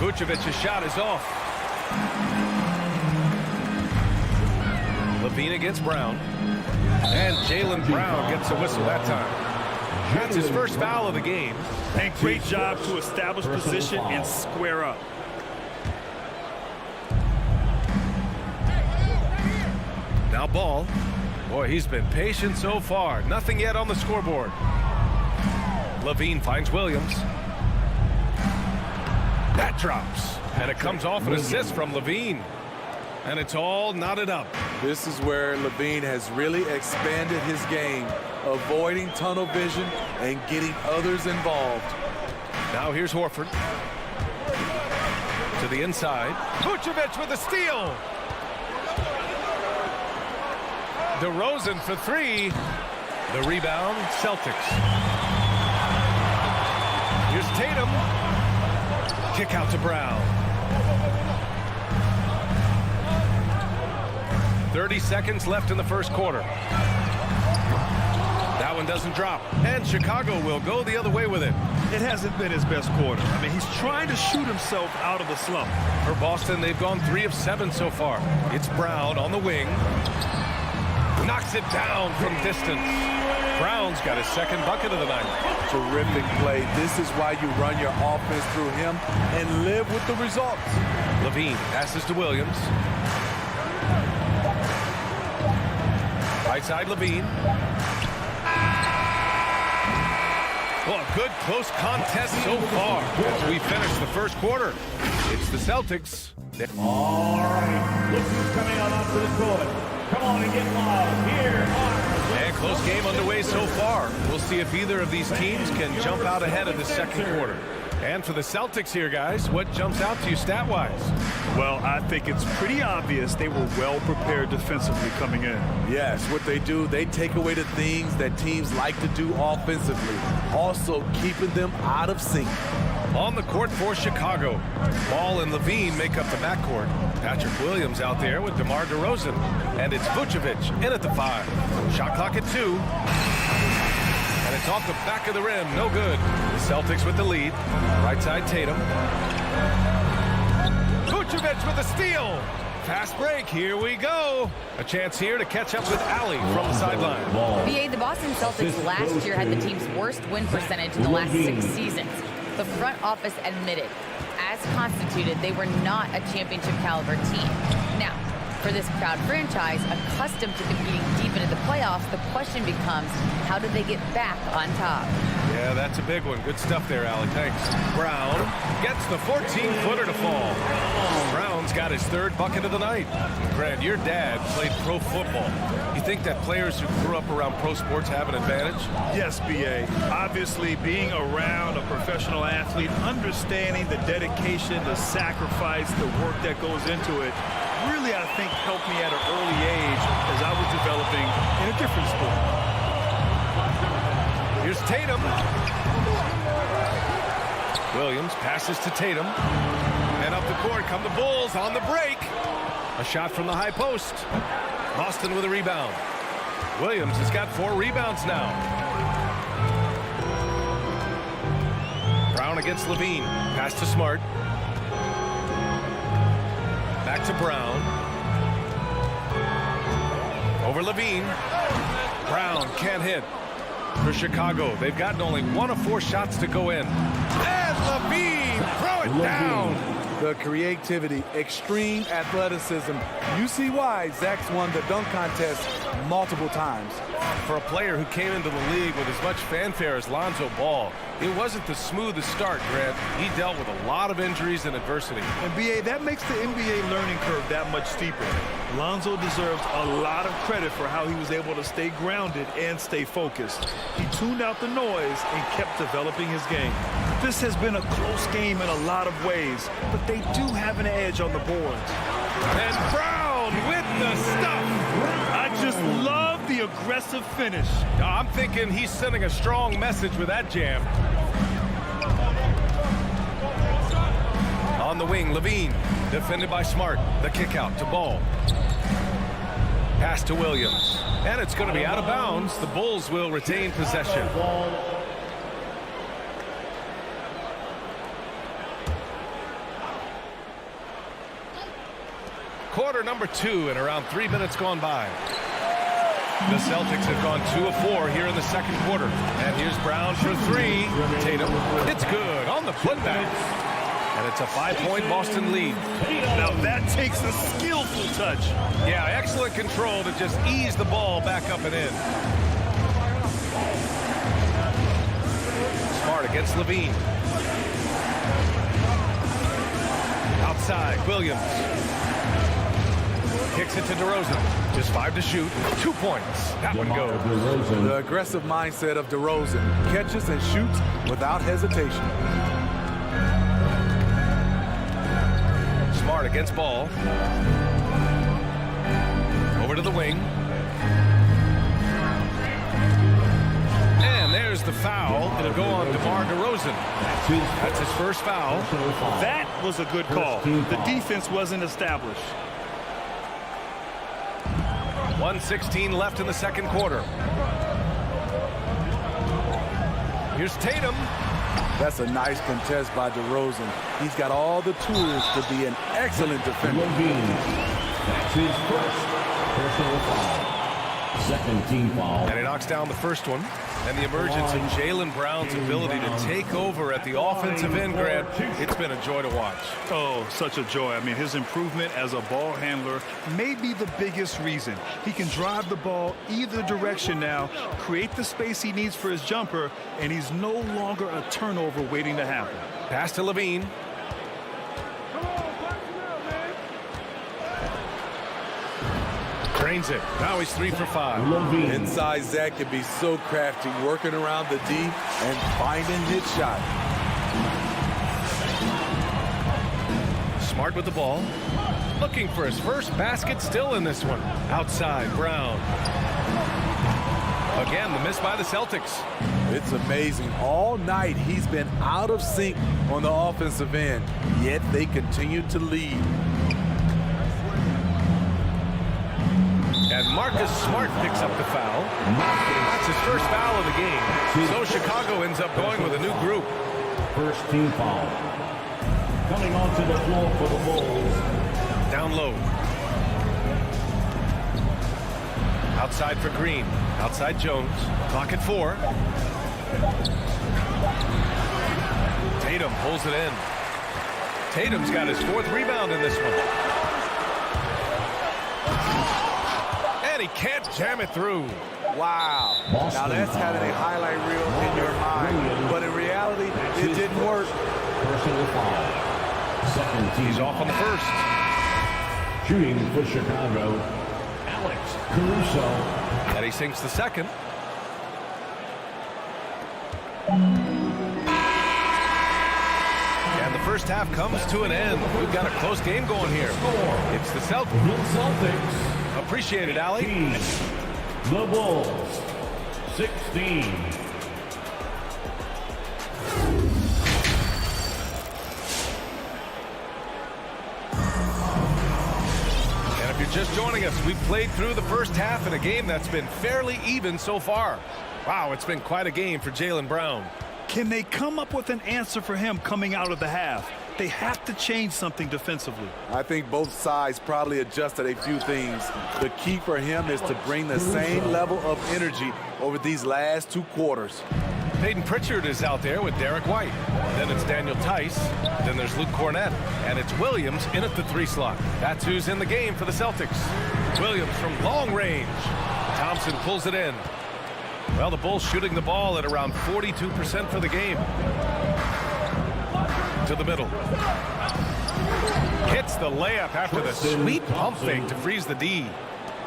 Vucevic's shot is off. Levine against Brown. And Jaylen Brown gets a whistle that time. That's his first foul of the game. And great job to establish position and square up. Now Ball. Boy, he's been patient so far. Nothing yet on the scoreboard. Levine finds Williams. That drops. And it comes off an assist from Levine. And it's all knotted up. This is where Levine has really expanded his game, avoiding tunnel vision and getting others involved. Now here's Horford. To the inside. Vucevic with a steal. DeRozan for 3. The rebound, Celtics. Here's Tatum. Kick out to Brown. 30 seconds left in the first quarter. That That one doesn't drop. And Chicago will go the other way with it. It hasn't been his best quarter. I mean, he's trying to shoot himself out of the slump. For Boston, they've gone 3 of 7 so far. It's Brown on the wing. Knocks it down from distance. Brown's got his second bucket of the night. Terrific play. This is why you run your offense through him and live with the results. Levine passes to Williams. Right side, Levine. Well, a good close contest so far as we finish the first quarter. It's the Celtics. All right, look who's coming on onto the court. Come on and get live. Here are And close game underway so far. We'll see if either of these teams can jump out ahead of the second quarter. And for the Celtics here, guys, what jumps out to you stat-wise? Well, I think it's pretty obvious they were well prepared defensively coming in. Yes, what they do, they take away the things that teams like to do offensively, also keeping them out of sync. On the court for Chicago, Ball and Levine make up the backcourt. Patrick Williams out there with DeMar DeRozan. And it's Vucevic in at the 5. Shot clock at 2. And it's off the back of the rim. No good. The Celtics with the lead. Right side, Tatum. Vucevic with a steal. Fast break. Here we go. A chance here to catch up with Allie from the sideline. BA, the Boston Celtics last year had the team's worst win percentage in the last 6 seasons. The front office admitted, as constituted, they were not a championship caliber team. Now, for this proud franchise, accustomed to competing deep into the playoffs, the question becomes, how do they get back on top? Yeah, that's a big one. Good stuff there, Allie. Thanks. Brown gets the 14-footer to fall. Brown's got his 3rd bucket of the night. Grant, your dad played pro football. You think that players who grew up around pro sports have an advantage? Yes, B.A. Obviously, being around a professional athlete, understanding the dedication, the sacrifice, the work that goes into it, really, I think, helped me at an early age as I was developing in a different sport. Here's Tatum. Williams passes to Tatum. And up the court come the Bulls on the break. A shot from the high post. Boston with a rebound. Williams has got 4 rebounds now. Brown against Levine. Pass to Smart. Back to Brown. Over Levine. Brown can't hit. For Chicago, they've gotten only 1 of 4 shots to go in. And Levine, throw it down. The creativity, extreme athleticism. You see why Zach's won the dunk contest multiple times. For a player who came into the league with as much fanfare as Lonzo Ball, it wasn't the smoothest start, Grant. He dealt with a lot of injuries and adversity. And B.A., that makes the NBA learning curve that much steeper. Lonzo deserves a lot of credit for how he was able to stay grounded and stay focused. He tuned out the noise and kept developing his game. This has been a close game in a lot of ways, but they do have an edge on the boards. And Brown with the stuff. I just love the aggressive finish. I'm thinking he's sending a strong message with that jam. On the wing, Levine, defended by Smart. The kick out to Ball. Pass to Williams. And it's going to be out of bounds. The Bulls will retain possession. Quarter number 2 and around 3 minutes gone by. The Celtics have gone 2 of 4 here in the second quarter. And here's Brown for 3. Tatum, it's good on the putback. And it's a 5-point Boston lead. Now that takes a skillful touch. Yeah, excellent control to just ease the ball back up and in. Smart against Levine. Outside, Williams. Kicks it to DeRozan. Just 5 to shoot. 2 points. That one goes. The aggressive mindset of DeRozan. Catches and shoots without hesitation. Smart against Ball. Over to the wing. And there's the foul. It'll go on DeMar DeRozan. That's his first foul. That was a good call. The defense wasn't established. 1:16 left in the second quarter. Here's Tatum. That's a nice contest by DeRozan. He's got all the tools to be an excellent defender. Levine. That's his first personal foul. Second team foul. And he knocks down the first one. And the emergence of Jaylen Brown's ability to take over at the offensive end, Grant, it's been a joy to watch. Oh, such a joy. I mean, his improvement as a ball handler may be the biggest reason. He can drive the ball either direction now, create the space he needs for his jumper, and he's no longer a turnover waiting to happen. Pass to Levine. Drains it. Now he's 3 for 5. Levine. Inside Zach can be so crafty, working around the D and finding his shot. Smart with the ball. Looking for his first basket, still in this one. Outside, Brown. Again, the miss by the Celtics. It's amazing. All night he's been out of sync on the offensive end, yet they continue to lead. And Marcus Smart picks up the foul. That's his first foul of the game. So Chicago ends up going with a new group. First team foul. Coming onto the floor for the Bulls. Down low. Outside for Green. Outside Jones. Clock at 4. Tatum pulls it in. Tatum's got his 4th rebound in this one. And he can't jam it through. Wow. Now that's having a highlight reel in your mind. But in reality, it didn't work. Personal foul. Second team. He's off on the first. Shooting for Chicago, Alex Caruso. And he sinks the second. And the first half comes to an end. We've got a close game going here. It's the Celtics. The Celtics. Appreciate it, Allie. The Bulls, 16. And if you're just joining us, we've played through the first half in a game that's been fairly even so far. Wow, it's been quite a game for Jaylen Brown. Can they come up with an answer for him coming out of the half? They have to change something defensively. I think both sides probably adjusted a few things. The key for him is to bring the same level of energy over these last 2 quarters. Peyton Pritchard is out there with Derek White. Then it's Daniel Tice. Then there's Luke Cornett. And it's Williams in at the 3 slot. That's who's in the game for the Celtics. Williams from long range. Thompson pulls it in. Well, the Bulls shooting the ball at around 42% for the game. To the middle. Hits the layup after the sweet pump fake to freeze the D.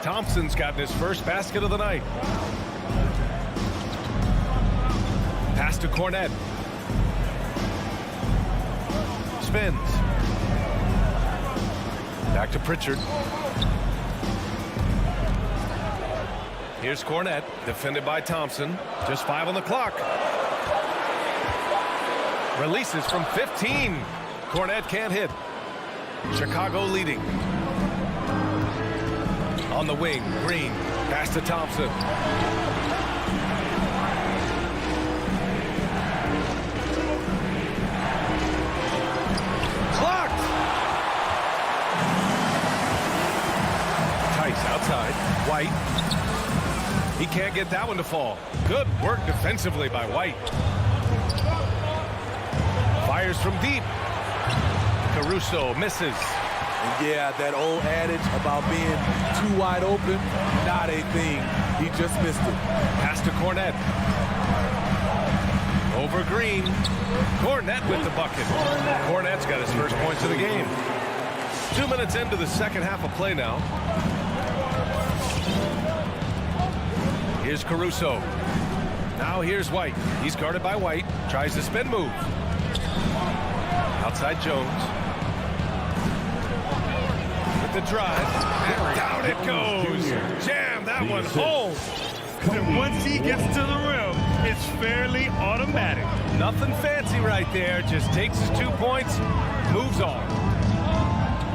Thompson's gotten his first basket of the night. Pass to Cornett. Spins. Back to Pritchard. Here's Cornett, defended by Thompson. Just 5 on the clock. Releases from 15. Cornett can't hit. Chicago leading. On the wing, Green. Pass to Thompson. Clocked! Tice outside. White. He can't get that one to fall. Good work defensively by White. Fires from deep. Caruso misses. And yeah, that old adage about being too wide open, not a thing. He just missed it. Pass to Cornett. Over Green. Cornett with the bucket. Cornett's got his first points of the game. 2 minutes into the second half of play now. Here's Caruso. Now here's White. He's guarded by White. Tries the spin move. Outside Jones. With the drive. And down it goes. Jam that one home. And once he gets to the rim, it's fairly automatic. Nothing fancy right there. Just takes his 2 points. Moves on.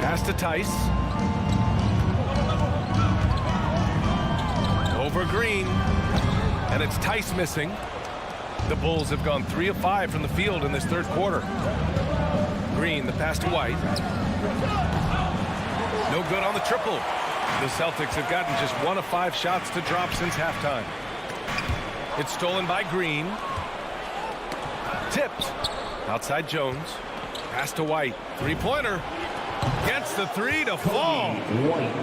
Pass to Tice. Over Green. And it's Tice missing. The Bulls have gone 3 of 5 from the field in this third quarter. Green, the pass to White. No good on the triple. The Celtics have gotten just 1 of 5 shots to drop since halftime. It's stolen by Green. Tipped. Outside Jones. Pass to White. Three-pointer. Gets the 3 to fall.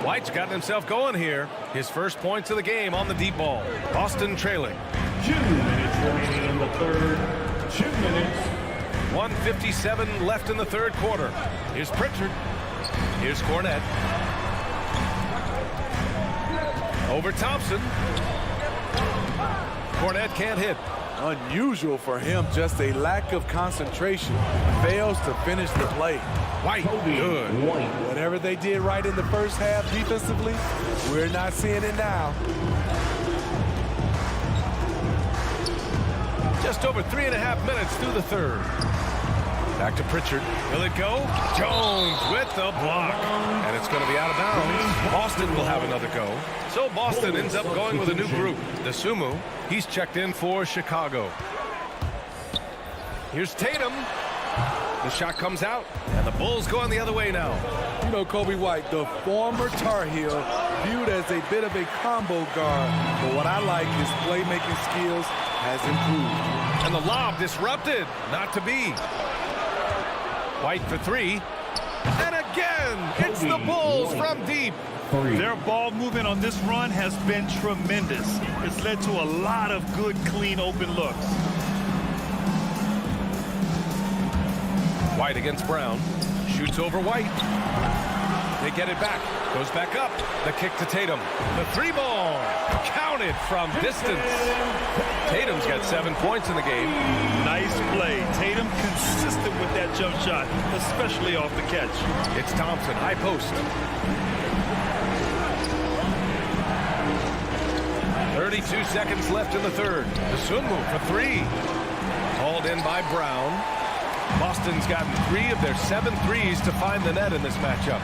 White's gotten himself going here. His first points of the game on the deep ball. Boston trailing. 2 minutes remaining in the third. 2 minutes. 1:57 left in the third quarter. Here's Pritchard. Here's Cornette. Over Thompson. Cornette can't hit. Unusual for him, just a lack of concentration. Fails to finish the play. White, good. Whatever they did right in the first half defensively, we're not seeing it now. Just over 3.5 minutes through the third. Back to Pritchard. Will it go? Jones with the block. And it's going to be out of bounds. Boston will have another go. So Boston ends up going with a new group. The Sumu, he's checked in for Chicago. Here's Tatum. The shot comes out. And the Bulls going the other way now. You know, Kobe White, the former Tar Heel, viewed as a bit of a combo guard. But what I like, his playmaking skills has improved. And the lob disrupted. Not to be. White for 3. And again, it's the Bulls from deep. Their ball movement on this run has been tremendous. It's led to a lot of good, clean, open looks. White against Brown. Shoots over White. They get it back. Goes back up. The kick to Tatum. The 3-ball. Counted from distance. Tatum's got 7 points in the game. Nice play. Tatum consistent with that jump shot, especially off the catch. It's Thompson, high post. 32 seconds left in the third. The Sumu for 3. Hauled in by Brown. Boston's gotten 3 of their 7 threes to find the net in this matchup.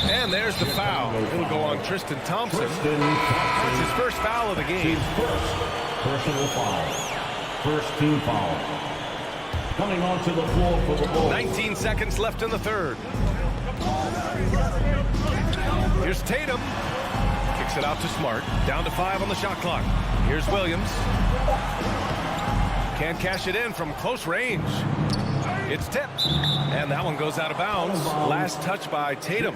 And there's the foul. It'll go on Tristan Thompson. It's his first foul of the game. First personal foul. First team foul. Coming onto the floor for the Bulls. 19 seconds left in the third. Here's Tatum. Kicks it out to Smart. Down to 5 on the shot clock. Here's Williams. Can't cash it in from close range. It's tipped. And that one goes out of bounds. Last touch by Tatum.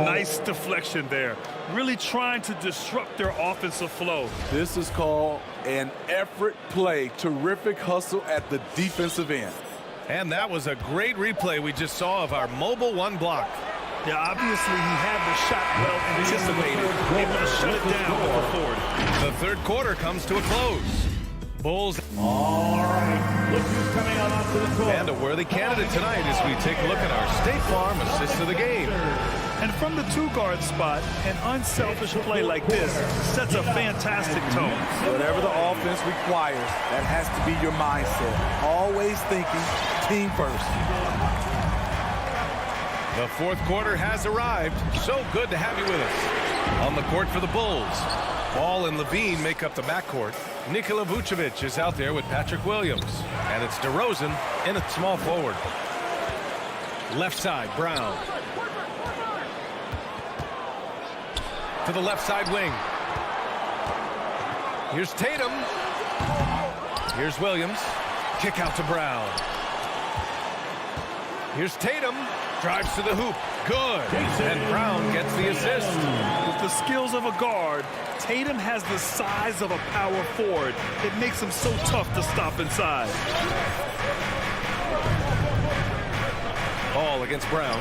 Nice deflection there. Really trying to disrupt their offensive flow. This is called an effort play. Terrific hustle at the defensive end. And that was a great replay we just saw of our mobile 1 block. Yeah, obviously he had the shot well anticipated. Able to shut it down with the forward. The third quarter comes to a close. Bulls. All right, look who's coming out onto the court. And a worthy candidate tonight as we take a look at our State Farm assist of the game. And from the 2-guard spot, an unselfish play like this sets a fantastic tone. Whatever the offense requires, that has to be your mindset. Always thinking team first. The fourth quarter has arrived. So good to have you with us. On the court for the Bulls, Ball and Levine make up the backcourt. Nikola Vucevic is out there with Patrick Williams. And it's DeRozan in at small forward. Left side, Brown. To the left side wing. Here's Tatum. Here's Williams. Kick out to Brown. Here's Tatum. Drives to the hoop. Good. And Brown gets the assist. With the skills of a guard, Tatum has the size of a power forward. It makes him so tough to stop inside. Ball against Brown.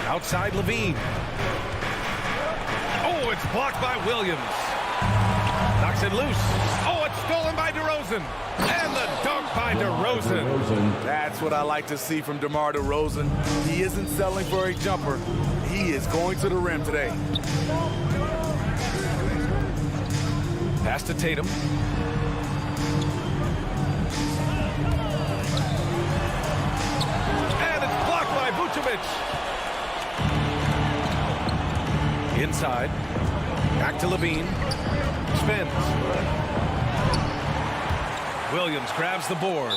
Outside Levine. Oh, it's blocked by Williams. Knocks it loose. Oh, it's stolen by DeRozan. And the dunk by DeRozan. That's what I like to see from DeMar DeRozan. He isn't settling for a jumper. He is going to the rim today. Pass to Tatum. And it's blocked by Vucevic. Inside. Back to Levine. Spins. Williams grabs the board.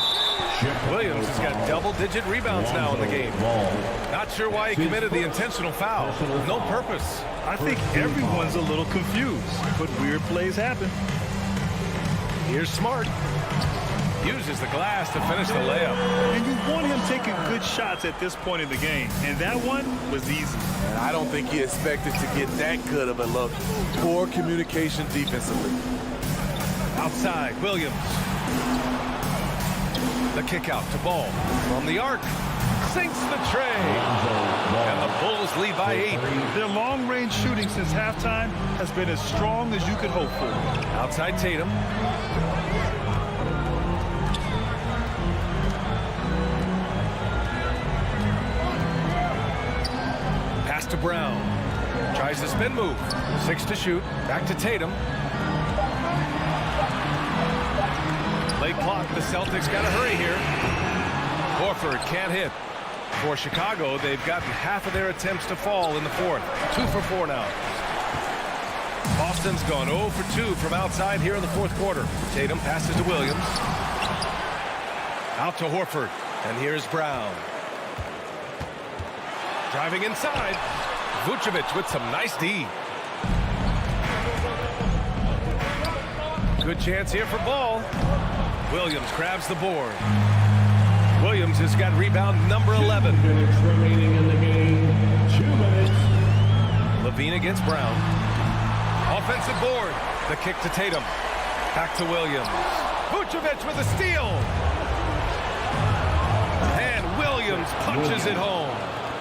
Williams has got double-digit rebounds now in the game. Not sure why he committed the intentional foul. No purpose. I think everyone's a little confused, but weird plays happen. Here's Smart. Uses the glass to finish the layup. And you want him taking good shots at this point in the game, and that one was easy. And I don't think he expected to get that good of a look. Poor communication defensively. Outside, Williams. The kick out to Ball from the arc. Sinks the tray. And the Bulls lead by 8. Their long-range shooting since halftime has been as strong as you could hope for. Outside Tatum. Pass to Brown. Tries the spin move. 6 to shoot. Back to Tatum. Late clock. The Celtics got to hurry here. Horford can't hit. For Chicago, they've gotten half of their attempts to fall in the fourth. 2 for 4 now. Boston's gone 0 for 2 from outside here in the fourth quarter. Tatum passes to Williams. Out to Horford. And here's Brown. Driving inside. Vucevic with some nice D. Good chance here for Ball. Williams grabs the board. Williams has got rebound number 11. 2 minutes remaining in the game. 2 minutes. Levine against Brown. Offensive board. The kick to Tatum. Back to Williams. Vucevic with a steal. And Williams punches it home.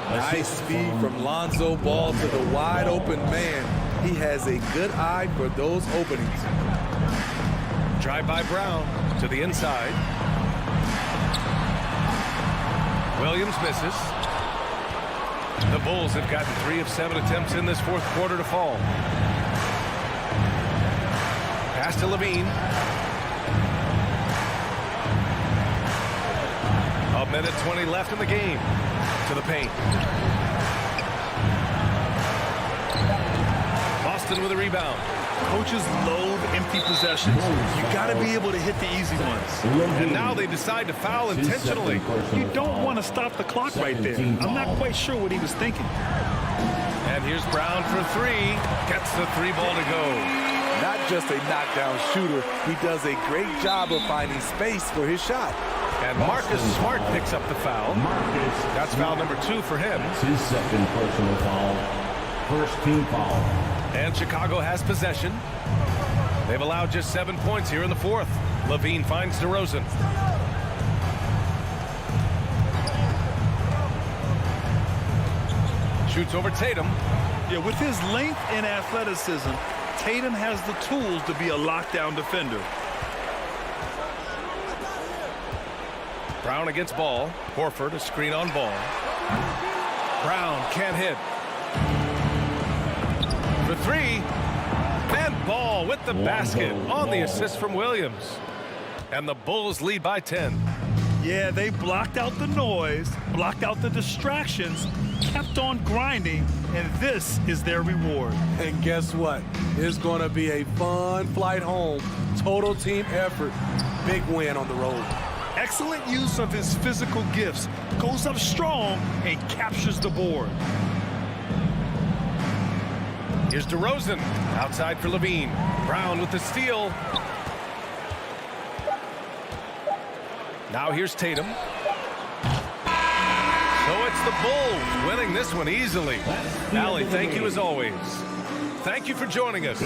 Nice speed from Lonzo Ball to the wide open man. He has a good eye for those openings. Drive by Brown to the inside. Williams misses. The Bulls have gotten 3 of 7 attempts in this fourth quarter to fall. Pass to Levine. A minute 20 left in the game. To the paint. Boston with a rebound. Coaches loathe empty possessions. You got to be able to hit the easy ones. And now they decide to foul intentionally. You don't want to stop the clock right there. I'm not quite sure what he was thinking. And here's Brown for 3. Gets the 3 ball to go. Not just a knockdown shooter, he does a great job of finding space for his shot. And Marcus Smart picks up the foul. That's foul number 2 for him. His second personal foul. First team foul. And Chicago has possession. They've allowed just 7 points here in the fourth. Levine finds DeRozan. Shoots over Tatum. Yeah, with his length and athleticism, Tatum has the tools to be a lockdown defender. Brown against Ball. Horford, a screen on Ball. Brown can't hit. For 3. And Ball with the basket on the assist from Williams. And the Bulls lead by 10. Yeah, they blocked out the noise, blocked out the distractions, kept on grinding, and this is their reward. And guess what? It's going to be a fun flight home. Total team effort. Big win on the road. Excellent use of his physical gifts. Goes up strong and captures the board. Here's DeRozan. Outside for Levine. Brown with the steal. Now here's Tatum. So it's the Bulls winning this one easily. Allie, thank you as always. Thank you for joining us.